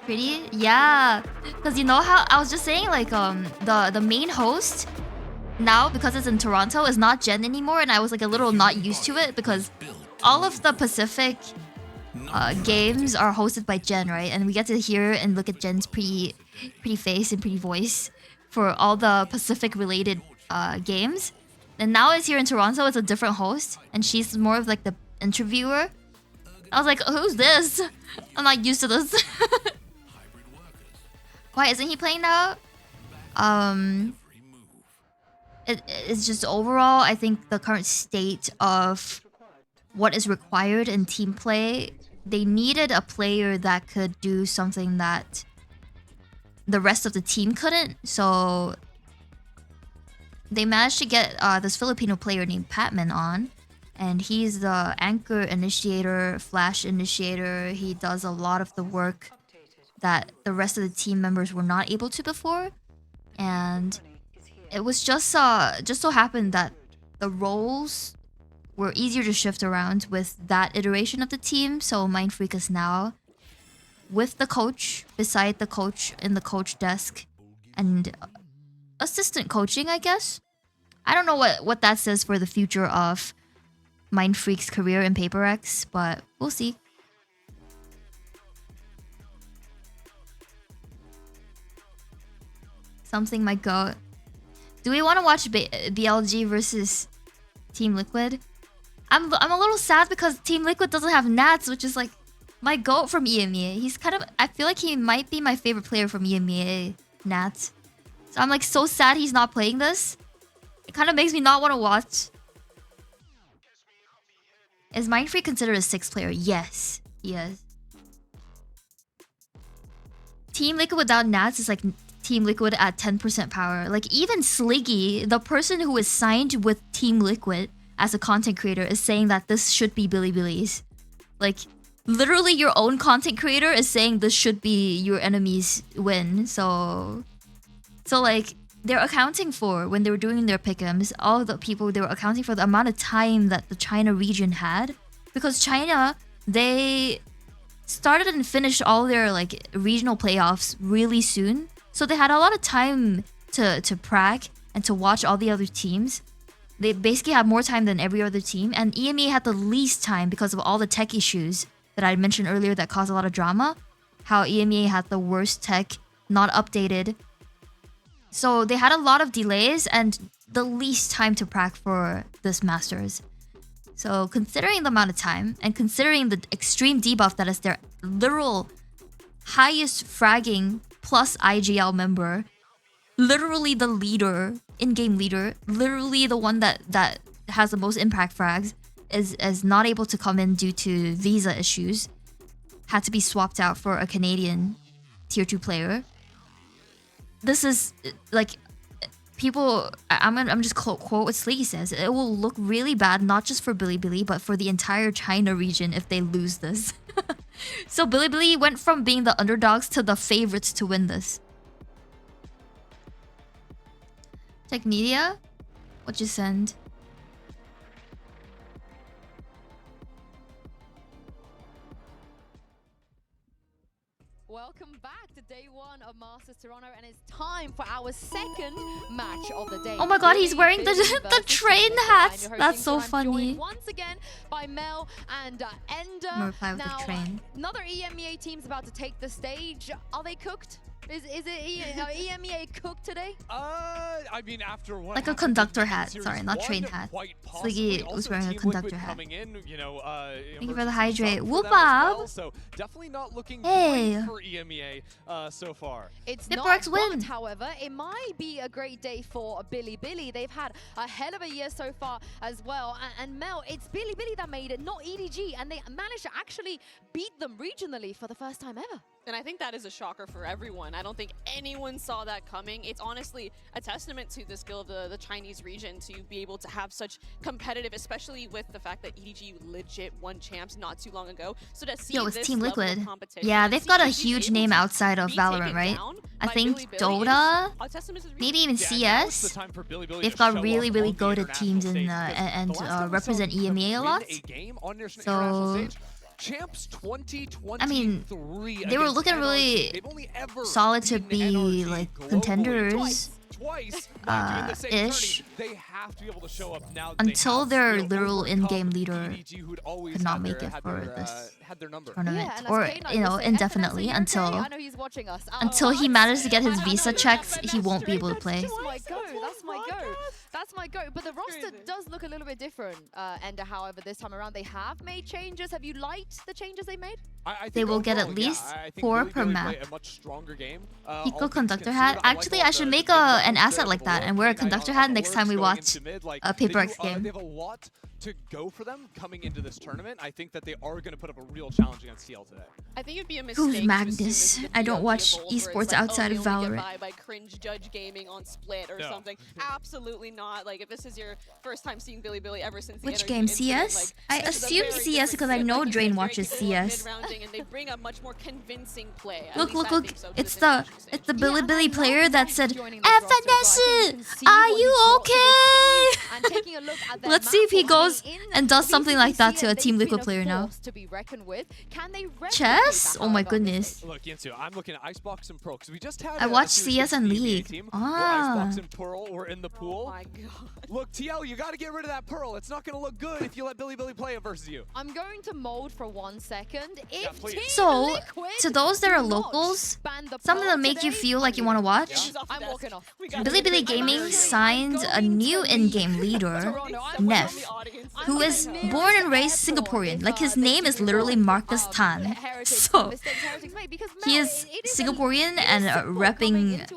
[SPEAKER 2] Pretty? Yeah. Cause you know how I was just saying, like, the main host now, because it's in Toronto, is not Jen anymore, and I was like a little not used to it because all of the Pacific games are hosted by Jen, right? And we get to hear and look at Jen's pretty face and pretty voice for all the Pacific related games. And now it's here in Toronto, it's a different host, and she's more of like the interviewer. I was like, who's this? I'm not used to this. Why isn't he playing now? It's just overall, I think the current state of what is required in team play, they needed a player that could do something that the rest of the team couldn't. So they managed to get this Filipino player named Patman on. And he's the anchor initiator, flash initiator. He does a lot of the work that the rest of the team members were not able to before. And it was just so happened that the roles were easier to shift around with that iteration of the team. So Mindfreak is now with the coach, beside the coach in the coach desk, and assistant coaching, I guess. I don't know what that says for the future of Mindfreak's career in PRX, but we'll see. Something might go. Do we want to watch BLG versus Team Liquid? I'm a little sad because Team Liquid doesn't have Nats, which is like my GOAT from EMEA. He's kind of, I feel like he might be my favorite player from EMEA, Nats. So I'm like so sad he's not playing this. It kind of makes me not want to watch. Is Mindfreak considered a 6th player? Yes, he is. Team Liquid without Nats is like Team Liquid at 10% power. Like even Sliggy, the person who is signed with Team Liquid as a content creator, is saying that this should be Bilibili's. Like literally your own content creator is saying this should be your enemy's win. So like they're accounting for, when they were doing their pick'ems, all the people, they were accounting for the amount of time that the China region had. Because China, they started and finished all their like regional playoffs really soon. So they had a lot of time to prag and to watch all the other teams. They basically had more time than every other team. And EMEA had the least time because of all the tech issues that I mentioned earlier that caused a lot of drama. How EMEA had the worst tech, not updated. So they had a lot of delays and the least time to practice for this Masters. So considering the amount of time and considering the extreme debuff that is their literal highest fragging plus IGL member, literally the leader, in-game leader, literally the one that has the most impact frags, is not able to come in due to visa issues, had to be swapped out for a Canadian tier 2 player. This is like people. I'm just quote what Sliggy says. It will look really bad, not just for Bilibili, but for the entire China region if they lose this. So Bilibili went from being the underdogs to the favorites to win this. Techmedia, what you send?
[SPEAKER 7] Welcome back to day 1 of Masters Toronto, and it's time for our second match of the day.
[SPEAKER 2] Oh my god, he's wearing the train hat. That's so funny.
[SPEAKER 7] Once again by Mel and Ender.
[SPEAKER 2] Reply with
[SPEAKER 7] now,
[SPEAKER 2] the train.
[SPEAKER 7] Another EMEA team's about to take the stage. Are they cooked? Is it EMEA cooked today?
[SPEAKER 8] I mean, after what
[SPEAKER 2] Like a conductor hat. Sorry, not train hat. Sliggy was wearing a conductor hat.
[SPEAKER 8] Thank
[SPEAKER 2] you for the hydrate. Whoop-up!
[SPEAKER 8] So definitely not looking
[SPEAKER 2] hey.
[SPEAKER 8] great for EMEA so far.
[SPEAKER 7] It's
[SPEAKER 2] the
[SPEAKER 7] not,
[SPEAKER 2] PRX win.
[SPEAKER 7] But, however, it might be a great day for Bilibili. They've had a hell of a year so far as well. And Mel, it's Bilibili that made it, not EDG. And they managed to actually beat them regionally for the first time ever.
[SPEAKER 9] And I think that is a shocker for everyone. I don't think anyone saw that coming. It's honestly a testament to the skill of the Chinese region to be able to have such competitive, especially with the fact that EDG legit won champs not too long ago. So to see
[SPEAKER 2] it's
[SPEAKER 9] this
[SPEAKER 2] Team
[SPEAKER 9] level
[SPEAKER 2] Liquid.
[SPEAKER 9] of competition,
[SPEAKER 2] Yeah, they've got a huge name outside of Valorant, right? I think Dota, maybe even CS. They've got really, really goated teams in and represent EMEA a lot. So
[SPEAKER 8] Champs 2023.
[SPEAKER 2] I mean, they were looking really solid to be like contenders. Ish.
[SPEAKER 8] They have to be able to show up now
[SPEAKER 2] until their literal in-game leader could not make it for this tournament, or indefinitely until he manages to get his visa checks. He won't be able to play.
[SPEAKER 7] That's my go. But the roster does look a little bit different. Ender, however, this time around they have made changes. Have you liked the changes they made?
[SPEAKER 2] They will get at least 4 per map. Hiko conductor hat. Actually, I should make a an asset like that and wear a conductor hat next time we watch a PRX game.
[SPEAKER 8] They have a lot to go for them coming into this tournament. I think that they are going to put up a real challenge against TL today.
[SPEAKER 9] I think it'd be a mistake.
[SPEAKER 2] Who's Magnus? I don't watch esports outside of Valorant.
[SPEAKER 9] By cringe judge gaming on Split or something. Absolutely not. Like if this is your first time seeing Billy ever since the
[SPEAKER 2] Which game? CS? I assume CS because I know Drain watches CS.
[SPEAKER 9] And they bring a much more convincing play.
[SPEAKER 2] Look. It's the Billy player that said, are you okay? Let's see if he goes and does something like that to a Team Liquid player now. Chess? Oh my goodness.
[SPEAKER 8] Look, Yinsu, I'm looking at Icebox and Pro because we just had
[SPEAKER 2] I watched CS and League.
[SPEAKER 8] Icebox and Pearl were in the pool. Oh my god. Look, TL, you got to get rid of that Pearl. It's not going to look good if you let Billy play it versus you.
[SPEAKER 7] I'm going to mold for 1 second.
[SPEAKER 2] So, to those that are locals, something that make you feel like you want to watch, Billy Gaming signed a new in-game leader, Neff, who is born and raised Singaporean. Like his name is literally Marcus Tan. So, he is Singaporean and repping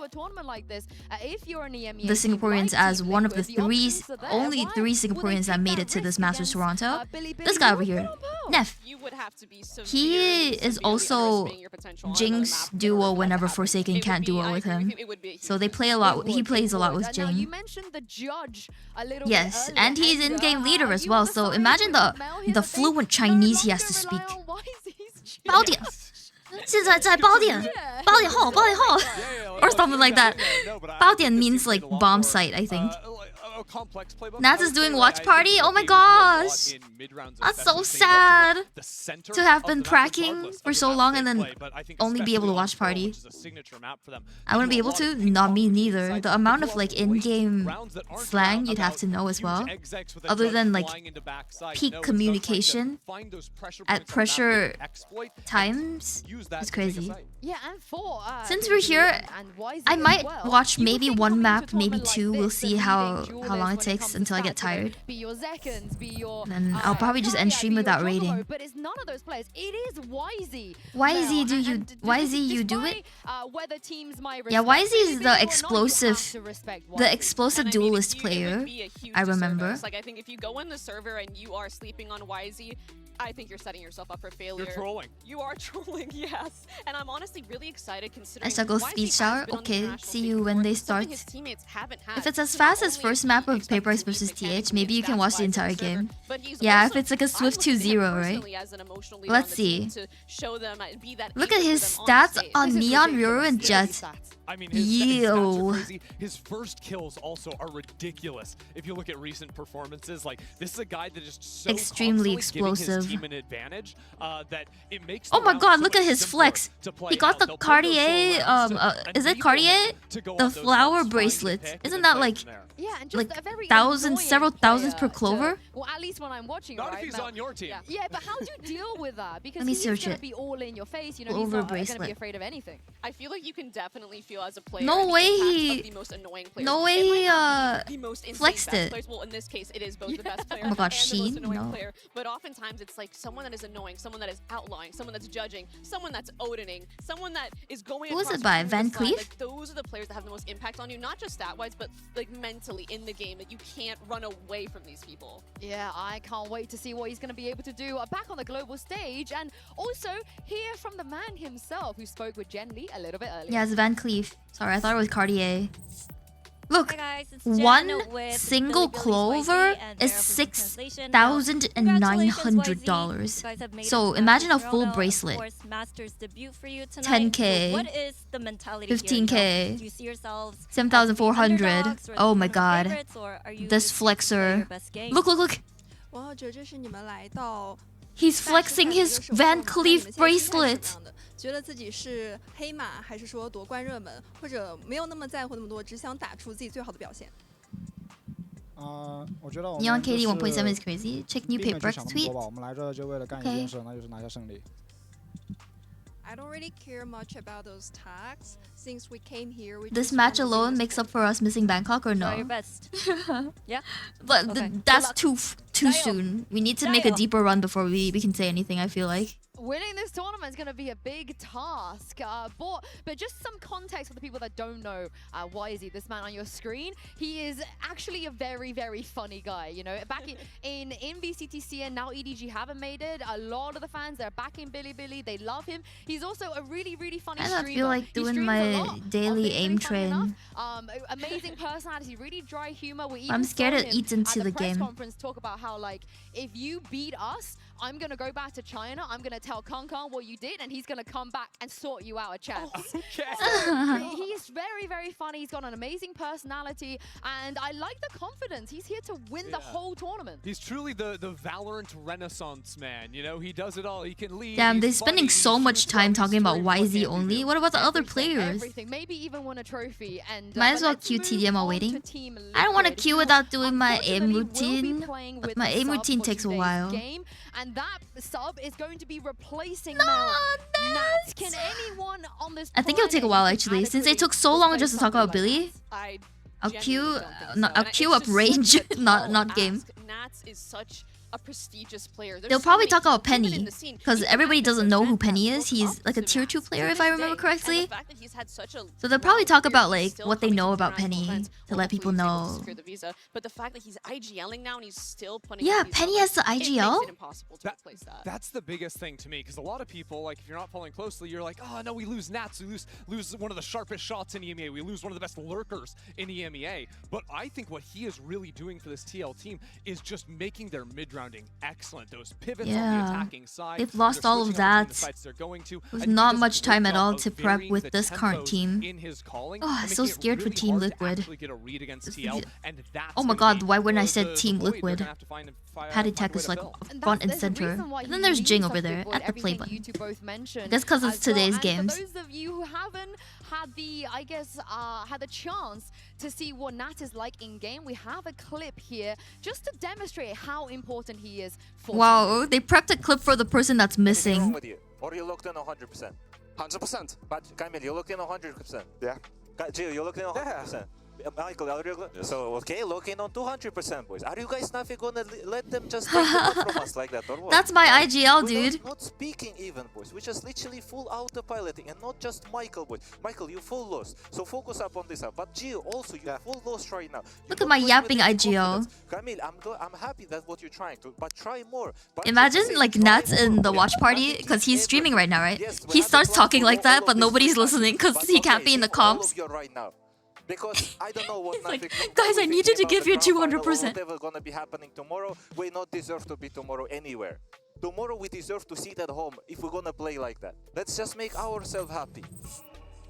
[SPEAKER 2] the Singaporeans as one of the only three Singaporeans that made it to this Masters Toronto. This guy over here, Neff. He is also Jing's duo whenever Forsaken can't duo with him. So they play a lot. He plays a lot with Jing. Yes, and he's in-game leader as well. So imagine the fluent Chinese he has to speak. 包点，现在在包点，包点后，包点后 or something like that. 包点 means like bomb site, I think. Naz is doing watch party? Oh my gosh! That's so sad to have been pracking for so long and then only be able to watch party. I wouldn't be able to? Not me neither. The amount of like in-game slang you'd have to know as well. Other than like peak communication at pressure times is crazy. Since we're here, I might watch maybe one map, maybe two. We'll see how long it takes until I get tired. Then I'll probably just end stream without raiding.
[SPEAKER 7] But it's none of those players. It is YZ.
[SPEAKER 2] YZ you do it? Yeah, YZ is the explosive duelist player. I remember.
[SPEAKER 9] Like I think if you go in the server and you are sleeping on YZ, I think you're setting yourself up for failure.
[SPEAKER 8] You're trolling.
[SPEAKER 9] You are trolling, yes. And I'm honestly really excited considering
[SPEAKER 2] I shall go speed shower. Okay, see you when they start. If it's as fast as first map of PRX versus TH, maybe you can watch the entire game. Yeah, if it's like a Swift 2-0, right? Let's see. Look at his stats on Neon, Ruru, and Jet.
[SPEAKER 8] I mean, his stats are crazy. His first kills also are ridiculous. If you look at recent performances, like this is a guy that is so
[SPEAKER 2] extremely explosive.
[SPEAKER 8] His team an advantage, that it makes
[SPEAKER 2] oh my god, look at his flex. He got the Cartier, is it Cartier? The flower bracelet. Isn't that like several thousands per clover?
[SPEAKER 7] Well, at least when I'm watching,
[SPEAKER 8] not if he's on your team.
[SPEAKER 7] Yeah, but how do you deal with that? Because
[SPEAKER 2] let me
[SPEAKER 7] he's
[SPEAKER 2] search
[SPEAKER 7] gonna
[SPEAKER 2] it.
[SPEAKER 7] be all in your face. You know,
[SPEAKER 2] Over
[SPEAKER 7] he's not
[SPEAKER 2] bracelet.
[SPEAKER 7] gonna be afraid of anything.
[SPEAKER 9] I feel like you can definitely feel as a player.
[SPEAKER 2] No way he.
[SPEAKER 9] The most annoying players.
[SPEAKER 2] No way he
[SPEAKER 9] the most
[SPEAKER 2] flexed it.
[SPEAKER 9] Players. Well, in this case, it is both the best player
[SPEAKER 2] oh my god,
[SPEAKER 9] and the most
[SPEAKER 2] Sheen?
[SPEAKER 9] annoying
[SPEAKER 2] No.
[SPEAKER 9] player. But oftentimes it's like someone that is annoying, someone that is outlawing, someone that's judging, someone that's Odining, someone that is going.
[SPEAKER 2] Who is it by? Van Cleef?
[SPEAKER 9] Like, those are the players that have the most impact on you, not just stat-wise, but like mentally in the game. That you can't run away from these people.
[SPEAKER 7] Yeah, I can't wait to see what he's going to be able to do back on the global stage, and also hear from the man himself who spoke with Jen Lee a little bit earlier.
[SPEAKER 2] Yeah, it's Van Cleef. Sorry, I thought it was Cartier. Look,
[SPEAKER 13] guys,
[SPEAKER 2] one single clover is $6,900. So imagine a full bracelet. 10K,
[SPEAKER 13] What is the mentality
[SPEAKER 2] 15K,
[SPEAKER 13] here, do you see yourselves
[SPEAKER 2] 7,400. Oh my god. This flexer. Look. He's flexing his Van Cleef bracelet.
[SPEAKER 18] 觉得自己是黑马，还是说夺冠热门，或者没有那么在乎那么多，只想打出自己最好的表现。
[SPEAKER 3] 我觉得我们
[SPEAKER 2] Neon KD 1.7 is crazy. Check new PRX tweet.
[SPEAKER 3] 我们来这就为了干一件事，那就是拿下胜利。
[SPEAKER 18] I don't really care much about those tags. Since we came here, we
[SPEAKER 2] This match alone makes up for us missing Bangkok or no?
[SPEAKER 13] Try your best. Yeah.
[SPEAKER 2] But that's too soon. We need to make a deeper run before we can say anything, I feel like.
[SPEAKER 7] Winning this tournament is going to be a big task. But just some context for the people that don't know YZ, this man on your screen. He is actually a very, very funny guy. You know, back in VCTC and now EDG haven't made it. A lot of the fans, they're backing Billy. They love him. He's also a really, really funny streamer.
[SPEAKER 2] I feel like doing my daily aim train.
[SPEAKER 7] Amazing personality, really dry humor.
[SPEAKER 2] I'm scared it eats into the game.
[SPEAKER 7] Conference talk about how, like, if you beat us, I'm gonna go back to China. I'm gonna tell Kong what you did, and he's gonna come back and sort you out a chance. He's very, very funny. He's got an amazing personality, and I like the confidence. He's here to win the whole tournament.
[SPEAKER 8] He's truly the Valorant Renaissance man. You know, he does it all. He can lead.
[SPEAKER 2] Damn, they're spending so much time talking about YZ only. What about the other players?
[SPEAKER 7] Everything. Maybe even win a trophy. And
[SPEAKER 2] might as well queue TDM while waiting. I don't want to queue without doing my aim routine. But my aim routine takes a while.
[SPEAKER 7] And that sub is going to be replacing Nats. Can anyone on this
[SPEAKER 2] I think it'll take a while actually, since they took so long just to talk about Billy. I'll queue up range, not game.
[SPEAKER 9] Nats is such a prestigious player.
[SPEAKER 2] They'll probably talk about Penny, because everybody doesn't know who Penny is. He's like a tier 2 player if I remember correctly. So they'll probably talk about like what they know about Penny to let people know.
[SPEAKER 9] But the fact that he's IGLing now and he's still putting
[SPEAKER 2] Penny has the IGL?
[SPEAKER 8] That's the biggest thing to me, because a lot of people, like, if you're not following closely, you're like, oh no, we lose Nats, we lose one of the sharpest shots in EMEA, we lose one of the best lurkers in EMEA. But I think what he is really doing for this TL team is just making their mid-rounding excellent. Those pivots on the attacking side.
[SPEAKER 2] They've lost all of that. There's not much time at all to prep with this current team. Oh, I'm so scared for Team Liquid. Oh my god, why wouldn't I said Team Liquid? Patty Tech is like front and center. And then there's Jing over there at the play button. That's because it's today's games.
[SPEAKER 7] For those of you who haven't had the, had the chance to see what Nat is like in game, we have a clip here just to demonstrate how important he is for.
[SPEAKER 2] Wow, they prepped a clip for the person that's missing.
[SPEAKER 19] Or you looked in 100%. 100%. But Camille, you looked in 100%. Yeah. Gio, you looked in 100%. Michael, are you so okay? Look in on 200%, boys. Are you guys not gonna let them just take the ball from us like that, or what?
[SPEAKER 2] That's my IGL, dude.
[SPEAKER 19] We're not speaking even, boys. We're just literally full autopiloting, and not just Michael, boys. Michael, you full lost, so focus up on this. But Gio, also you full lost right now.
[SPEAKER 2] Look at my yapping IGL.
[SPEAKER 19] Camille, I'm happy that's what you're trying to, but try more. But
[SPEAKER 2] imagine like Nats in the watch party, because he's streaming right now, right? He starts talking like that, but nobody's listening because he can't be in the comms.
[SPEAKER 19] Because I don't know what
[SPEAKER 2] like, guys, I needed to give you 200%.
[SPEAKER 19] Whatever gonna be happening tomorrow, we not deserve to be tomorrow anywhere. Tomorrow we deserve to sit at home if we're gonna play like that. Let's just make ourselves happy.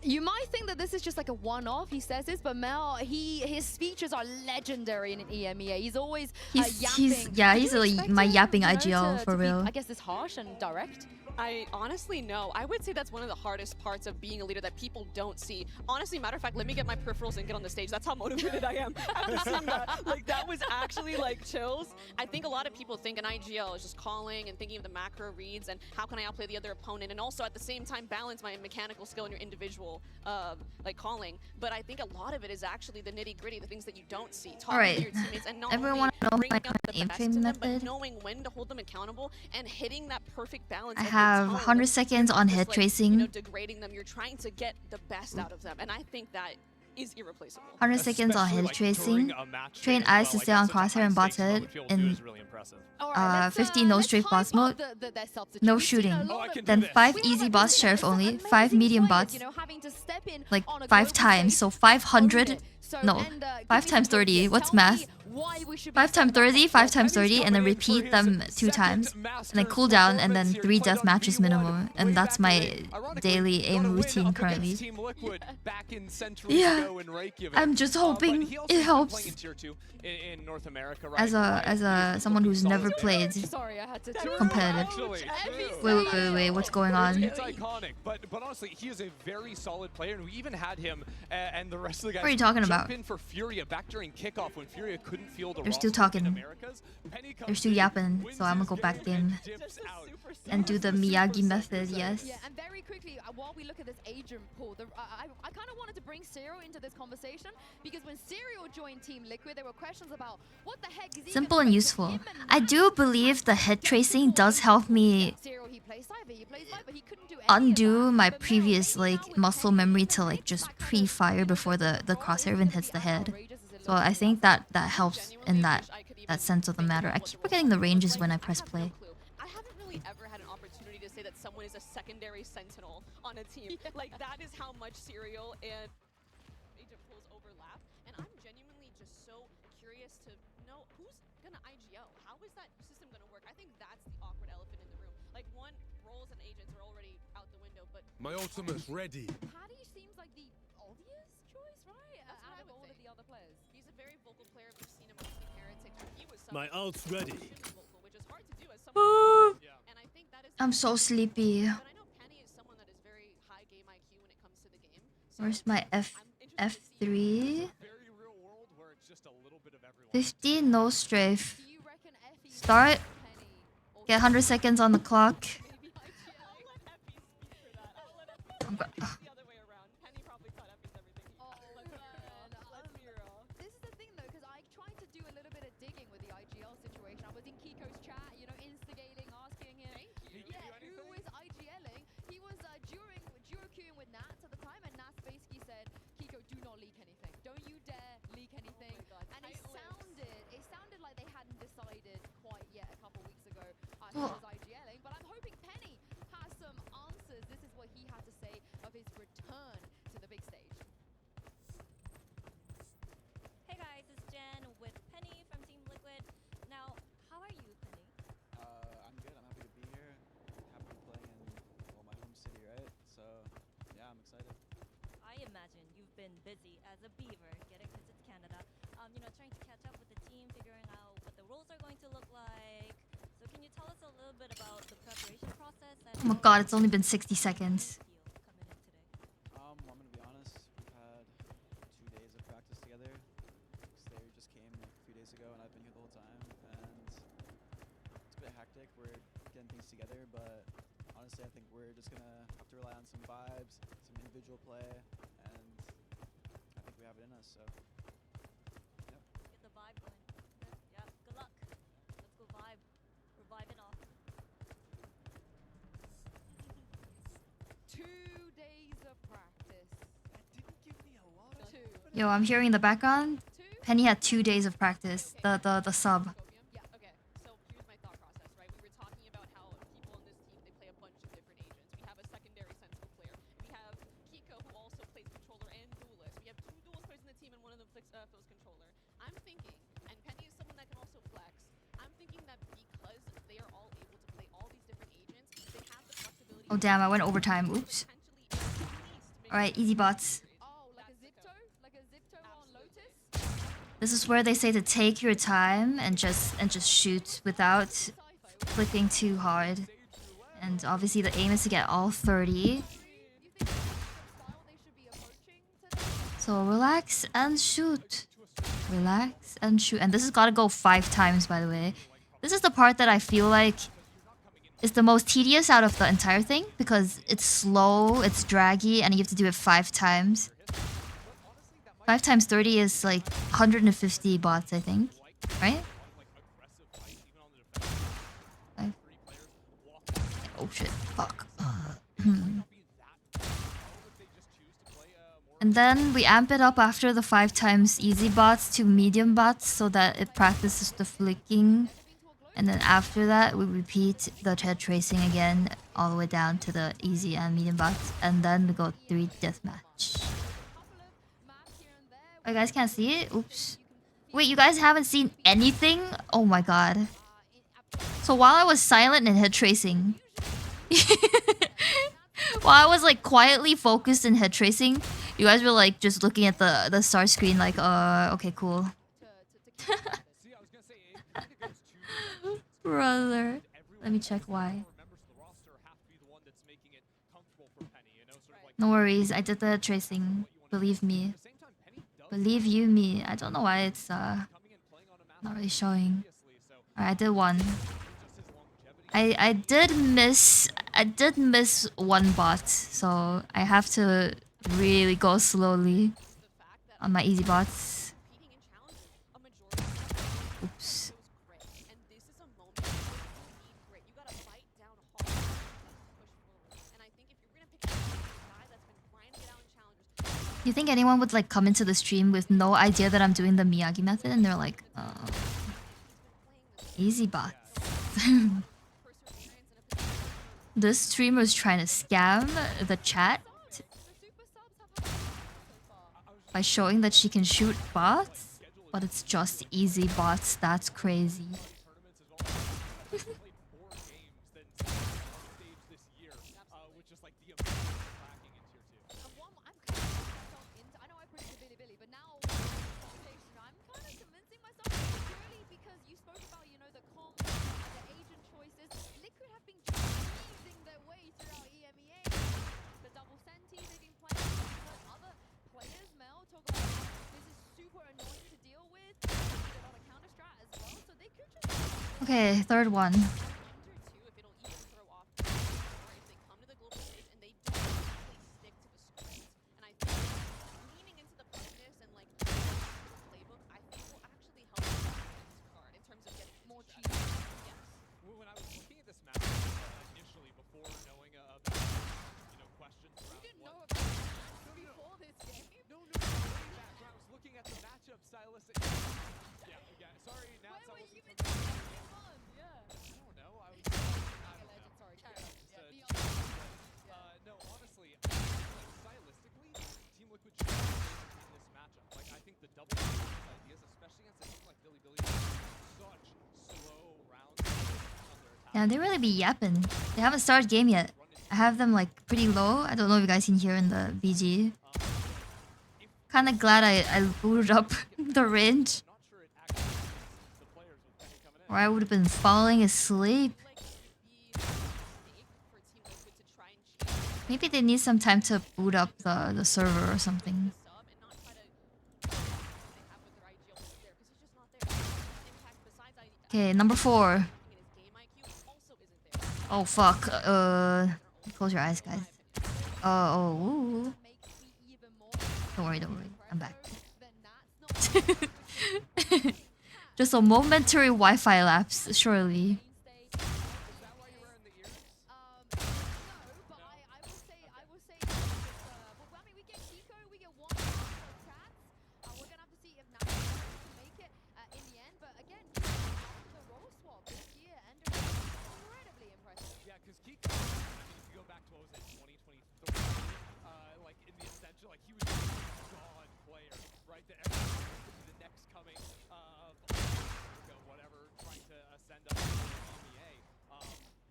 [SPEAKER 7] You might think that this is just like a one-off, he says this, but Mel, his speeches are legendary in EMEA. He's always yapping.
[SPEAKER 2] He's my yapping IGL for real.
[SPEAKER 7] I guess this harsh and direct.
[SPEAKER 9] I honestly no. I would say that's one of the hardest parts of being a leader that people don't see. Honestly, matter of fact, let me get my peripherals and get on the stage. That's how motivated I am after seeing that. Like, that was actually like chills. I think a lot of people think an IGL is just calling and thinking of the macro reads and how can I outplay the other opponent, and also at the same time balance my mechanical skill and your individual like calling. But I think a lot of it is actually the nitty gritty, the things that you don't see. Talking to your teammates and not
[SPEAKER 2] everyone
[SPEAKER 9] only
[SPEAKER 2] know
[SPEAKER 9] bringing
[SPEAKER 2] my
[SPEAKER 9] out the
[SPEAKER 2] aim
[SPEAKER 9] best
[SPEAKER 2] train
[SPEAKER 9] in them,
[SPEAKER 2] method.
[SPEAKER 9] but knowing when to hold them accountable and hitting that perfect balance.
[SPEAKER 2] I have 100 seconds on head tracing.
[SPEAKER 9] You know, degrading them, you're trying to get the best out of them, and I think that is irreplaceable.
[SPEAKER 2] 100 seconds on head tracing. Train eyes to stay on crosshair and bot head in 50 no strafe boss mode. No shooting. Then 5 easy bots sheriff only. 5 medium bots. Like 5 times. So 500. No, 5 times 30. What's math? 5 times 30, 5 times 30, and then repeat them 2 times. And then cool down, and then 3 death matches minimum. And that's my daily aim routine currently. Yeah, I'm just hoping it helps. As a someone who's never played competitive. Wait, what's going on?
[SPEAKER 8] It's iconic, but honestly, he is a very solid player, and we even had him and the rest of the guys.
[SPEAKER 2] What are you talking about?
[SPEAKER 8] Jump in for Furia back during kickoff when Furia couldn't field a
[SPEAKER 2] They're still talking. They're still yapping, so I'm gonna go back in and do the Miyagi method. Yes.
[SPEAKER 7] Yeah, and very quickly, while we look at this agent pool, I kind of wanted to bring Serial into this conversation because when Serial joined Team Liquid, there were questions about what the heck is he
[SPEAKER 2] Simple and useful. I do believe the head tracing does help me
[SPEAKER 7] play Cypher, he plays Viper, he couldn't do any
[SPEAKER 2] undo my previous like muscle memory to like just pre-fire before the crosshair even hits the head. So I think that helps in that sense of the matter. I keep forgetting the ranges when I press play.
[SPEAKER 9] I haven't really ever had an opportunity to say that someone is a secondary sentinel on a team. Like, that is how much Serial and agent pools overlap. And I'm genuinely just so curious to know who's gonna IGL. How is that system gonna work? I think that's the awkward elephant in the room. Like, one, roles and agents are already out the window, but
[SPEAKER 20] my ultimate's ready.
[SPEAKER 7] Paddy seems like the obvious choice, right? Out of all of the other players.
[SPEAKER 9] he's a very vocal player. We've seen him on Team Heretics. He was
[SPEAKER 20] My ult's ready.
[SPEAKER 9] vocal, which is hard to do as someone. And I think that is
[SPEAKER 2] I'm so sleepy.
[SPEAKER 9] but I know Penny is someone that is very high game IQ when it comes to the game.
[SPEAKER 2] Where's my F3? 50, no strafe. Start. Get 100 seconds on the clock.
[SPEAKER 7] This is the thing though, because I tried to do a little bit of digging with the IGL situation. I was in Hiko's chat, you know, instigating, asking him, who was IGLing. He was duo queuing with Nats at the time, and Nats basically said, Hiko, do not leak anything. Don't you dare leak anything. And it sounded like they hadn't decided quite yet a couple weeks ago who was IGLing. But I'm hoping Penny has some answers. This is what he had to say of his return to the big stage.
[SPEAKER 13] Hey guys, it's Jen with Penny from Team Liquid. Now, how are you, Penny?
[SPEAKER 3] I'm good. I'm happy to be here. Happy to be playing in my home city, right? So yeah, I'm excited.
[SPEAKER 13] I imagine you've been busy as a beaver getting to Canada. You know, trying to catch up with the team, figuring out what the roles are going to look like. So can you tell us a little bit about the preparation process? And
[SPEAKER 2] Oh my god, it's only been 60 seconds.
[SPEAKER 3] I'm gonna be honest. We've had 2 days of practice together. Slayer just came a few days ago, and I've been here the whole time. And it's a bit hectic. We're getting things together, but honestly, I think we're just gonna have to rely on some vibes, some individual play, and I think we have it in us. So.
[SPEAKER 13] Get the vibe going. Yeah, good luck. Let's go vibe. We're vibing off.
[SPEAKER 7] 2 days of practice. That didn't give me a lot of 2.
[SPEAKER 2] Yo, I'm hearing in the background. Penny had 2 days of practice. The sub.
[SPEAKER 9] Yeah, okay. So here's my thought process, right? We were talking about how people on this team, they play a bunch of different agents. We have a secondary sentinel player. We have Hiko, who also plays controller and duelist. We have 2 duelist players in the team, and one of them plays controller. I'm thinking, and Penny is someone that can also flex, I'm thinking that because they are all able to play all these different agents, they have the flexibility.
[SPEAKER 2] Oh damn, I went overtime. Oops. Alright, easy bots. This is where they say to take your time and just shoot without flicking too hard. And obviously the aim is to get all 30. So relax and shoot. Relax and shoot. And this has got to go 5 times, by the way. This is the part that I feel like is the most tedious out of the entire thing, because it's slow, it's draggy, and you have to do it 5 times. 5 times 30 is like 150 bots, I think. Right? Oh shit, fuck. And then we amp it up after the 5 times easy bots to medium bots so that it practices the flicking. And then after that, we repeat the head tracing again all the way down to the easy and medium bots. And then we go 3 deathmatch. Oh, you guys can't see it? Oops. Wait, you guys haven't seen anything? Oh my god. So while I was silent in head tracing, while I was like quietly focused in head tracing, you guys were like just looking at the start screen like, okay, cool. Brother. Let me check why. No worries, I did the tracing. Believe me. Believe you me. I don't know why it's not really showing. Alright, I did 1. I did miss 1 bot, so I have to really go slowly on my easy bots. Oops. You think anyone would like come into the stream with no idea that I'm doing the Miyagi method and they're like, easy bots. This streamer's trying to scam the chat by showing that she can shoot bots, but it's just easy bots. That's crazy. Okay, third one.
[SPEAKER 8] When I was looking at this map initially, before knowing about questions around No, way back when I was looking at the matchup stylistic. Yeah. Sorry, Nats. I wasn't familiar. I don't know. I was. No, honestly, like stylistically, Team Liquid should have in this matchup. Like, I think the double ideas, especially against a team like Billy, such slow rounds.
[SPEAKER 2] Yeah, they really be yapping. They haven't started game yet. I have them like pretty low. I don't know if you guys can hear in the BG. Kinda glad I booted up the range. Or I would have been falling asleep. Maybe they need some time to boot up the server or something. Okay, number 4. Oh fuck. Close your eyes, guys. Ooh. Don't worry. I'm back. Just a momentary Wi-Fi lapse, surely.
[SPEAKER 8] Yeah, because Hiko, I mean, if you go back to, what was it, 2023, like, in the essential, like, he was just a god player, right? That everyone could be the next coming of whatever, trying to ascend up to the EMEA.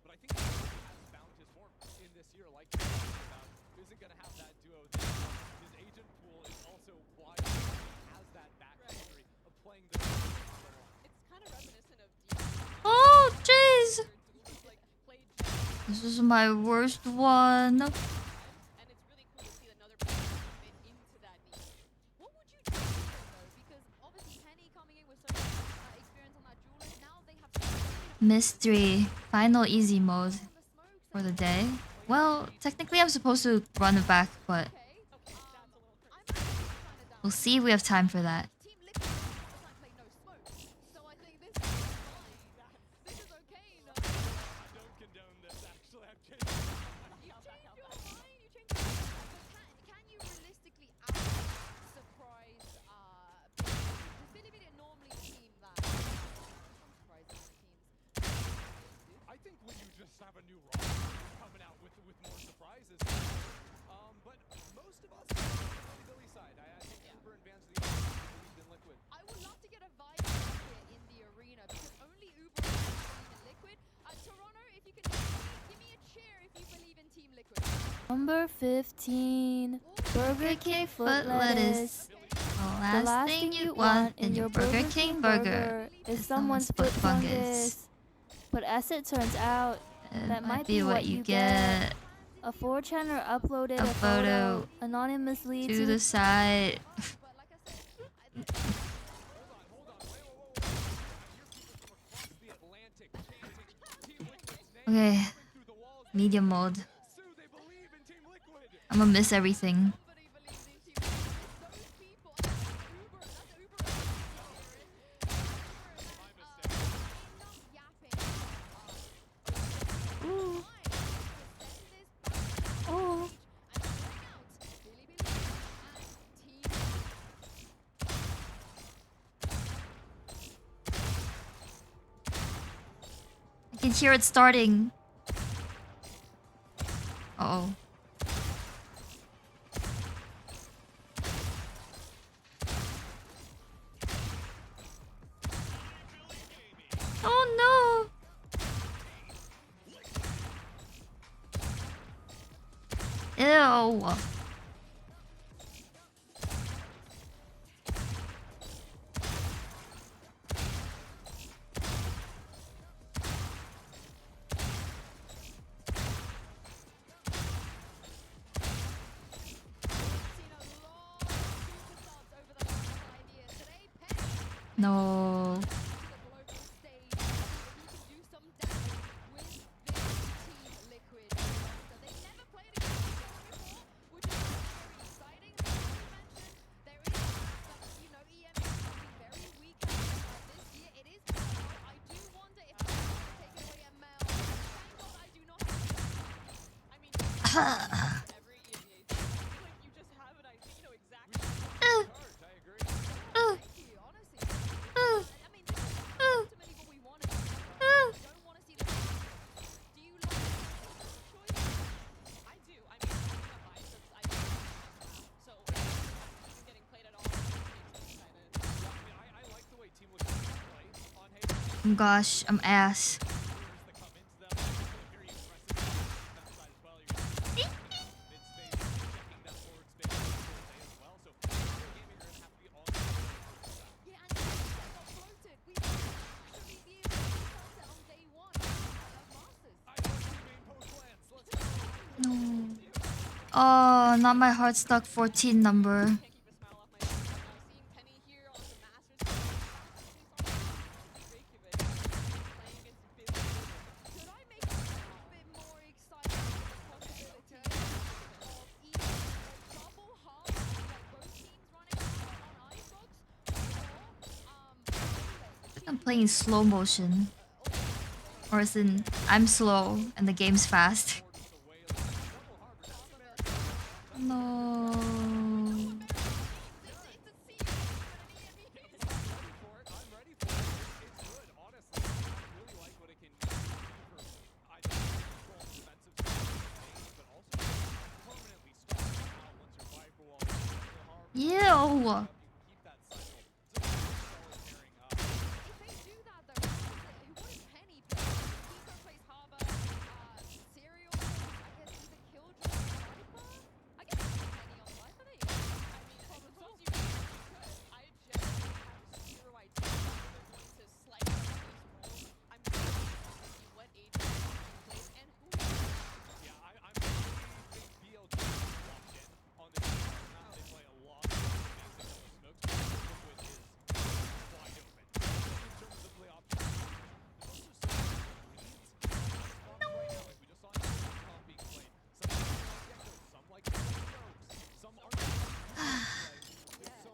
[SPEAKER 8] But I think he has found his form in this year, like you're talking about. Isn't going to have that duo there. His agent pool is also wide. He has that back history of playing the... It's kind of reminiscent of...
[SPEAKER 2] Oh, jeez! This is my worst one. Mystery. Final easy mode for the day. Well, technically I'm supposed to run it back, but we'll see if we have time for that.
[SPEAKER 8] I think when you just have a new roster coming out with more surprises. But most of us on the Billy side, I think Uber and Vans are the only ones who believe in Liquid.
[SPEAKER 7] I would love to get a vibe here in the arena because only Uber believes in Liquid. Toronto, if you can give me a cheer if you believe in Team Liquid.
[SPEAKER 21] Number 15, Burger King foot lettuce.
[SPEAKER 2] The last thing you want in your Burger King burger
[SPEAKER 21] is someone's foot fungus. But as it turns out, that might be what you get. A 4chaner uploaded a photo anonymously
[SPEAKER 2] to the site. Okay, medium mode. I'm gonna miss everything. can hear it starting. Uh-oh. Oh no! Ew. No. Gosh, I'm ass. No. Oh, not my Heartstock 14 number. I'm playing in slow motion. Or as in, I'm slow and the game's fast. No. Ew.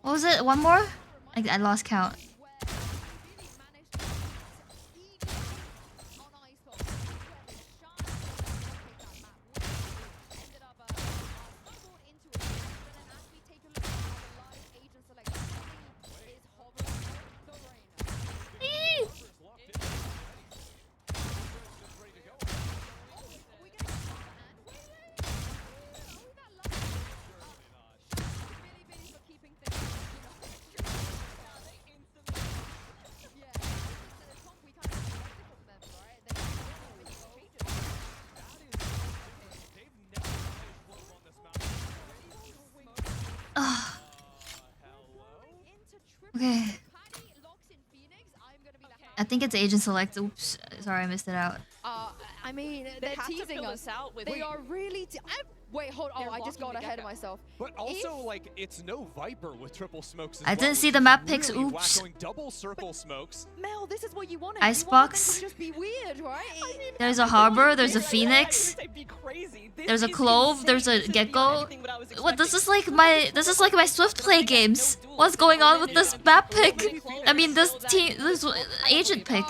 [SPEAKER 2] What was it? One more? I lost count. Okay. I think it's Agent Select. Oops. Sorry, I missed it out.
[SPEAKER 7] I mean,
[SPEAKER 9] They
[SPEAKER 7] they're
[SPEAKER 9] have to
[SPEAKER 7] teasing
[SPEAKER 9] fill
[SPEAKER 7] us.
[SPEAKER 9] this out with-
[SPEAKER 7] They are really. Wait, hold on.
[SPEAKER 9] They're
[SPEAKER 7] I just got
[SPEAKER 9] locking the
[SPEAKER 7] ahead of
[SPEAKER 9] gecko.
[SPEAKER 7] myself.
[SPEAKER 8] But also, like, it's no Viper with triple smokes. As
[SPEAKER 2] I
[SPEAKER 8] well,
[SPEAKER 2] didn't see
[SPEAKER 8] which
[SPEAKER 2] the
[SPEAKER 8] is
[SPEAKER 2] map picks,
[SPEAKER 8] really
[SPEAKER 2] oops.
[SPEAKER 8] whack, going double circle smokes.
[SPEAKER 7] Mel, this is what you wanted.
[SPEAKER 2] Icebox.
[SPEAKER 7] You wanted them to just be weird, right?
[SPEAKER 2] There's a Harbor, there's a Phoenix. There's a Clove, there's a Gecko. What, this is like my Swift play games. What's going on with this map pick? I mean this agent pick.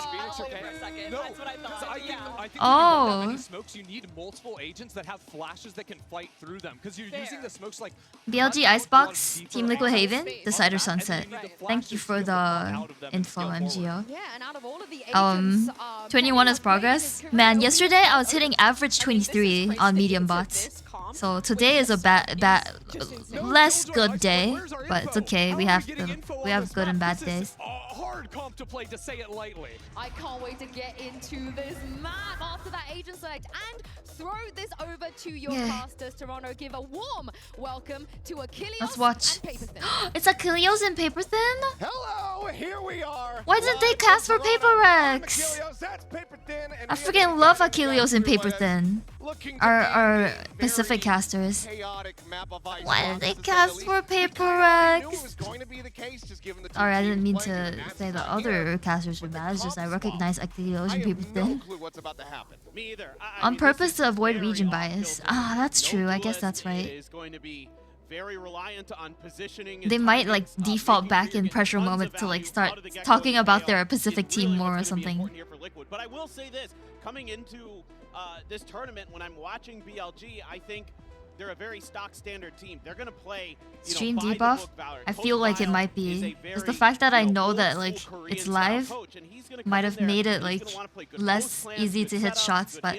[SPEAKER 9] second.
[SPEAKER 8] No,
[SPEAKER 9] That's what I thought.
[SPEAKER 8] I think
[SPEAKER 9] Yeah.
[SPEAKER 8] when you run that
[SPEAKER 2] Oh.
[SPEAKER 8] many smokes, you need multiple agents that have flashes that can fight through them. Because you're using the smokes like
[SPEAKER 2] BLG Icebox, Team Liquid Haven, Decider Sunset. Thank you for the info, MGO.
[SPEAKER 7] Yeah, and out of all of the agents,
[SPEAKER 2] 21 is progress. Man, yesterday I was hitting average 23 on medium bots. So today is a less good day, but it's okay. We have good and bad days.
[SPEAKER 8] hard comp to play, to say it lightly.
[SPEAKER 7] I can't wait to get into this map after that agent select and throw this over to your casters. Toronto, give a warm welcome to Achilles.
[SPEAKER 2] Let's watch.
[SPEAKER 7] And Paper Thin.
[SPEAKER 2] It's Achilles and Paper Thin?
[SPEAKER 1] Hello, here we are.
[SPEAKER 2] Why didn't they cast for PRX? I freaking love Achilles and Paper Thin. Our Pacific casters. Why did they cast for PRX? Alright, I didn't mean to say the other casters were bad. It's just I recognize Achilles and Paper Thin. On purpose to avoid region bias. Ah, that's true. I guess that's right. They might like default back in pressure moment to like start talking about their Pacific team more or something.
[SPEAKER 22] But I will say this, coming into this tournament, when I'm watching BLG, I think they're a very stock standard team. They're gonna play
[SPEAKER 2] Stream debuff? I feel like it might be. Just the fact that I know that like it's live might have made it like less easy to hit shots, but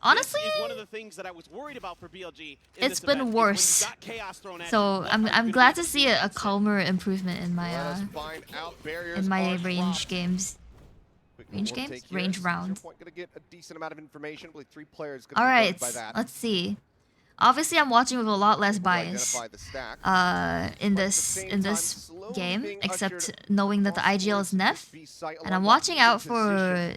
[SPEAKER 2] honestly,
[SPEAKER 22] one of the things that I was worried about for BLG
[SPEAKER 2] it's been worse. So I'm glad to see a calmer improvement in my range games. Range games? Range rounds. Alright, let's see. Obviously, I'm watching with a lot less bias in this game, except knowing that the IGL is Nef, and I'm watching out for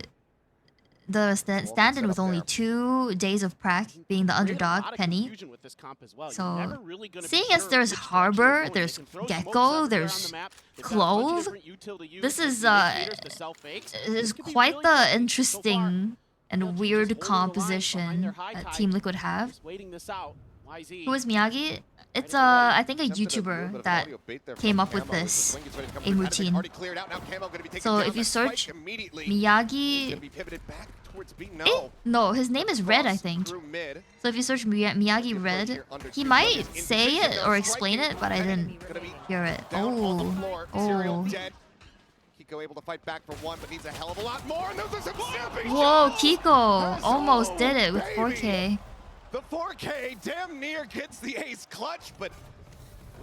[SPEAKER 2] the stand-in with only 2 days of prac, being the underdog, Penny. So, seeing as there's Harbor, there's Gecko, there's Clove, this is quite the interesting and weird composition that Team Liquid have. Who is Miyagi? It's I think a YouTuber that came up with this aim routine. So if you search Miyagi, no, his name is Red, I think. So if you search Miyagi Red, he might say it or explain it, but I didn't hear it. Oh.
[SPEAKER 1] Hiko able to fight back for one, but needs a hell of a lot more. And those are some snapping
[SPEAKER 2] Whoa,
[SPEAKER 1] shots.
[SPEAKER 2] Kiko almost did it with 4K.
[SPEAKER 1] The 4K damn near gets the ace clutch, but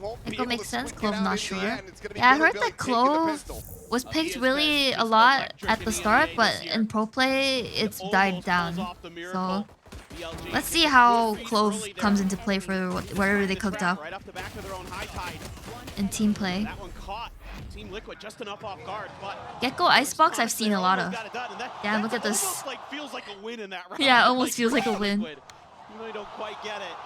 [SPEAKER 1] won't be
[SPEAKER 2] Echo
[SPEAKER 1] able
[SPEAKER 2] makes
[SPEAKER 1] to
[SPEAKER 2] sense.
[SPEAKER 1] squeak it
[SPEAKER 2] Clove
[SPEAKER 1] out
[SPEAKER 2] not
[SPEAKER 1] in the
[SPEAKER 2] sure.
[SPEAKER 1] end. It's gonna be
[SPEAKER 2] Yeah, I
[SPEAKER 1] Billy
[SPEAKER 2] heard
[SPEAKER 1] Billy
[SPEAKER 2] that
[SPEAKER 1] taking the
[SPEAKER 2] Clove
[SPEAKER 1] pistol.
[SPEAKER 2] was picked really a lot at the start, but in pro play it's died down. So let's see how Clove comes into play for whatever they cooked up in team play.
[SPEAKER 22] Team Liquid just enough off guard, but
[SPEAKER 2] Gecko Icebox I've seen a lot of. Damn, look at this.
[SPEAKER 22] Feels like a win in that round.
[SPEAKER 2] Yeah, almost feels like a win.
[SPEAKER 22] You really don't quite get it.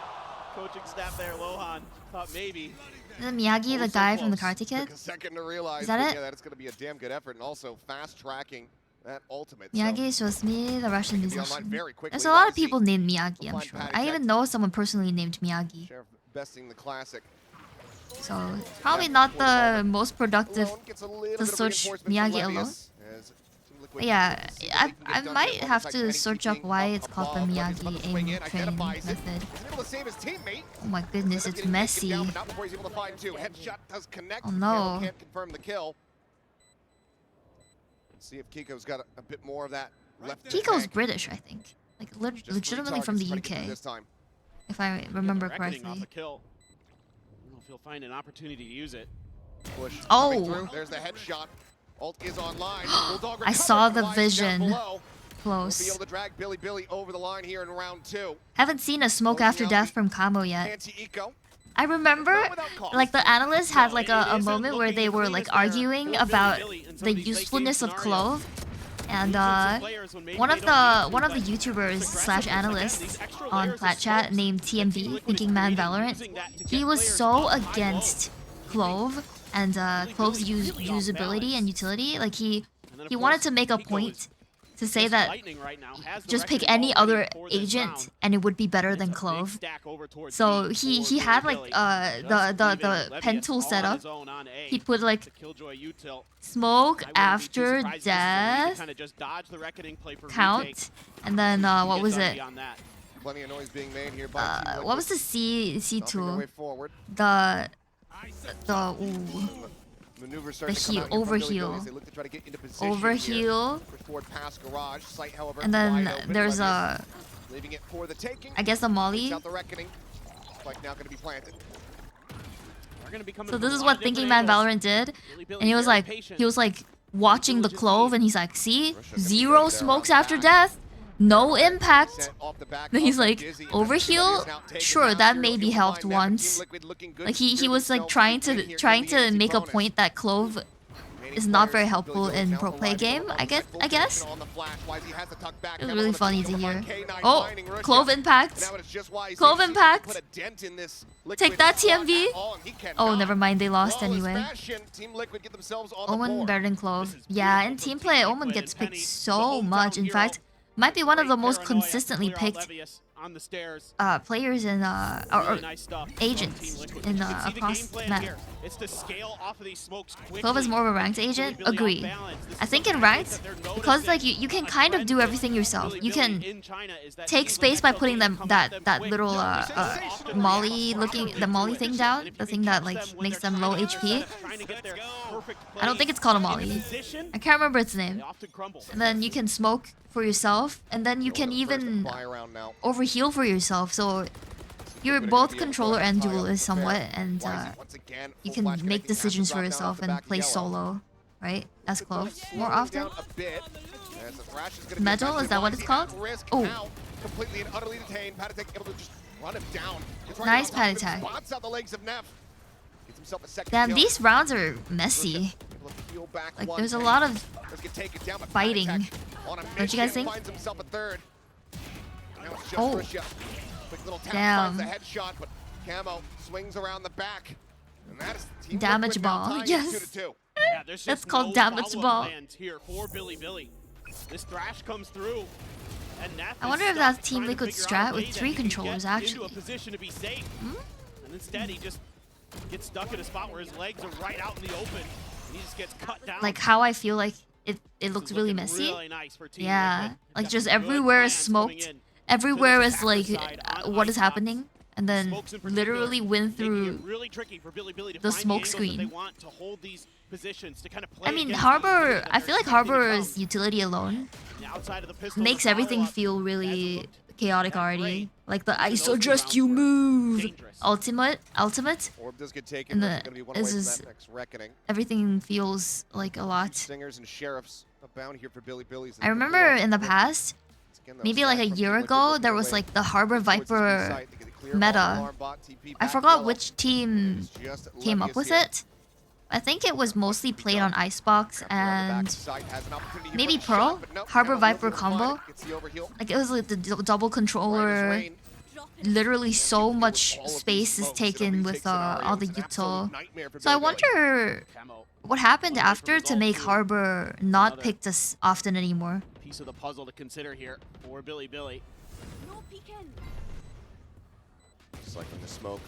[SPEAKER 22] Coaching staff there, Lohan thought maybe.
[SPEAKER 2] Isn't Miyagi the guy from the Karate Kid?
[SPEAKER 1] A second to realize
[SPEAKER 2] Is that it?
[SPEAKER 1] Yeah, that's going to be a damn good effort, and also fast tracking that ultimate.
[SPEAKER 2] Miyagi shows me the Russian musician.
[SPEAKER 1] very quickly.
[SPEAKER 2] There's a lot of people named Miyagi, I'm sure. I even know someone personally named Miyagi.
[SPEAKER 1] Sheriff besting the classic.
[SPEAKER 2] So probably not the most productive to search Miyagi alone. But yeah, I might have to search up why it's called the Miyagi aim train method. Oh my goodness, it's messy. Oh no.
[SPEAKER 1] Can't confirm the kill. Let's see if Kiko's got a bit more of that left.
[SPEAKER 2] Kiko's British, I think. Like legitimately from the UK. If I remember correctly.
[SPEAKER 22] He'll find an opportunity to use it.
[SPEAKER 1] Push.
[SPEAKER 2] Oh!
[SPEAKER 1] There's the headshot. Ult is online.
[SPEAKER 2] I saw the vision. Close.
[SPEAKER 1] Be able to drag Billy over the line here in round 2.
[SPEAKER 2] Haven't seen a smoke after death from Kamo yet. I remember, like, the analysts had like a moment where they were like arguing about the usefulness of Clove. And one of the YouTubers / analysts on Plat Chat named TMV, Thinking Man Valorant, he was so against Clove and Clove's usability and utility. Like he wanted to make a point to say
[SPEAKER 22] Just
[SPEAKER 2] that
[SPEAKER 22] Lightning right now has the
[SPEAKER 2] just pick
[SPEAKER 22] reckoning
[SPEAKER 2] any
[SPEAKER 22] already
[SPEAKER 2] other
[SPEAKER 22] for this
[SPEAKER 2] agent
[SPEAKER 22] round.
[SPEAKER 2] and it would be better than
[SPEAKER 22] It's a big
[SPEAKER 2] Clove.
[SPEAKER 22] stack over towards
[SPEAKER 2] So
[SPEAKER 22] B
[SPEAKER 2] he
[SPEAKER 22] for
[SPEAKER 2] had
[SPEAKER 22] Billy
[SPEAKER 2] like
[SPEAKER 22] Billy.
[SPEAKER 2] the pen tool
[SPEAKER 22] all
[SPEAKER 2] set
[SPEAKER 22] on
[SPEAKER 2] up.
[SPEAKER 22] his own on A.
[SPEAKER 2] He put like
[SPEAKER 22] The Killjoy util.
[SPEAKER 2] smoke
[SPEAKER 22] I wouldn't be too
[SPEAKER 2] after
[SPEAKER 22] surprised if this is a way to
[SPEAKER 2] death
[SPEAKER 22] kinda just dodge the reckoning, play for retake.
[SPEAKER 2] count, and then what
[SPEAKER 22] Get
[SPEAKER 2] was
[SPEAKER 22] done
[SPEAKER 2] it?
[SPEAKER 22] beyond that.
[SPEAKER 1] Plenty of noise being made here by Team
[SPEAKER 2] What was the C
[SPEAKER 1] Stomping their way
[SPEAKER 2] tool?
[SPEAKER 1] forward.
[SPEAKER 2] The ooh.
[SPEAKER 1] Maneuvers
[SPEAKER 2] The
[SPEAKER 1] starting to come
[SPEAKER 2] heal,
[SPEAKER 1] out here from Billy Billy
[SPEAKER 2] overheal.
[SPEAKER 1] as they look to try to get into position here.
[SPEAKER 2] Overheal.
[SPEAKER 1] Push forward past garage. Sight, however,
[SPEAKER 2] And then
[SPEAKER 1] wide open.
[SPEAKER 2] there's
[SPEAKER 1] Levius leaving it for the taking.
[SPEAKER 2] I guess a molly.
[SPEAKER 1] Takes out the reckoning. Spike now going to be planted.
[SPEAKER 22] We're gonna be coming
[SPEAKER 2] So
[SPEAKER 22] from
[SPEAKER 2] this
[SPEAKER 22] a
[SPEAKER 2] is
[SPEAKER 22] lot
[SPEAKER 2] what
[SPEAKER 22] of
[SPEAKER 2] Thinking
[SPEAKER 22] different
[SPEAKER 2] Man
[SPEAKER 22] angles.
[SPEAKER 2] Valorant did,
[SPEAKER 22] Billy Billy
[SPEAKER 2] and he was
[SPEAKER 22] very
[SPEAKER 2] like
[SPEAKER 22] patient.
[SPEAKER 2] watching the Clove, and he's like, see, 0 smokes after death, no impact. Then he's like, overheal, sure, that maybe helped once. Like he was like trying to make a point that Clove is not very helpful in pro play game. I guess. It was really funny to hear. Oh, Clove impact. Clove impact. Take that, TMV. Oh, never mind. They lost anyway. Omen better than Clove. Yeah, in team play, Omen gets picked so much. In fact, might be one of the most consistently picked
[SPEAKER 22] on the stairs.
[SPEAKER 2] players in or
[SPEAKER 22] Really nice stuff from
[SPEAKER 2] agents
[SPEAKER 22] Team Liquid.
[SPEAKER 2] in
[SPEAKER 22] You can see the
[SPEAKER 2] across
[SPEAKER 22] game plan
[SPEAKER 2] map.
[SPEAKER 22] here. It's to scale off of these smokes quickly.
[SPEAKER 2] Clove is more of a ranked agent.
[SPEAKER 22] Billy Billy
[SPEAKER 2] Agree.
[SPEAKER 22] off balance. This
[SPEAKER 2] I
[SPEAKER 22] is
[SPEAKER 2] think
[SPEAKER 22] something
[SPEAKER 2] in ranked,
[SPEAKER 22] that they're
[SPEAKER 2] because like
[SPEAKER 22] noticing.
[SPEAKER 2] you can kind of do everything yourself. You can
[SPEAKER 22] in China is that
[SPEAKER 2] take
[SPEAKER 22] teams
[SPEAKER 2] space
[SPEAKER 22] with
[SPEAKER 2] by
[SPEAKER 22] Nexo
[SPEAKER 2] putting
[SPEAKER 22] game
[SPEAKER 2] them
[SPEAKER 22] come
[SPEAKER 2] that
[SPEAKER 22] at them
[SPEAKER 2] that
[SPEAKER 22] quick.
[SPEAKER 2] little
[SPEAKER 22] Sensational
[SPEAKER 2] molly
[SPEAKER 22] reaction
[SPEAKER 2] looking
[SPEAKER 22] from
[SPEAKER 2] the molly
[SPEAKER 22] Twitch.
[SPEAKER 2] thing down,
[SPEAKER 22] And if
[SPEAKER 2] the
[SPEAKER 22] you
[SPEAKER 2] thing
[SPEAKER 22] can
[SPEAKER 2] that
[SPEAKER 22] catch
[SPEAKER 2] like
[SPEAKER 22] them when
[SPEAKER 2] makes
[SPEAKER 22] they're
[SPEAKER 2] them low
[SPEAKER 22] trying to
[SPEAKER 2] HP.
[SPEAKER 22] set up, trying to get their perfect
[SPEAKER 2] I don't
[SPEAKER 22] play
[SPEAKER 2] think it's called a
[SPEAKER 22] in
[SPEAKER 2] molly.
[SPEAKER 22] position,
[SPEAKER 2] I can't remember its name.
[SPEAKER 22] they often crumble.
[SPEAKER 2] And then you can smoke for yourself, and then you can even overheal for yourself. So you're both controller and duelist somewhat, and you can make decisions for yourself and play solo, right? As Clove more often. Medal, is that what it's called? Oh,
[SPEAKER 1] Completely and utterly detained. Patatek able to just run him down.
[SPEAKER 2] nice pad attack.
[SPEAKER 1] Spots out the legs of Neff. Gets himself a second
[SPEAKER 2] Damn,
[SPEAKER 1] kill.
[SPEAKER 2] these rounds are messy. Like there's a lot of fighting. Don't you guys think?
[SPEAKER 1] Finds himself a third. Now it's just
[SPEAKER 2] Oh.
[SPEAKER 1] Russia. Quick little tap
[SPEAKER 2] Damn.
[SPEAKER 1] finds the headshot, but Camo swings around the back. And that is Team
[SPEAKER 2] Damage
[SPEAKER 1] Liquid now
[SPEAKER 2] ball,
[SPEAKER 1] tying it
[SPEAKER 2] yes.
[SPEAKER 1] 2-2.
[SPEAKER 22] Yeah, there's
[SPEAKER 2] That's
[SPEAKER 22] just
[SPEAKER 2] called
[SPEAKER 22] no
[SPEAKER 2] damage
[SPEAKER 22] follow-up
[SPEAKER 2] ball.
[SPEAKER 22] plans here for Billy Billy. This thrash comes through, and Neff
[SPEAKER 2] I
[SPEAKER 22] is
[SPEAKER 2] wonder if
[SPEAKER 22] stuck
[SPEAKER 2] that's Team
[SPEAKER 22] trying to
[SPEAKER 2] Liquid
[SPEAKER 22] figure out
[SPEAKER 2] strat
[SPEAKER 22] a
[SPEAKER 2] with
[SPEAKER 22] way
[SPEAKER 2] 3
[SPEAKER 22] that he can
[SPEAKER 2] controllers,
[SPEAKER 22] get
[SPEAKER 2] actually.
[SPEAKER 22] into a position to be safe.
[SPEAKER 2] Hmm?
[SPEAKER 22] And instead, he just gets stuck in a spot where his legs are right out in the open, and he just gets cut down.
[SPEAKER 2] Like how I feel like it looks really messy.
[SPEAKER 22] Really nice for Team
[SPEAKER 2] Yeah,
[SPEAKER 22] Liquid.
[SPEAKER 2] like
[SPEAKER 22] Got
[SPEAKER 2] just
[SPEAKER 22] some good
[SPEAKER 2] everywhere is
[SPEAKER 22] plans coming
[SPEAKER 2] smoked.
[SPEAKER 22] in.
[SPEAKER 2] Everywhere
[SPEAKER 22] this
[SPEAKER 2] is like
[SPEAKER 22] attacker side on
[SPEAKER 2] what is
[SPEAKER 22] ice box.
[SPEAKER 2] happening, and then
[SPEAKER 22] Smokes in particular,
[SPEAKER 2] literally win
[SPEAKER 22] making it
[SPEAKER 2] through
[SPEAKER 22] really tricky for Billy Billy to
[SPEAKER 2] the
[SPEAKER 22] find
[SPEAKER 2] smoke
[SPEAKER 22] angles that they
[SPEAKER 2] screen.
[SPEAKER 22] want to hold these positions, to kind of play
[SPEAKER 2] I mean,
[SPEAKER 22] against
[SPEAKER 2] Harbor.
[SPEAKER 22] these
[SPEAKER 2] I feel like
[SPEAKER 22] expecting to
[SPEAKER 2] Harbor's
[SPEAKER 22] come.
[SPEAKER 2] utility alone
[SPEAKER 22] Now outside of the pistol,
[SPEAKER 2] makes
[SPEAKER 22] the
[SPEAKER 2] everything
[SPEAKER 22] follow-up
[SPEAKER 2] feel really chaotic already. Like the I suggest you move ultimate,
[SPEAKER 1] Orb does get taken.
[SPEAKER 2] and
[SPEAKER 1] There's
[SPEAKER 2] the
[SPEAKER 1] going to be one
[SPEAKER 2] it's
[SPEAKER 1] away from
[SPEAKER 2] just
[SPEAKER 1] that next reckoning.
[SPEAKER 2] everything feels like a lot.
[SPEAKER 1] Stingers and sheriffs abound here for Billy Billy's.
[SPEAKER 2] I remember in the past, maybe like a year ago, there was like the Harbor Viper meta. I forgot which team came up with it. I think it was mostly played on Icebox and maybe Pearl, Harbor Viper combo. Like it was like the double controller. Literally so much space is taken with all the util. So I wonder what happened after to make Harbor not picked as often anymore.
[SPEAKER 22] Piece of the puzzle to consider here for Billy Billy.
[SPEAKER 1] Just like in the smoke.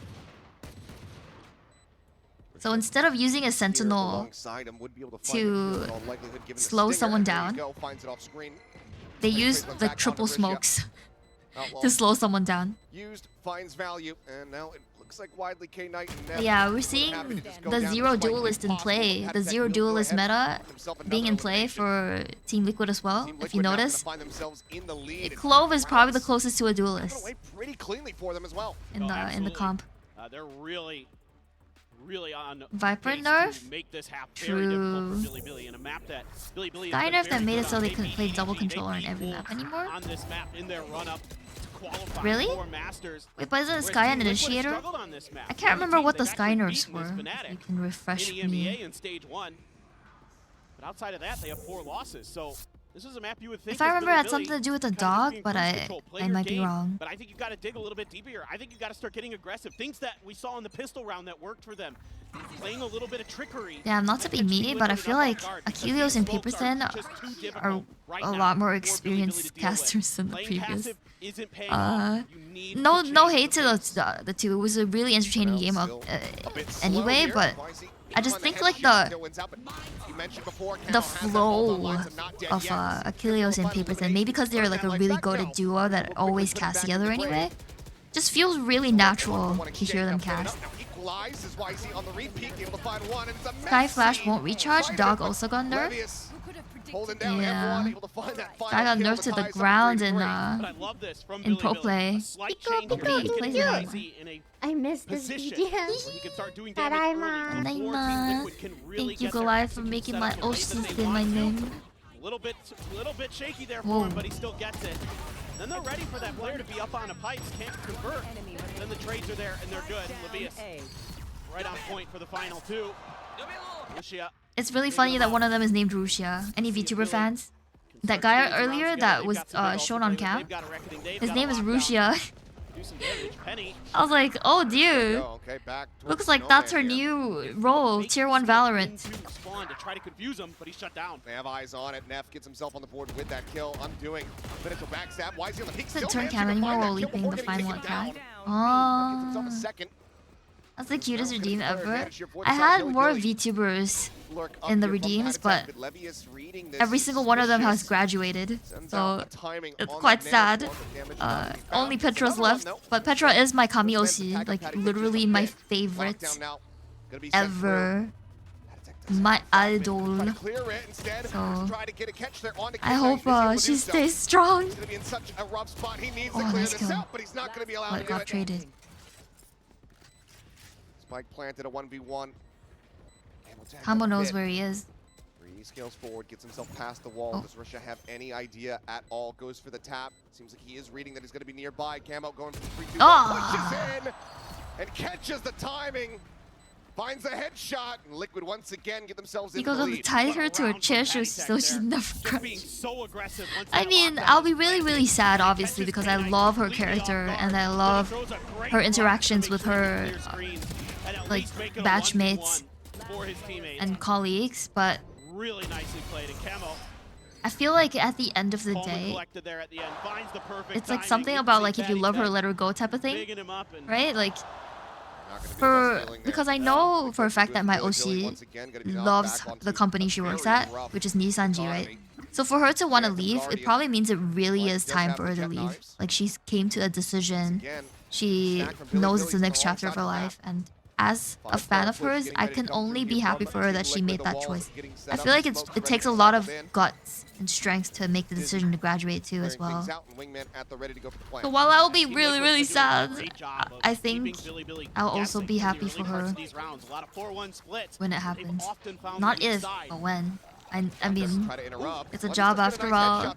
[SPEAKER 2] So instead of using a sentinel to slow someone down, they used the triple smokes to slow someone down.
[SPEAKER 1] Used finds value, and now it looks like widely K Knight and Neff
[SPEAKER 2] Yeah, we're seeing
[SPEAKER 1] happy to just go
[SPEAKER 2] the
[SPEAKER 1] down
[SPEAKER 2] zero
[SPEAKER 1] despite being
[SPEAKER 2] duelist in
[SPEAKER 1] possible.
[SPEAKER 2] play, the
[SPEAKER 1] Patatek
[SPEAKER 2] zero
[SPEAKER 1] will go
[SPEAKER 2] duelist
[SPEAKER 1] ahead,
[SPEAKER 2] meta
[SPEAKER 1] get himself
[SPEAKER 2] being in
[SPEAKER 1] another
[SPEAKER 2] play for Team Liquid as well.
[SPEAKER 1] Team
[SPEAKER 2] If you
[SPEAKER 1] Liquid now gonna
[SPEAKER 2] notice,
[SPEAKER 1] find themselves in the lead.
[SPEAKER 2] Clove is probably the closest to a duelist
[SPEAKER 1] Away pretty cleanly for them as well.
[SPEAKER 2] in the comp.
[SPEAKER 22] They're really on
[SPEAKER 2] Viper
[SPEAKER 22] pace
[SPEAKER 2] nerf?
[SPEAKER 22] to make this very difficult for
[SPEAKER 2] True.
[SPEAKER 22] Billy Billy in a map that Billy Billy
[SPEAKER 2] Sky
[SPEAKER 22] has
[SPEAKER 2] nerf
[SPEAKER 22] been
[SPEAKER 2] that
[SPEAKER 22] very
[SPEAKER 2] made it
[SPEAKER 22] good
[SPEAKER 2] so
[SPEAKER 22] on.
[SPEAKER 2] they couldn't play
[SPEAKER 22] beat
[SPEAKER 2] double
[SPEAKER 22] EG,
[SPEAKER 2] controller
[SPEAKER 22] they
[SPEAKER 2] in
[SPEAKER 22] beat
[SPEAKER 2] every map
[SPEAKER 22] Wolves
[SPEAKER 2] anymore.
[SPEAKER 22] on this map in their run up to qualify
[SPEAKER 2] Really?
[SPEAKER 22] for Masters.
[SPEAKER 2] Wait, but isn't
[SPEAKER 22] Whereas
[SPEAKER 2] Sky an
[SPEAKER 22] Team Liquid
[SPEAKER 2] initiator?
[SPEAKER 22] struggled on this map.
[SPEAKER 2] I can't remember
[SPEAKER 22] Teams
[SPEAKER 2] what the
[SPEAKER 22] they've
[SPEAKER 2] Sky
[SPEAKER 22] actually
[SPEAKER 2] nerfs
[SPEAKER 22] beaten is
[SPEAKER 2] were.
[SPEAKER 22] Fnatic
[SPEAKER 2] You can refresh
[SPEAKER 22] in the
[SPEAKER 2] me.
[SPEAKER 22] NBA in stage 1. But outside of that, they have 4 losses. So This is a map you would think
[SPEAKER 2] If I remember, it had
[SPEAKER 22] Billy
[SPEAKER 2] something to do with the
[SPEAKER 22] kind of
[SPEAKER 2] dog,
[SPEAKER 22] being
[SPEAKER 2] but
[SPEAKER 22] cruise
[SPEAKER 2] I
[SPEAKER 22] control, play
[SPEAKER 2] I
[SPEAKER 22] your
[SPEAKER 2] might be
[SPEAKER 22] game,
[SPEAKER 2] wrong.
[SPEAKER 22] But I think you've got to dig a little bit deeper here. I think you've got to start getting aggressive. Things that we saw in the pistol round that worked for them. Playing a little bit of trickery.
[SPEAKER 2] Yeah, not to be meaty, but I feel like Achilles and Paper Thin are a lot more experienced casters than the previous. No hate to the two. It was a really entertaining game anyway, but I just think like the flow of Achilles and Paper Thin, maybe because they're like a really goated duo that always cast together anyway, just feels really natural to hear them cast. Sky Flash won't recharge. Dog also got nerfed. Yeah, Sky got nerfed to the ground in pro play. Hiko plays it.
[SPEAKER 4] I missed this BGM. Tadaima.
[SPEAKER 2] Thank you, Goliath, for making my Oshis my name.
[SPEAKER 22] Little bit shaky there for
[SPEAKER 2] Whoa.
[SPEAKER 22] him, but he still gets it. Then they're ready for that player to be up on a pipes, can't convert. Then the trades are there and they're good. Levius right on point for the final two. Lucia.
[SPEAKER 2] It's really funny that one of them is named Rusia. Any VTuber fans? That guy earlier that was shown on cam, his name is Rusia. I was like, oh dude, looks like that's her new role, Tier 1 Valorant.
[SPEAKER 22] To try to confuse him, but he's shut down.
[SPEAKER 1] They have eyes on it. Neff gets himself on the board with that kill. Undoing potential backstab. Why is he on the peak?
[SPEAKER 2] Doesn't turn cam anymore while leaping the final attack.
[SPEAKER 1] Oh.
[SPEAKER 2] That's the cutest redeem ever. I had more VTubers in the redeems, but every single one of them has graduated, so it's quite sad. Only Petra's left, but Petra is my Kami Oshi, like literally my favorite ever. My idol. So I hope she stays strong. Oh, nice kill. But got traded.
[SPEAKER 1] Spike planted a 1v1.
[SPEAKER 2] Hambo knows where he is.
[SPEAKER 1] He scales forward, gets himself past the wall. Does Russia have any idea at all? Goes for the tap. Seems like he is reading that he's going to be nearby. Camo going for the 3-2. Pushes in and catches the timing. Finds a headshot, and Liquid once again get themselves in the lead.
[SPEAKER 2] Tied her to a chair so she's never crushed. I mean, I'll be really sad, obviously, because I love her character and I love her interactions with her like batchmates and colleagues, but
[SPEAKER 22] really nicely played, and Camo
[SPEAKER 2] I feel like at the end of the day, it's like something about like if you love her, let her go type of thing, right? Like. Because I know for a fact that my Oshi loves the company she works at, which is Nissanji, right? So for her to want to leave, it probably means it really is time for her to leave. Like she came to a decision, she knows it's the next chapter of her life, and as a fan of hers, I can only be happy for her that she made that choice. I feel like it takes a lot of guts and strength to make the decision to graduate too as well. So while I will be really sad, I think I'll also be happy for her when it happens. Not if, but when. I mean, it's a job after all.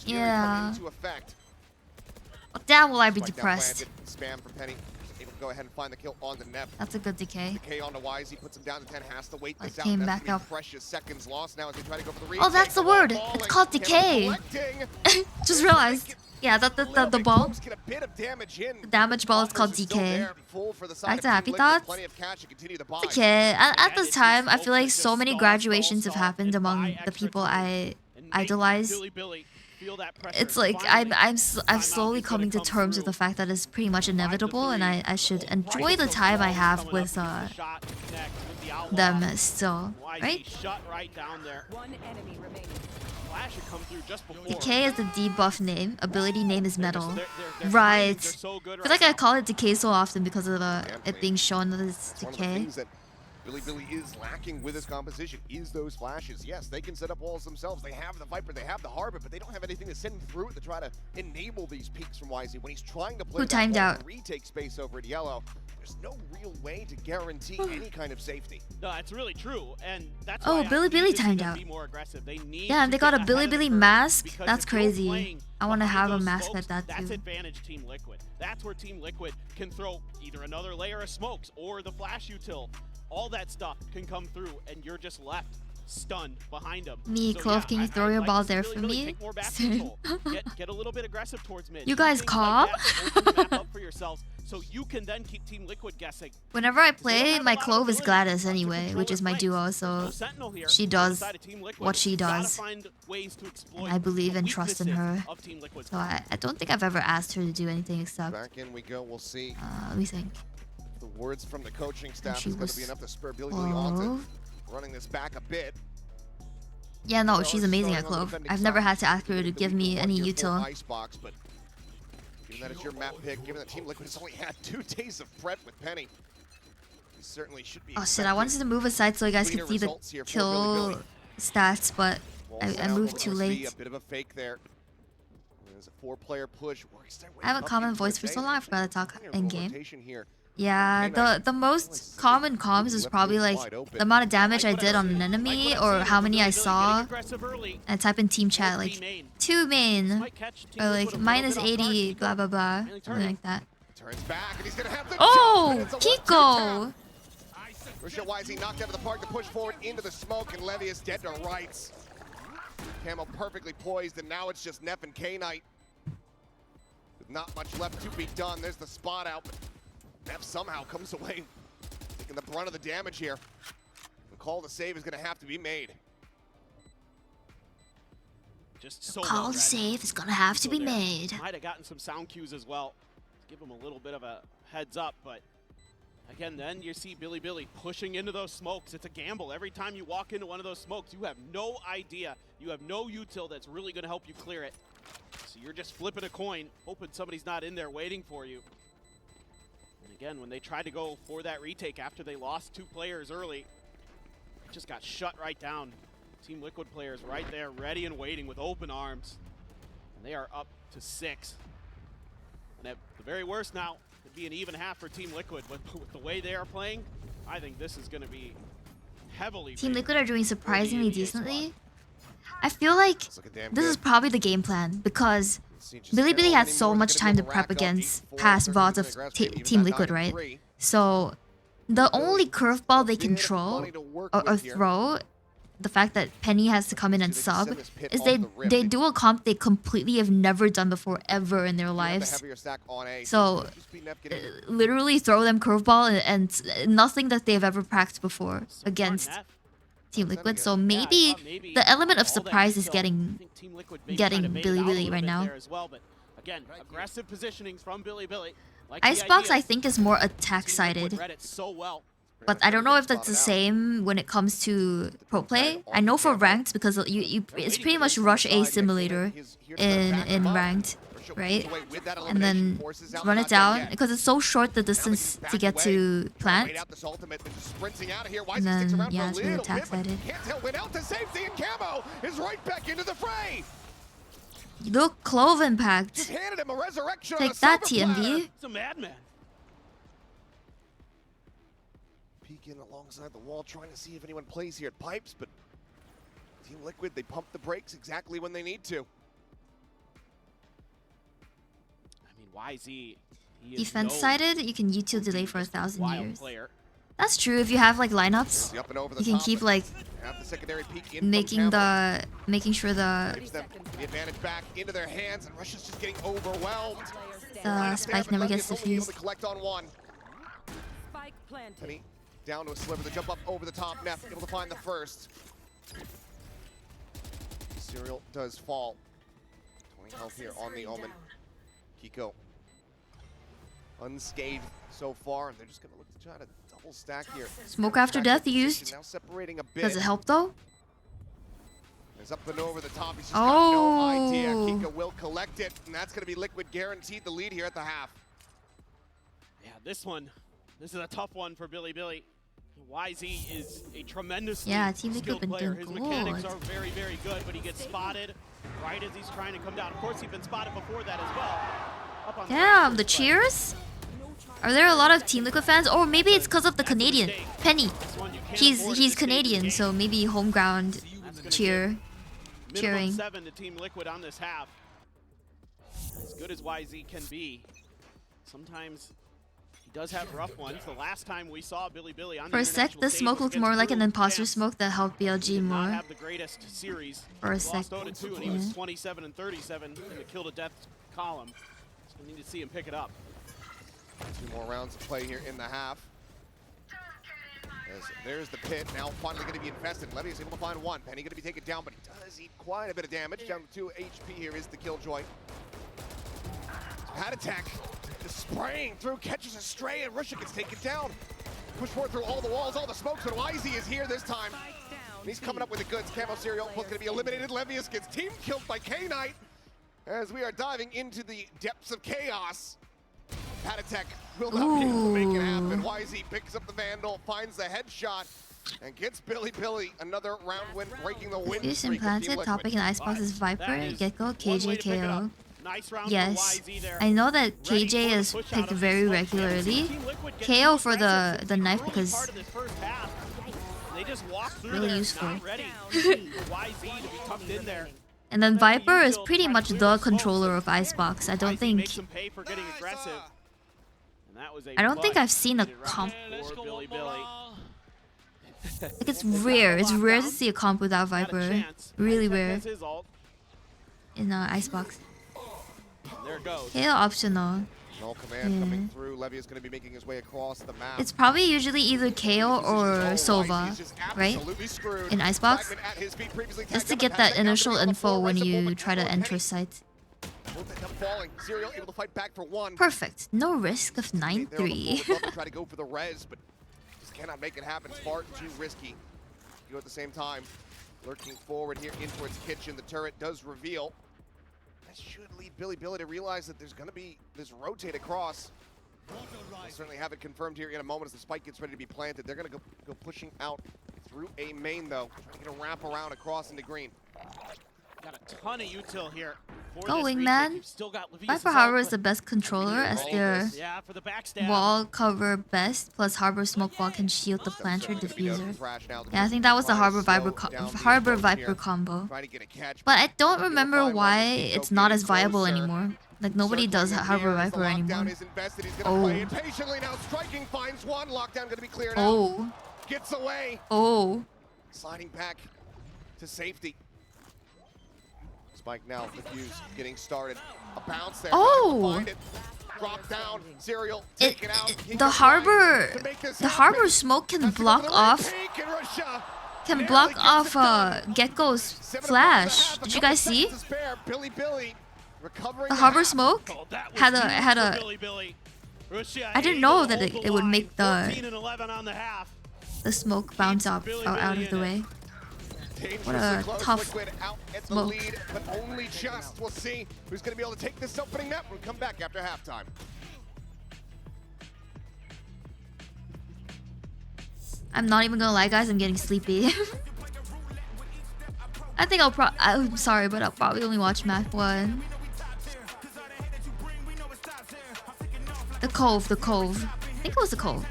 [SPEAKER 2] Yeah. Well, damn will I be depressed.
[SPEAKER 1] Go ahead and find the kill on the Neff.
[SPEAKER 2] That's a good decay.
[SPEAKER 1] Decay on the Wise, he puts him down to 10, has to wait this out.
[SPEAKER 2] Came back up.
[SPEAKER 1] Precious seconds lost now as they try to go for the
[SPEAKER 2] oh, that's the word. It's called decay. Just realized. Yeah, the ball. The damage ball is called decay. Back to Happy Thoughts. It's okay. At this time, I feel like so many graduations have happened among the people I idolize. It's like I'm slowly coming to terms with the fact that it's pretty much inevitable, and I should enjoy the time I have with them still, right? Decay is the debuff name. Ability name is Metal. Right. I feel like I call it Decay so often because of it being shown that it's Decay.
[SPEAKER 1] Billy is lacking with his composition is those flashes. Yes, they can set up walls themselves. They have the Viper, they have the Harbor, but they don't have anything to send through it to try to enable these peaks from YZ. When he's trying to play that retake space over at Yellow, there's no real way to guarantee any kind of safety.
[SPEAKER 22] No, it's really true, and that's
[SPEAKER 2] oh,
[SPEAKER 22] why
[SPEAKER 2] Billy timed out. Damn, they got a Billy mask? That's crazy. I want to have a mask like that too.
[SPEAKER 22] That's advantage Team Liquid. That's where Team Liquid can throw either another layer of smokes or the flash util. All that stuff can come through, and you're just left stun behind him.
[SPEAKER 2] Me,
[SPEAKER 22] So,
[SPEAKER 2] Clove,
[SPEAKER 22] yeah,
[SPEAKER 2] can you throw your
[SPEAKER 22] like
[SPEAKER 2] ball
[SPEAKER 22] to
[SPEAKER 2] there
[SPEAKER 22] really,
[SPEAKER 2] for
[SPEAKER 22] really
[SPEAKER 2] me?
[SPEAKER 22] take more map control. Get a little bit aggressive towards mid.
[SPEAKER 2] You
[SPEAKER 22] Do
[SPEAKER 2] guys
[SPEAKER 22] things
[SPEAKER 2] calm?
[SPEAKER 22] like that to open the map up for yourselves, so you can then keep Team Liquid guessing.
[SPEAKER 2] Whenever I play, my Clove is Gladys anyway, which is my duo, so she does what she does. And I believe and trust in her. So I don't think I've ever asked her to do anything except...
[SPEAKER 1] Back in we go, we'll see.
[SPEAKER 2] Let me think.
[SPEAKER 1] The words from the coaching staff
[SPEAKER 2] she
[SPEAKER 1] is going to
[SPEAKER 2] was
[SPEAKER 1] be enough to spur Billy on to running this back a bit.
[SPEAKER 2] Yeah, no, she's amazing at Clove. I've never had to ask her to give me any util.
[SPEAKER 1] Icebox, but given that it's your map pick, given that Team Liquid has only had 2 days of prep with Penny, he certainly should be.
[SPEAKER 2] Oh shit, I wanted to move aside so you guys could see the kill stats, but I moved too late.
[SPEAKER 1] A bit of a fake there. There's a 4-player push.
[SPEAKER 2] I have a common voice for so long, I forgot to talk in game.
[SPEAKER 1] Here.
[SPEAKER 2] Yeah, the most common comms is probably like the amount of damage I did on an enemy or how many I saw. And type in team chat like 2 main or like minus 80 blah blah blah, something like that. Oh, Hiko!
[SPEAKER 1] Risha Wisey knocked out of the park to push forward into the smoke, and Levy is dead to rights. Camo perfectly poised, and now it's just Neff and K-Knight. With not much left to be done. There's the spot out, but Neff somehow comes away taking the brunt of the damage here. The call to save is going to have to be made.
[SPEAKER 22] Just so
[SPEAKER 2] Call to save is going to have to be made.
[SPEAKER 22] Might have gotten some sound cues as well. Give him a little bit of a heads up, but again, then you see Billy pushing into those smokes. It's a gamble. Every time you walk into one of those smokes, you have no idea. You have no util that's really going to help you clear it. So you're just flipping a coin, hoping somebody's not in there waiting for you. And again, when they tried to go for that retake after they lost 2 players early, it just got shut right down. Team Liquid players right there, ready and waiting with open arms. And they are up to 6. And at the very worst now, it'd be an even half for Team Liquid, but with the way they are playing, I think this is going to be heavily.
[SPEAKER 2] Team Liquid are doing surprisingly decently. I feel like this is probably the game plan because Billy had so much time to prep against past VODs of Team Liquid, right? So the only curveball they can throw or throw, the fact that Penny has to come in and sub, is they do a comp they completely have never done before ever in their lives. So literally throw them curveball and nothing that they've ever practiced before against Team Liquid. So maybe the element of surprise is getting Billy right now.
[SPEAKER 22] Again, aggressive positionings from Billy.
[SPEAKER 2] Icebox I think is more attack sided. But I don't know if that's the same when it comes to pro play. I know for ranked because it's pretty much rush A simulator in ranked, right? And then run it down because it's so short the distance to get to plant. And then yeah, it's really attack sided. Look, Clove impact. Take that, TMV.
[SPEAKER 22] It's a madman.
[SPEAKER 1] Peeking alongside the wall, trying to see if anyone plays here at Pipes, but Team Liquid, they pump the brakes exactly when they need to.
[SPEAKER 22] I mean, YZ.
[SPEAKER 2] Defense sided, you can util delay for 1,000 years. That's true. If you have like lineups, you can keep like making sure the
[SPEAKER 1] advantage back into their hands, and Russia's just getting overwhelmed.
[SPEAKER 2] The spike never gets defused.
[SPEAKER 1] Collect on one. Penny down to a sliver, the jump up over the top. Neff able to find the first. Serial does fall. 20 health here on the Omen. Hiko unscathed so far, and they're just going to look to try to double stack here.
[SPEAKER 2] Smoke after death used.
[SPEAKER 1] Now separating a bit.
[SPEAKER 2] Does it help though?
[SPEAKER 1] Is up and over the top. He's just got no idea. Hiko will collect it, and that's going to be Liquid guaranteed the lead here at the half.
[SPEAKER 22] Yeah, this is a tough one for Billy. YZ is a tremendous skilled player. His mechanics are very, very good, but he gets spotted right as he's trying to come down. Of course, he's been spotted before that as well.
[SPEAKER 2] Damn, the cheers? Are there a lot of Team Liquid fans? Or maybe it's because of the Canadian. Penny. He's Canadian, so maybe home ground cheering.
[SPEAKER 22] Minimum 7 to Team Liquid on this half. As good as YZ can be, sometimes He does have rough ones. The last time we saw Billy Billy on
[SPEAKER 2] For a sec, the smoke looked more like an imposter smoke that helped BLG more.
[SPEAKER 22] Not have the greatest series.
[SPEAKER 2] For a sec,
[SPEAKER 22] Lost 0-2 and he was 27 and 37 in the kill to death column. So we need to see him pick it up.
[SPEAKER 1] 2 more rounds to play here in the half. As there's the pit, now finally going to be infested. Levy is able to find 1. Penny going to be taken down, but he does eat quite a bit of damage. Down to 2 HP here is the Killjoy. Hat attack, just spraying through, catches a stray, and Russia gets taken down. Push forward through all the walls, all the smokes, but YZ is here this time. And he's coming up with the goods. Camo Serial both going to be eliminated. Levius gets team killed by K-Knight as we are diving into the depths of chaos. Hat attack will not be able to make it happen. YZ picks up the Vandal, finds the headshot, and gets Billy Billy another round win, breaking the win
[SPEAKER 2] Use
[SPEAKER 1] streak of
[SPEAKER 2] implanted,
[SPEAKER 1] Team
[SPEAKER 2] Topic, and Icebox is Viper, Gecko, KJ, KO.
[SPEAKER 22] Nice round
[SPEAKER 2] Yes,
[SPEAKER 22] for YZ there.
[SPEAKER 2] I know that KJ is picked very regularly. KO for the knife because
[SPEAKER 22] They just walk through
[SPEAKER 2] really
[SPEAKER 22] there,
[SPEAKER 2] useful.
[SPEAKER 22] not ready for YZ to be tucked in there.
[SPEAKER 2] And then Viper is pretty much the controller of Icebox. I don't think
[SPEAKER 22] Makes him pay for getting aggressive. And that was a
[SPEAKER 2] I don't think
[SPEAKER 22] clutch
[SPEAKER 2] I've seen a comp.
[SPEAKER 22] for Billy Billy.
[SPEAKER 2] Like it's rare. It's rare to see a comp without Viper. Really rare
[SPEAKER 22] That's his ult.
[SPEAKER 2] in Icebox.
[SPEAKER 22] There it goes.
[SPEAKER 2] KO optional.
[SPEAKER 1] No command coming through. Levy is going to be making his way across the map.
[SPEAKER 2] It's probably usually either KO or Sova, right? In Icebox. Just to get that initial info when you try to enter site.
[SPEAKER 1] Serial able to fight back for 1.
[SPEAKER 2] Perfect. No risk of 9-3.
[SPEAKER 1] Try to go for the res, but just cannot make it happen. It's far too risky. You at the same time, lurking forward here in towards kitchen. The turret does reveal. That should lead Billy Billy to realize that there's going to be this rotate across. We'll certainly have it confirmed here in a moment as the spike gets ready to be planted. They're going to go pushing out through a main, though. Trying to get a wrap around across into green.
[SPEAKER 22] Got a ton of util here.
[SPEAKER 2] Going, man. Viper Harbor is the best controller as their wall cover best, plus Harbor Smoke Wall can shield the planter diffuser. Yeah, I think that was the Harbor Viper combo. But I don't remember why it's not as viable anymore. Like nobody does Harbor Viper anymore. Oh. Oh.
[SPEAKER 1] Gets away.
[SPEAKER 2] Oh.
[SPEAKER 1] Sliding back to safety. Spike now, diffuse, getting started. A bounce there.
[SPEAKER 2] Oh!
[SPEAKER 1] Drop down, Serial, take it out.
[SPEAKER 2] The harbor smoke can block off Gecko's flash. Did you guys see? The harbor smoke had a. I didn't know that it would make the smoke bounce out of the way. What a tough smoke.
[SPEAKER 1] Lead, but only just. We'll see who's going to be able to take this opening map and come back after halftime.
[SPEAKER 2] I'm not even gonna lie, guys. I'm getting sleepy. I think I'm sorry, but I'll probably only watch map 1. The Cove. I think it was the Cove.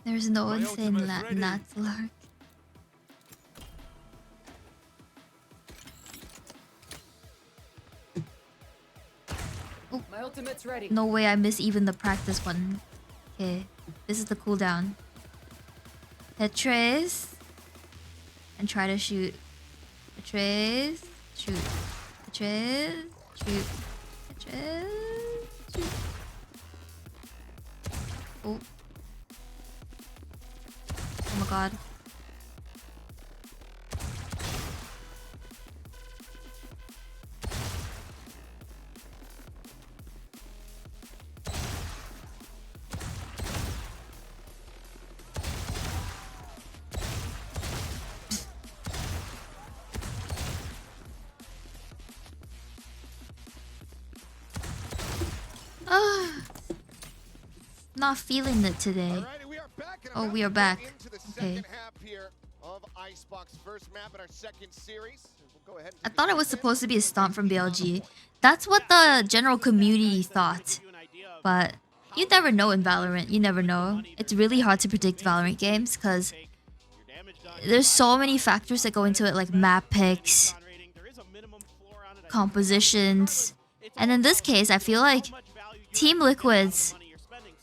[SPEAKER 2] There's no one saying Nat's Lark. Oh.
[SPEAKER 16] My ultimate's ready.
[SPEAKER 2] No way I miss even the practice one. Okay, this is the cooldown. Hit trace. And try to shoot. Hit trace. Shoot. Hit trace. Shoot. Hit trace. Shoot. Oh. Oh my god. Not feeling it today. Oh, we are back. Okay. I thought it was supposed to be a stomp from BLG. That's what the general community thought. But you never know in Valorant. You never know. It's really hard to predict Valorant games because there's so many factors that go into it, like map picks, compositions. And in this case, I feel like Team Liquid's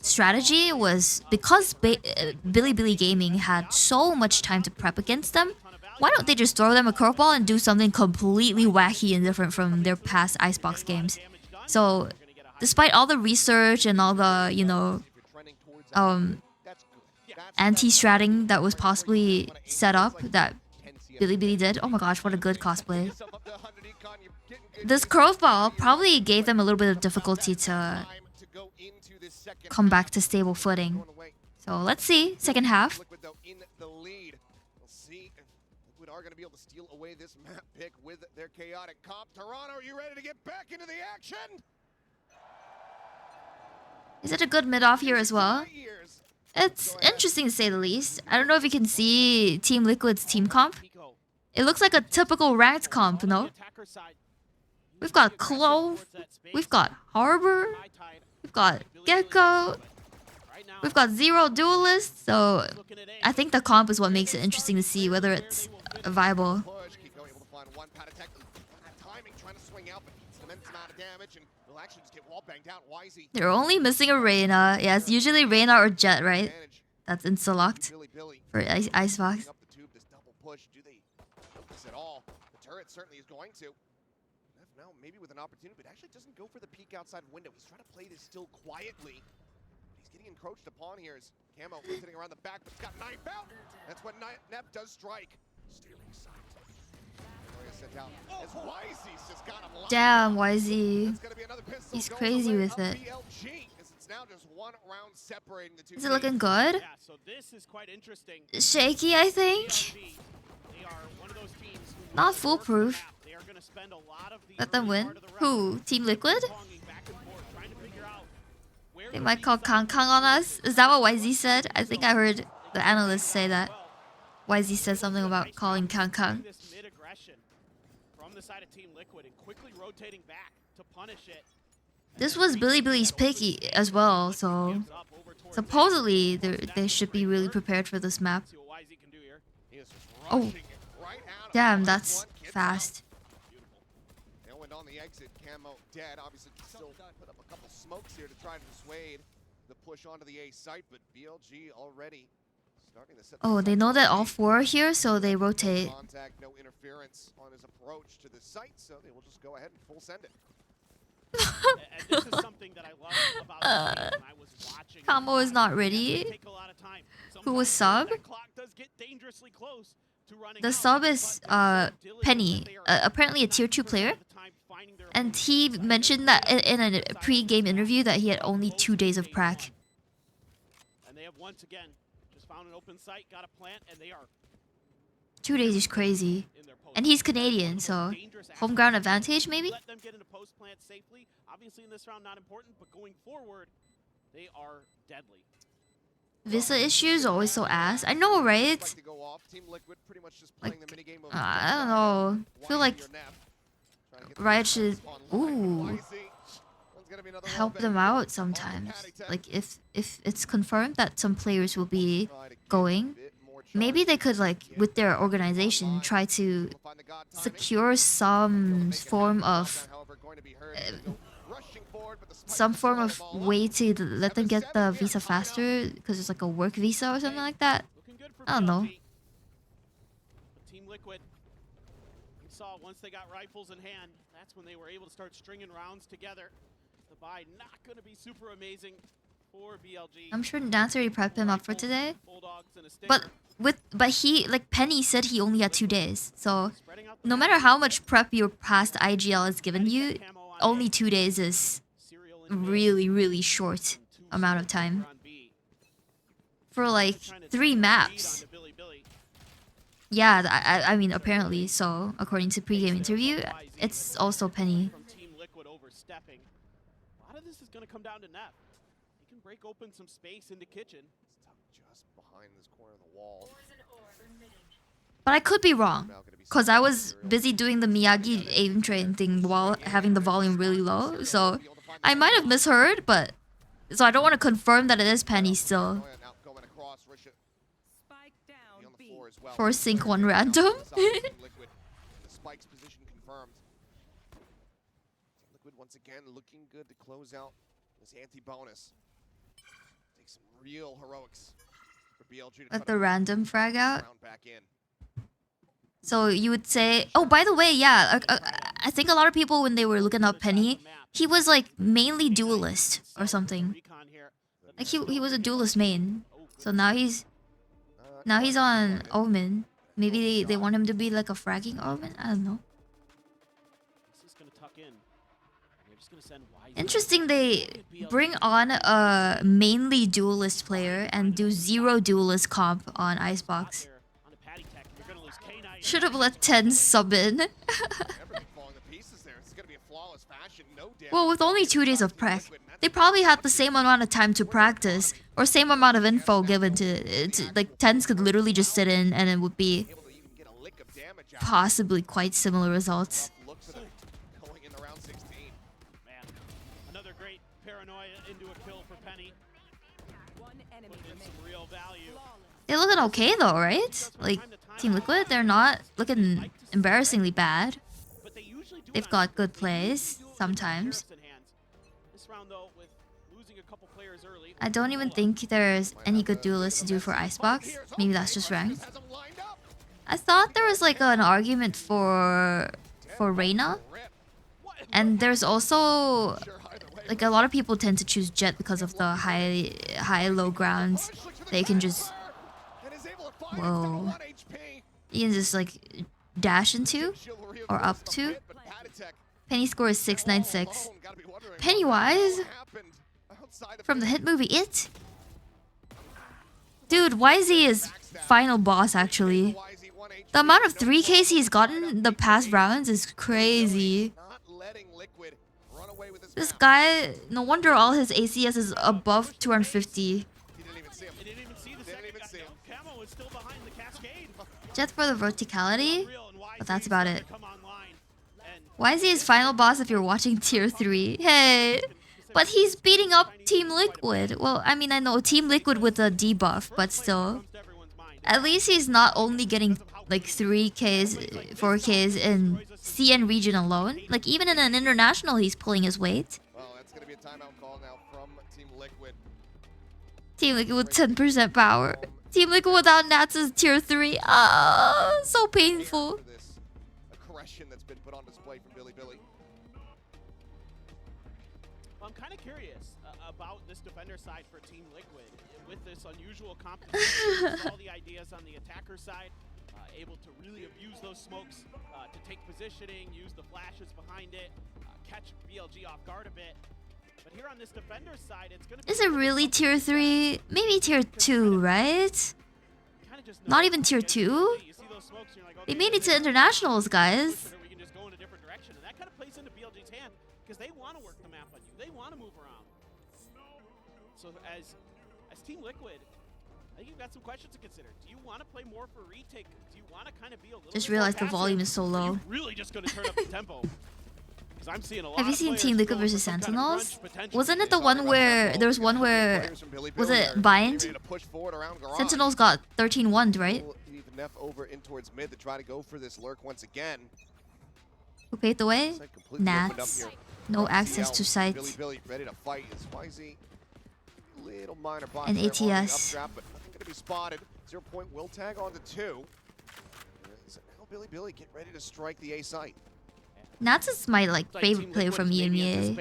[SPEAKER 2] strategy was, because Bilibili Gaming had so much time to prep against them, why don't they just throw them a curveball and do something completely wacky and different from their past Icebox games? So, despite all the research and all the, you know, anti-stratting that was possibly set up that Bilibili did. Oh my gosh, what a good cosplay. This curveball probably gave them a little bit of difficulty to come back to stable footing. So let's see, second half.
[SPEAKER 1] Are going to be able to steal away this map pick with their chaotic comp. Toronto, are you ready to get back into the action?
[SPEAKER 2] Is it a good mid-off here as well? It's interesting to say the least. I don't know if you can see Team Liquid's team comp. It looks like a typical ranked comp, no? We've got Clove, we've got Harbor, we've got Gecko, we've got Zero Duelist, so I think the comp is what makes it interesting to see whether it's viable. They're only missing a Reyna. Yeah, it's usually Reyna or Jet, right? That's insta-locked for Icebox.
[SPEAKER 1] Certainly is going to. Now maybe with an opportunity, but actually doesn't go for the peek outside window. He's trying to play this still quietly. He's getting encroached upon here as Camo sitting around the back, but he's got knife out. That's what Nep does strike. Stealing sight. As YZ's just got him locked.
[SPEAKER 2] Damn, YZ. He's crazy with it. Is it looking good?
[SPEAKER 22] Yeah, so this is quite interesting.
[SPEAKER 2] Shaky, I think. Not foolproof. Let them win. Who? Team Liquid? They might call Kang Kang on us. Is that what YZ said? I think I heard the analysts say that. YZ said something about calling Kang Kang. This was Bilibili's pick as well, so supposedly they should be really prepared for this map. Oh, damn, that's fast.
[SPEAKER 1] On the exit, Camo dead. Obviously, still put up a couple smokes here to try to dissuade the push onto the A site, but BLG already starting to set.
[SPEAKER 2] Oh, they know that all four are here, so they rotate.
[SPEAKER 1] Contact, no interference on his approach to the site, so they will just go ahead and full send it.
[SPEAKER 22] And this is something that I love about the game when I was watching.
[SPEAKER 2] Combo is not ready. Who was sub? The sub is Penny, apparently a tier 2 player. And he mentioned that in a pre-game interview that he had only 2 days of prac.
[SPEAKER 22] And they have once again just found an open site, got a plant, and they are
[SPEAKER 2] 2 days is crazy. And he's Canadian, so home ground advantage maybe?
[SPEAKER 22] Let them get into post plant safely. Obviously in this round not important, but going forward, they are deadly.
[SPEAKER 2] Visa issues always so ass. I know, right? Like, I don't know. I feel like Riot should help them out sometimes. Like if it's confirmed that some players will be going, maybe they could, like, with their organization, try to secure some form of way to let them get the visa faster, because it's like a work visa or something like that. I don't know.
[SPEAKER 22] Team Liquid, we saw once they got rifles in hand, that's when they were able to start stringing rounds together. The buy not going to be super amazing for BLG.
[SPEAKER 2] I'm sure Dance already prepped him up for today. But he, like Penny said, he only had 2 days. So no matter how much prep your past IGL has given you, only 2 days is really, really short amount of time. For like 3 maps. Yeah, I mean, apparently, so according to pre-game interview, it's also Penny.
[SPEAKER 22] A lot of this is going to come down to Nep. He can break open some space in the kitchen.
[SPEAKER 1] just behind this corner of the wall.
[SPEAKER 2] But I could be wrong, because I was busy doing the Miyagi aim train thing while having the volume really low, so I might have misheard, but... So I don't want to confirm that it is Penny still. For sync one random.
[SPEAKER 1] Spike's position confirmed. Liquid once again looking good to close out this anti-bonus. Take some real heroics for BLG to
[SPEAKER 2] Let the random frag out.
[SPEAKER 1] back in.
[SPEAKER 2] So you would say, oh, by the way, yeah, I think a lot of people when they were looking up Penny, he was like mainly duelist or something. Like he was a duelist main. So now he's on Omen. Maybe they want him to be like a fragging Omen. I don't know. Interesting, they bring on a mainly duelist player and do 0 duelist comp on Icebox. Should have let 10 sub in. Well, with only 2 days of prac, they probably had the same amount of time to practice, or same amount of info given to like 10s could literally just sit in and it would be possibly quite similar results.
[SPEAKER 22] Another great paranoia into a kill for Penny. Some real value.
[SPEAKER 2] They're looking okay though, right? Like Team Liquid, they're not looking embarrassingly bad. They've got good plays sometimes. I don't even think there's any good duelists to do for Icebox. Maybe that's just ranked. I thought there was like an argument for Reyna. And there's also like a lot of people tend to choose Jet because of the high-low grounds. They can just you can just like dash into or up to. Penny score is 696. Pennywise from the hit movie It. Dude, YZ is final boss actually. The amount of 3Ks he's gotten the past rounds is crazy. This guy, no wonder all his ACS is above 250. Jet for the verticality, but that's about it. YZ is final boss if you're watching tier 3. Hey! But he's beating up Team Liquid. Well, I mean, I know Team Liquid with a debuff, but still. At least he's not only getting like 3Ks, 4Ks in CN region alone. Like even in an international, he's pulling his weight.
[SPEAKER 1] Well, that's going to be a timeout call now from Team Liquid.
[SPEAKER 2] Team Liquid with 10% power. Team Liquid without Nats is tier 3. Ah, so painful.
[SPEAKER 1] Aggression that's been put on display from Billy.
[SPEAKER 22] I'm kind of curious about this defender side for Team Liquid. With this unusual competition, all the ideas on the attacker side, able to really abuse those smokes, to take positioning, use the flashes behind it, catch BLG off guard a bit. But here on this defender side, it's going to be...
[SPEAKER 2] Is it really tier 3? Maybe tier 2, right? Not even tier 2? They made it to internationals, guys.
[SPEAKER 22] We can just go in a different direction, and that kind of plays into BLG's hand because they want to work the map on you. They want to move around. So as Team Liquid, I think you've got some questions to consider. Do you want to play more for retake? Do you want to kind of be a little
[SPEAKER 2] Just realized the volume is so low.
[SPEAKER 22] Really just going to turn up the tempo. I'm seeing a lot.
[SPEAKER 2] Have you seen Team Liquid versus Sentinels? Wasn't it the one where there was one where was it bind? Sentinels got 13-1'd, right?
[SPEAKER 1] Neff over in towards mid to try to go for this lurk once again.
[SPEAKER 2] Who paved the way? Nats. No access to site.
[SPEAKER 1] Billy ready to fight. Is YZ little minor block
[SPEAKER 2] and
[SPEAKER 1] there on the
[SPEAKER 2] ATS.
[SPEAKER 1] updraft, but nothing going to be spotted. 0 point will tag onto 2. So now Billy get ready to strike the A site.
[SPEAKER 2] Nats is my like favorite player from EMEA.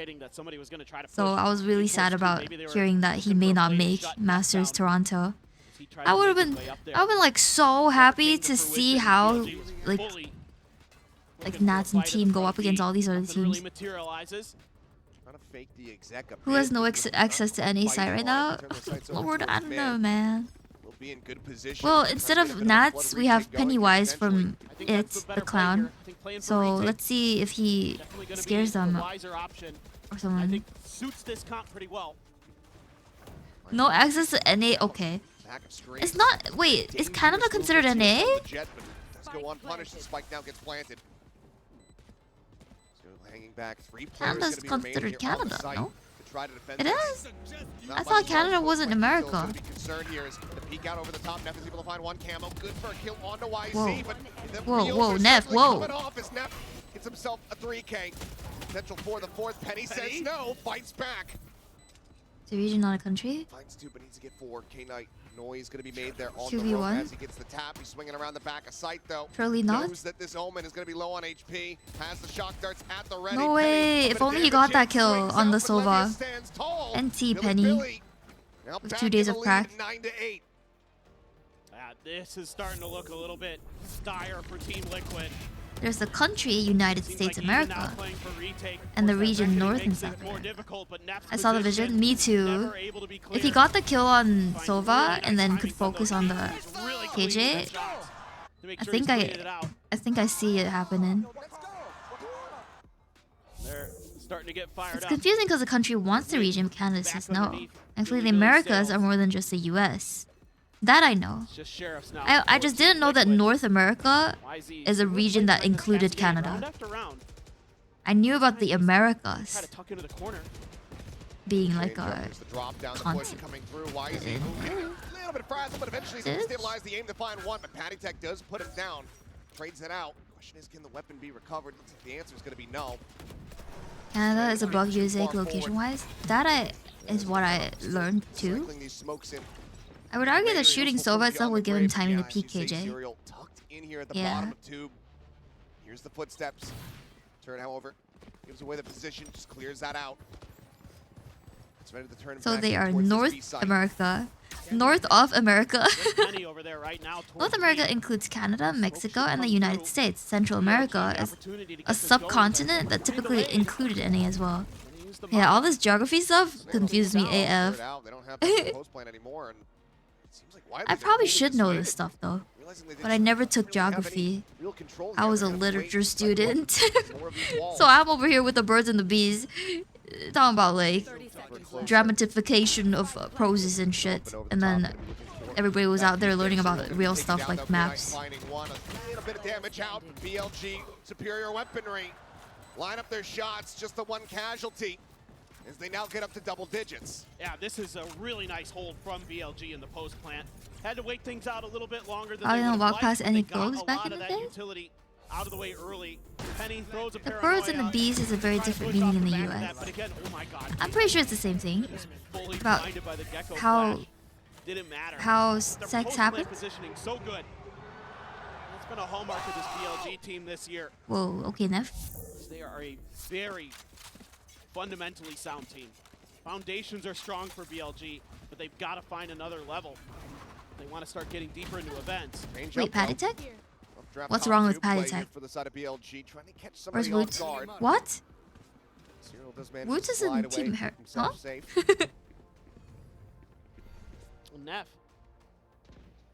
[SPEAKER 2] So I was really sad about hearing that he may not make Masters Toronto. I would have been like so happy to see how like Nats and team go up against all these other teams. Who has no access to NA site right now? Lord, I don't know, man. Well, instead of Nats, we have Pennywise from It, the clown. So let's see if he scares them or someone. No access to NA, okay.
[SPEAKER 1] Lack of screens.
[SPEAKER 2] It's not. Wait, is Canada considered an A?
[SPEAKER 1] Jet, but does go unpunished. The spike now gets planted. So hanging back, 3 players
[SPEAKER 2] Canada's
[SPEAKER 1] gonna be remaining
[SPEAKER 2] considered
[SPEAKER 1] here on the
[SPEAKER 2] Canada,
[SPEAKER 1] site
[SPEAKER 2] no?
[SPEAKER 1] to try to defend
[SPEAKER 2] It
[SPEAKER 1] this.
[SPEAKER 2] is.
[SPEAKER 1] Not
[SPEAKER 2] I
[SPEAKER 1] much
[SPEAKER 2] thought
[SPEAKER 1] is
[SPEAKER 2] Canada
[SPEAKER 1] left.
[SPEAKER 2] wasn't
[SPEAKER 1] Still
[SPEAKER 2] America.
[SPEAKER 1] gonna be concerned here is the peek out over the top. Neff is able to find 1 camo. Good for a kill onto YZ,
[SPEAKER 2] Whoa.
[SPEAKER 1] but the
[SPEAKER 2] Whoa,
[SPEAKER 1] reels
[SPEAKER 2] whoa,
[SPEAKER 1] are
[SPEAKER 2] Neff,
[SPEAKER 1] certainly
[SPEAKER 2] whoa.
[SPEAKER 1] coming off as Neff gets himself a 3K. Potential for the 4th. Penny says no, fights back.
[SPEAKER 2] Is the region not a country?
[SPEAKER 1] Finds 2, but needs to get 4. K-Knight noise going to be made there on
[SPEAKER 2] 2v1.
[SPEAKER 1] the rope as he gets the tap. He's swinging around the back of sight, though.
[SPEAKER 2] Surely not.
[SPEAKER 1] Knows that this Omen is going to be low on HP. Has the shock darts at the ready.
[SPEAKER 2] No way. If only he got that kill on the Sova. NT Penny. With 2 days of crack.
[SPEAKER 1] 9-8.
[SPEAKER 22] This is starting to look a little bit dire for Team Liquid.
[SPEAKER 2] There's the country, United States America, and the region North and South America. I saw the vision. Me too. If he got the kill on Sova and then could focus on the KJ, I think I see it happening.
[SPEAKER 22] They're starting to get fired
[SPEAKER 2] It's
[SPEAKER 22] up.
[SPEAKER 2] confusing because the country wants the region, but Canada says no. Actually, the Americas are more than just the US. That I know. I just didn't know that North America is a region that included Canada. I knew about the Americas being like a continent.
[SPEAKER 1] A little bit frazzled, but eventually he's going to stabilize the aim to find 1. But Patty Tech does put him down. Trades it out. Question is, can the weapon be recovered? Looks like the answer is going to be no.
[SPEAKER 2] Canada is above USA location-wise. That is what I learned too. I would argue that shooting Sova itself would give him timing to peek KJ. Yeah.
[SPEAKER 1] Here's the footsteps. Turn, however, gives away the position, just clears that out. It's ready to turn
[SPEAKER 2] So
[SPEAKER 1] back
[SPEAKER 2] they are
[SPEAKER 1] towards the B
[SPEAKER 2] North
[SPEAKER 1] side.
[SPEAKER 2] America. North of America.
[SPEAKER 22] Over there right now.
[SPEAKER 2] North America includes Canada, Mexico, and the United States. Central America is a subcontinent that typically included NA as well. Yeah, all this geography stuff confuses me AF.
[SPEAKER 1] They don't have the post plan anymore, and it seems like why
[SPEAKER 2] I probably should know this stuff though, but I never took geography. I was a literature student. So I'm over here with the birds and the bees, talking about like dramatification of proses and shit, and then everybody was out there learning about real stuff like maps.
[SPEAKER 1] A little bit of damage out. BLG, superior weaponry. Line up their shots, just the 1 casualty. As they now get up to double digits.
[SPEAKER 22] Yeah, this is a really nice hold from BLG in the post plant. Had to wait things out a little bit longer than
[SPEAKER 2] I
[SPEAKER 22] they
[SPEAKER 2] didn't
[SPEAKER 22] would
[SPEAKER 2] walk
[SPEAKER 22] like,
[SPEAKER 2] past
[SPEAKER 22] but
[SPEAKER 2] any
[SPEAKER 22] they got
[SPEAKER 2] goals
[SPEAKER 22] a
[SPEAKER 2] back
[SPEAKER 22] lot
[SPEAKER 2] in
[SPEAKER 22] of
[SPEAKER 2] the
[SPEAKER 22] that
[SPEAKER 2] day.
[SPEAKER 22] utility out of the way early. Penny throws a
[SPEAKER 2] The birds and the bees is a very different meaning in the US.
[SPEAKER 22] But again, oh my god.
[SPEAKER 2] I'm pretty sure it's the same thing.
[SPEAKER 22] Fully
[SPEAKER 2] About
[SPEAKER 22] blinded by the Gecko
[SPEAKER 2] how
[SPEAKER 22] flash. Didn't matter.
[SPEAKER 2] how
[SPEAKER 22] Their
[SPEAKER 2] sex
[SPEAKER 22] post-plant
[SPEAKER 2] happens.
[SPEAKER 22] positioning so good. It's been a hallmark of this BLG team this year.
[SPEAKER 2] Whoa, okay, Neff.
[SPEAKER 22] They are a very fundamentally sound team. Foundations are strong for BLG, but they've got to find another level. They want to start getting deeper into events.
[SPEAKER 2] Wait, Patty Tech? What's wrong with Patty Tech?
[SPEAKER 1] For the side of BLG, trying to catch
[SPEAKER 2] Where's
[SPEAKER 1] somebody
[SPEAKER 2] Woot?
[SPEAKER 1] off guard.
[SPEAKER 2] What?
[SPEAKER 1] Cyril does manage
[SPEAKER 2] Woot
[SPEAKER 1] to
[SPEAKER 2] is in
[SPEAKER 1] slide
[SPEAKER 2] Team
[SPEAKER 1] away,
[SPEAKER 2] Her-
[SPEAKER 1] himself
[SPEAKER 2] huh?
[SPEAKER 1] safe.
[SPEAKER 22] Well, Neff,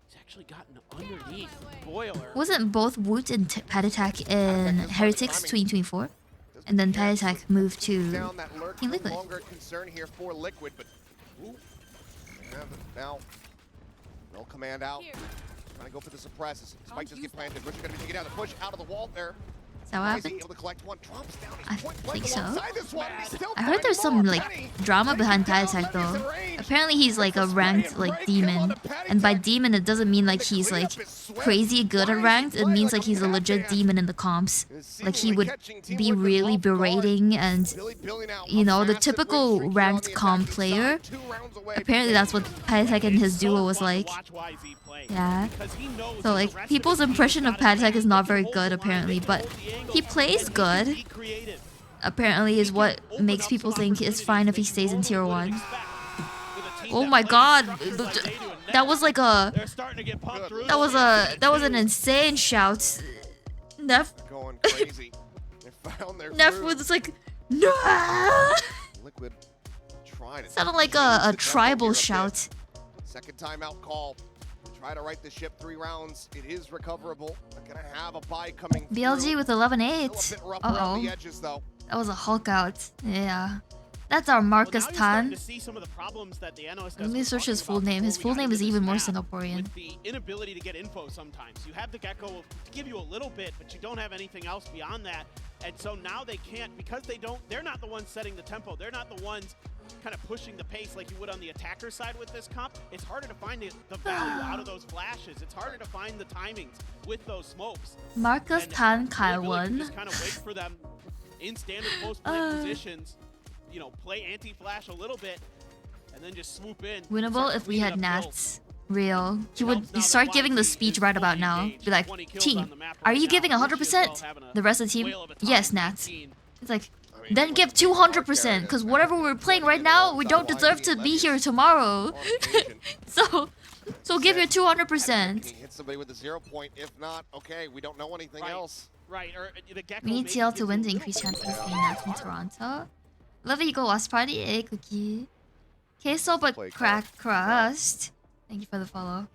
[SPEAKER 22] he's actually gotten underneath Boiler.
[SPEAKER 2] Wasn't both Woot and Patty Tech in Heretics 2024? And then Patty Tech moved to
[SPEAKER 1] Down that lurk,
[SPEAKER 2] Team
[SPEAKER 1] no
[SPEAKER 2] Liquid.
[SPEAKER 1] longer a concern here for Liquid, but ooh, now roll command out. Trying to go for the suppresses. Spike just get planted. Richard gonna be taking down the push out of the wall there.
[SPEAKER 2] Is that what
[SPEAKER 1] Why is
[SPEAKER 2] happened?
[SPEAKER 1] he able to collect 1? Drops down.
[SPEAKER 2] I
[SPEAKER 1] He's point blank
[SPEAKER 2] think so.
[SPEAKER 1] alongside this one. He's still
[SPEAKER 2] I heard there's some like drama behind Patty Tech though. Apparently he's like a ranked like demon, and by demon it doesn't mean like he's like crazy good at ranked. It means like he's a legit demon in the comps. Like he would be really berating and you know the typical ranked comp player. Apparently that's what Patty Tech and his duo was like. Yeah. So like people's impression of Patty Tech is not very good apparently, but he plays good. Apparently is what makes people think it's fine if he stays in tier 1. Oh my god. That was like a that was an insane shout. Neff
[SPEAKER 1] Going crazy. They found their
[SPEAKER 2] Neff
[SPEAKER 1] groove.
[SPEAKER 2] was like no.
[SPEAKER 1] Liquid trying to
[SPEAKER 2] Sounded like
[SPEAKER 1] change
[SPEAKER 2] a
[SPEAKER 1] the tempo
[SPEAKER 2] tribal
[SPEAKER 1] here a bit.
[SPEAKER 2] shout.
[SPEAKER 1] Second timeout call. Try to right the ship 3 rounds. It is recoverable. Not gonna have a buy coming
[SPEAKER 2] BLG
[SPEAKER 1] through.
[SPEAKER 2] with 11-8.
[SPEAKER 1] Still a bit rough around the
[SPEAKER 2] Uh-oh.
[SPEAKER 1] edges though.
[SPEAKER 2] That was a Hulk out. Yeah. That's our Marcus Tan.
[SPEAKER 22] To see some of the problems that the analyst
[SPEAKER 2] Let me search his full name. His full name is even more Singaporean.
[SPEAKER 22] With the inability to get info sometimes. You have the Gecko to give you a little bit, but you don't have anything else beyond that. And so now they can't, because they're not the ones setting the tempo. They're not the ones kind of pushing the pace like you would on the attacker side with this comp. It's harder to find the value out of those flashes. It's harder to find the timings with those smokes.
[SPEAKER 2] Marcus Tan Kaiwan.
[SPEAKER 22] Just kind of wait for them in standard post-plant positions. You know, play anti-flash a little bit, and then just swoop in.
[SPEAKER 2] Winnable if we had Nats. Real. He would start giving the speech right about now. Be like, team, are you giving 100%? The rest of the team, yes, Nats. It's like, then give 200%, because whatever we're playing right now, we don't deserve to be here tomorrow. so give your 200%.
[SPEAKER 1] Hit somebody with a 0 point. If not, okay, we don't know anything else.
[SPEAKER 22] Right. Or the Gecko.
[SPEAKER 2] We need TL to win to increase chances of seeing Nats from Toronto. Love it, Hiko watch party, eh, Cookie. Queso but crack crust. Thank you for the follow.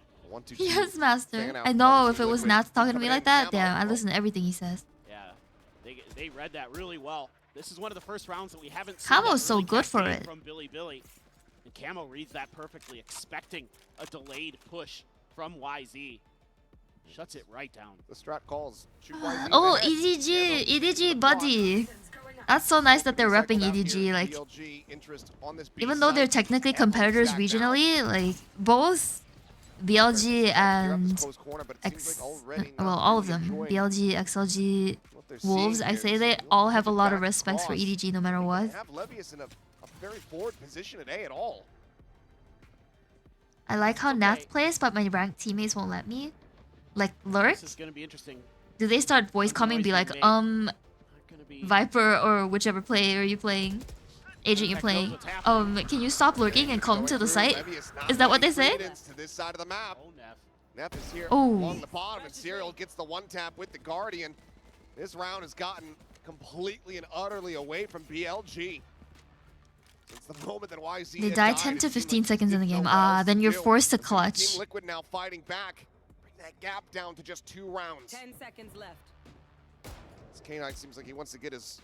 [SPEAKER 2] Yes, Master. I know, if it was Nats talking to me like that, damn, I listen to everything he says.
[SPEAKER 22] Yeah, they read that really well. This is one of the first rounds that we haven't seen.
[SPEAKER 2] Camo's so good for it.
[SPEAKER 22] From Billy. And Camo reads that perfectly, expecting a delayed push from YZ. Shuts it right down.
[SPEAKER 1] The strat calls. Shoot YZ.
[SPEAKER 2] Oh, EDG buddy. That's so nice that they're repping EDG. Like, even though they're technically competitors regionally, like both BLG and all of them, BLG, XLG, Wolves, I say they all have a lot of respect for EDG no matter what.
[SPEAKER 1] Very forward position at A at all.
[SPEAKER 2] I like how Nats plays, but my ranked teammates won't let me. Like, lurk?
[SPEAKER 22] This is gonna be interesting.
[SPEAKER 2] Do they start voice calling, be like, Viper or whichever player you're playing, agent you're playing, can you stop lurking and come to the site? Is that what they say?
[SPEAKER 1] Neff is here
[SPEAKER 2] Oh.
[SPEAKER 1] along the bottom, and Serial gets the one tap with the Guardian. This round has gotten completely and utterly away from BLG. Since the moment that YZ
[SPEAKER 2] They die 10 to 15 seconds in the game. Then you're forced to clutch.
[SPEAKER 1] Team Liquid now fighting back. Bring that gap down to just 2 rounds.
[SPEAKER 16] 10 seconds left.
[SPEAKER 1] This K-Knight seems like he wants to get his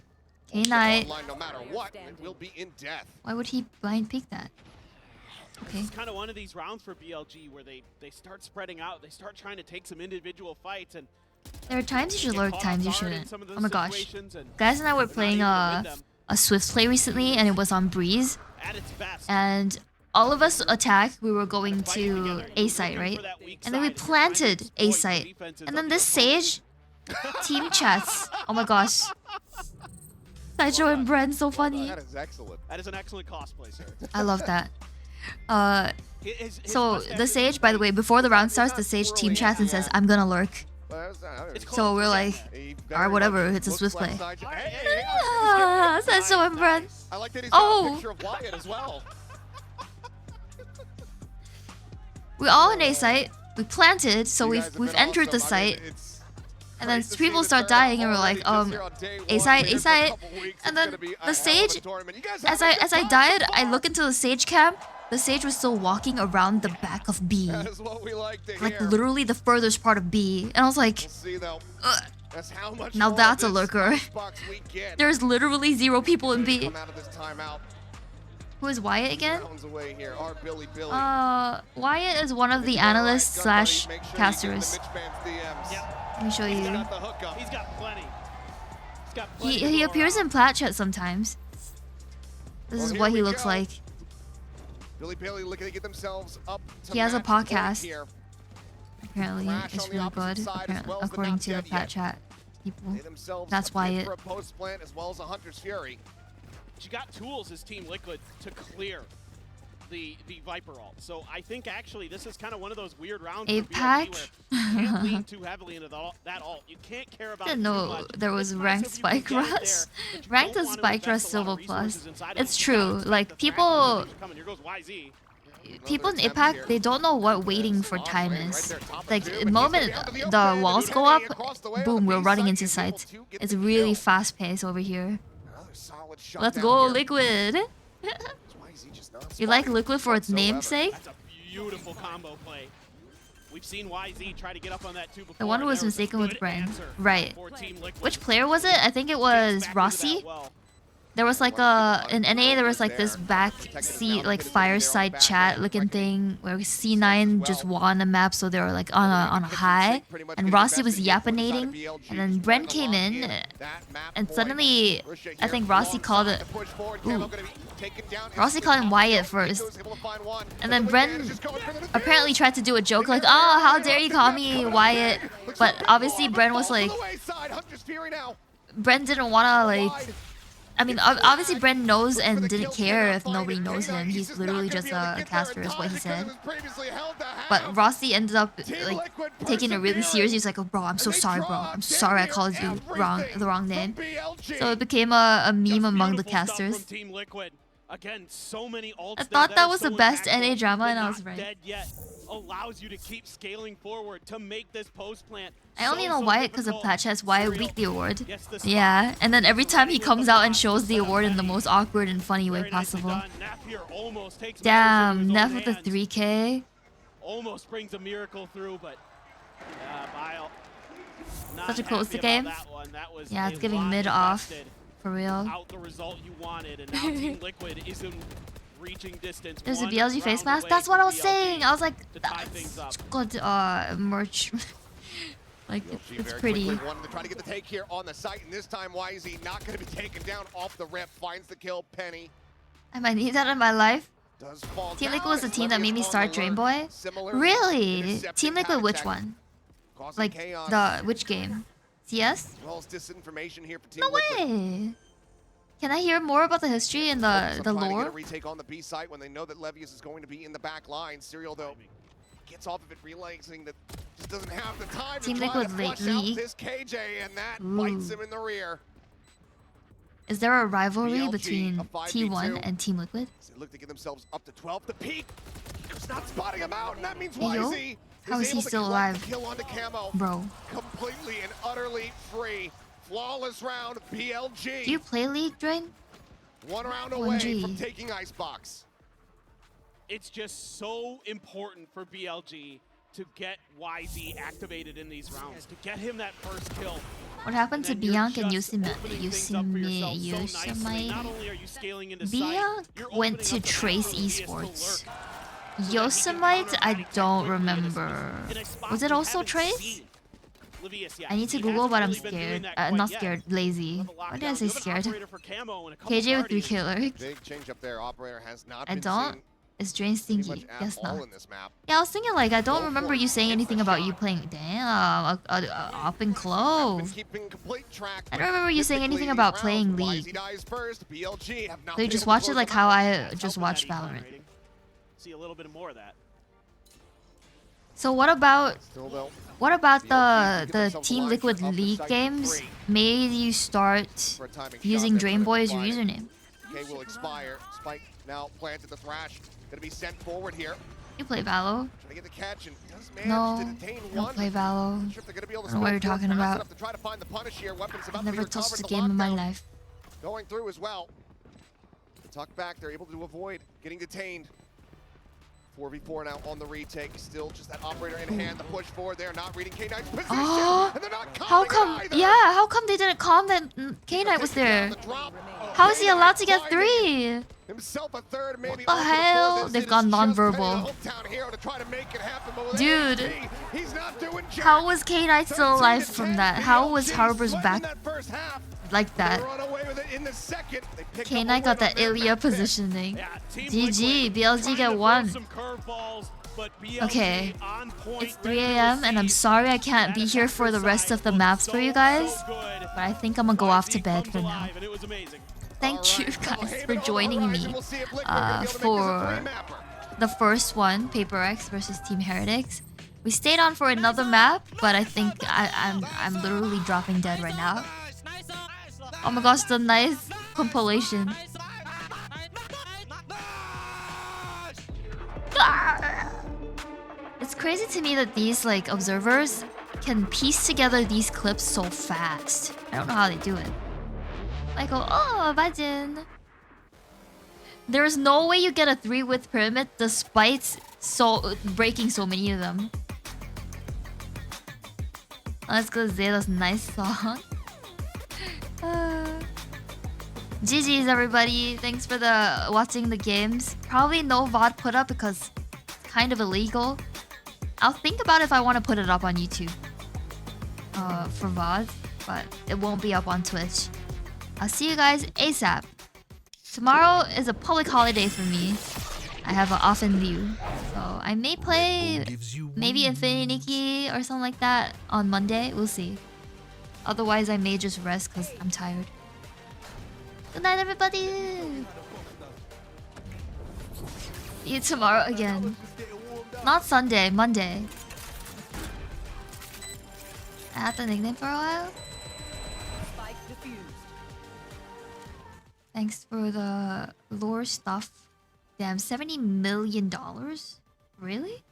[SPEAKER 2] K-Knight.
[SPEAKER 1] online no matter what. It will be in death.
[SPEAKER 2] Why would he blind pick that? Okay.
[SPEAKER 22] It's kind of one of these rounds for BLG where they start spreading out. They start trying to take some individual fights, and
[SPEAKER 2] There are times you should lurk, times you shouldn't. Oh my gosh. Guys and I were playing a Swift play recently, and it was on Breeze. And all of us attacked. We were going to A site, right? And then we planted A site. And then this Sage team chats. Oh my gosh. Sideshow and Bren, so funny.
[SPEAKER 1] That is excellent.
[SPEAKER 22] That is an excellent cosplay, sir.
[SPEAKER 2] I love that. So the Sage, by the way, before the round starts, the Sage team chats and says, "I'm gonna lurk." So we're like, alright, whatever, it's a Swift play. Sideshow and Bren.
[SPEAKER 1] I like that he's got a picture of Wyatt as well.
[SPEAKER 2] We're all in A site. We planted, so we've entered the site. And then people start dying, and we're like, A site, A site. And then the Sage, as I died, I look into the Sage camp. The Sage was still walking around the back of B.
[SPEAKER 1] That is what we like to
[SPEAKER 2] Like
[SPEAKER 1] hear.
[SPEAKER 2] literally the furthest part of B. And I was like,
[SPEAKER 1] That's how much
[SPEAKER 2] now
[SPEAKER 1] more
[SPEAKER 2] that's a
[SPEAKER 1] of this
[SPEAKER 2] lurker.
[SPEAKER 1] box we get.
[SPEAKER 2] There's literally 0 people in B.
[SPEAKER 1] Come out of this timeout.
[SPEAKER 2] Who is Wyatt again?
[SPEAKER 1] Rounds away here. Our Billy.
[SPEAKER 2] Wyatt is one of the analysts slash casters. Let me show you.
[SPEAKER 22] He's got plenty. He's got plenty.
[SPEAKER 2] He appears in plat chat sometimes. This is what he looks like.
[SPEAKER 1] Billy Bailey looking to get themselves up to
[SPEAKER 2] He has a
[SPEAKER 1] match point
[SPEAKER 2] podcast.
[SPEAKER 1] here.
[SPEAKER 2] Apparently, it's really good. According to the plat chat people. That's Wyatt.
[SPEAKER 1] For a post plant as well as a Hunter's Fury.
[SPEAKER 22] She got tools as Team Liquid to clear the Viper ult. So I think actually this is kind of one of those weird rounds for
[SPEAKER 2] APAC?
[SPEAKER 22] BLG where you can't lean too heavily into that ult. You can't care about
[SPEAKER 2] I
[SPEAKER 22] it
[SPEAKER 2] didn't
[SPEAKER 22] too
[SPEAKER 2] know
[SPEAKER 22] much.
[SPEAKER 2] there was ranked Spike Rush. Ranked is Spike Rush Silver Plus. It's true. Like people in APAC, they don't know what waiting for time is. Like the moment the walls go up, boom, we're running into sight. It's really fast paced over here. Let's go, Liquid! You like Liquid for its namesake?
[SPEAKER 22] That's a beautiful combo play. We've seen YZ try to get up on that too before.
[SPEAKER 2] The one was mistaken with Bren. Right. Which player was it? I think it was Rossi. There was like in NA there was like this back seat like fireside chat looking thing where C9 just won a map, so they were like on a high, and Rossi was yappinating, and then Bren came in, and suddenly I think Rossi called it. Ooh. Rossi called him Wyatt first, and then Bren apparently tried to do a joke like, "Oh, how dare you call me Wyatt?" But obviously Bren was like, Bren didn't wanna like. I mean, obviously Bren knows and didn't care if nobody knows him. He's literally just a caster, is what he said. But Rossi ended up like taking it really serious. He's like, "Oh, bro, I'm so sorry, bro. I'm sorry I called you the wrong name." So it became a meme among the casters.
[SPEAKER 22] Again, so many ults
[SPEAKER 2] I thought that was the best NA drama, and I was right.
[SPEAKER 22] Dead yet. Allows you to keep scaling forward to make this post plant.
[SPEAKER 2] I only know Wyatt because of Patch has Wyatt Weekly Award. Yeah, and then every time he comes out and shows the award in the most awkward and funny way possible. Damn, Neff with the 3K.
[SPEAKER 22] Almost brings a miracle through, but Bile.
[SPEAKER 2] Such a close game. Yeah, it's giving mid off. For real.
[SPEAKER 22] Out the result you wanted, and now Team Liquid isn't reaching distance.
[SPEAKER 2] There's a BLG face mask. That's what I was saying. I was like, that's good merch. Like it's pretty.
[SPEAKER 1] Wanted to try to get the take here on the site, and this time YZ not going to be taken down off the rip. Finds the kill. Penny.
[SPEAKER 2] I might need that in my life.
[SPEAKER 1] Does fall
[SPEAKER 2] Team Liquid was the team that made me start Dreamboy. Really? Team Liquid, which one? Like which game? CS?
[SPEAKER 1] Disinformation here for Team
[SPEAKER 2] no way! Can I hear more about the history and the lore?
[SPEAKER 1] Retake on the B site when they know that Levius is going to be in the back line. Serial though gets off of it, realizing that just doesn't have the time
[SPEAKER 2] Team
[SPEAKER 1] to try
[SPEAKER 2] Liquid
[SPEAKER 1] to flush out this KJ, and that bites him in the rear.
[SPEAKER 2] Is there a rivalry between T1 and Team Liquid?
[SPEAKER 1] They look to get themselves up to 12. The peak. Hiko's not spotting him out, and that means YZ.
[SPEAKER 2] How is he still alive? Bro.
[SPEAKER 1] Completely and utterly free. Flawless round, BLG.
[SPEAKER 2] Do you play League, Drain?
[SPEAKER 1] One round away from taking Icebox.
[SPEAKER 22] It's just so important for BLG to get YZ activated in these rounds, to get him that first kill.
[SPEAKER 2] What happened to Bianc and Yosemite? Bianc went to Trace Esports. Yosemite, I don't remember. Was it also Trace? I need to Google, but I'm scared. Not scared, lazy. Why did I say scared? KJ with 3 killers.
[SPEAKER 1] Big change up there. Operator has not
[SPEAKER 2] I don't. Is Drain stinky? Guess not.
[SPEAKER 1] Yeah,
[SPEAKER 2] I was thinking like I don't remember you saying anything about you playing. Damn, up and close. I don't remember you saying anything about playing League. So you just watch it like how I just watched Valorant.
[SPEAKER 22] See a little bit more of that.
[SPEAKER 2] So what about the Team Liquid League games made you start using Drainboy as your username?
[SPEAKER 1] Okay, will expire. Spike now planted the Thrash. Gonna be sent forward here.
[SPEAKER 2] You play Valo?
[SPEAKER 1] Trying to get the catch and does manage to detain
[SPEAKER 2] I don't play Valo. I don't know what you're talking about. I've never touched a game in my life.
[SPEAKER 1] Going through as well. The tuck back, they're able to avoid getting detained. 4v4 now on the retake. Still just that operator in hand. The push forward there, not reading K9's position.
[SPEAKER 2] Oh,
[SPEAKER 1] and they're not
[SPEAKER 2] how come?
[SPEAKER 1] either.
[SPEAKER 2] Yeah, how come they didn't calm that K9 was there? How is he allowed to get 3?
[SPEAKER 1] Himself a third, maybe.
[SPEAKER 2] What the hell? They've gone non-verbal. Dude, how was K9 still alive from that? How was Harbor's back like that? K9 got that Ilya positioning. GG, BLG get 1. Okay, it's 3 AM and I'm sorry I can't be here for the rest of the maps for you guys, but I think I'm gonna go off to bed for now. Thank you guys for joining me for the first one, PRX versus Team Heretics. We stayed on for another map, but I think I'm literally dropping dead right now. Oh my gosh, the nice compilation. It's crazy to me that these like observers can piece together these clips so fast. I don't know how they do it. I go, oh, Bajin. There's no way you get a 3-width pyramid despite breaking so many of them. Let's go Zeta's nice song. GG's everybody. Thanks for the watching the games. Probably no VOD put up because it's kind of illegal. I'll think about if I want to put it up on YouTube. For VOD, but it won't be up on Twitch. I'll see you guys ASAP. Tomorrow is a public holiday for me. I have an off in lieu. So I may play maybe Infinity Nikki or something like that on Monday. We'll see. Otherwise, I may just rest because I'm tired. Good night, everybody! See you tomorrow again. Not Sunday, Monday. I had the nickname for a while. Thanks for the lore stuff. Damn, $70 million? Really?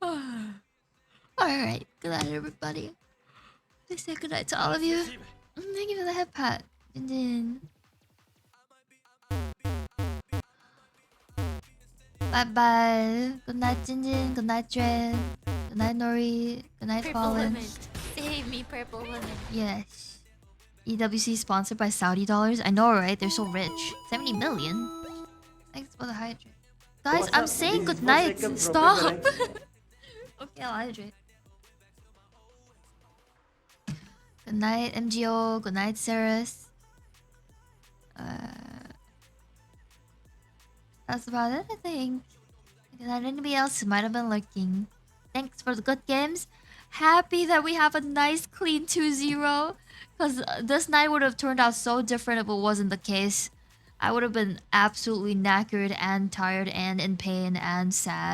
[SPEAKER 2] Alright, good night everybody. Please say good night to all of you. Thank you for the head pat. And then... Bye bye. Good night Jinjin, good night Dren. Good night Nori. Good night Fallen.
[SPEAKER 21] Save me, purple woman.
[SPEAKER 2] Yes. EWC sponsored by Saudi dollars. I know, right? They're so rich. 70 million. Thanks for the hydrate. Guys, I'm saying good night. Stop. Okay, I'll hydrate. Good night, MGO. Good night, Ceres. That's about it, I think. Good night, anybody else who might have been lurking. Thanks for the good games. Happy that we have a nice clean 2-0. Because this night would have turned out so different if it wasn't the case. I would have been absolutely knackered and tired and in pain and sad.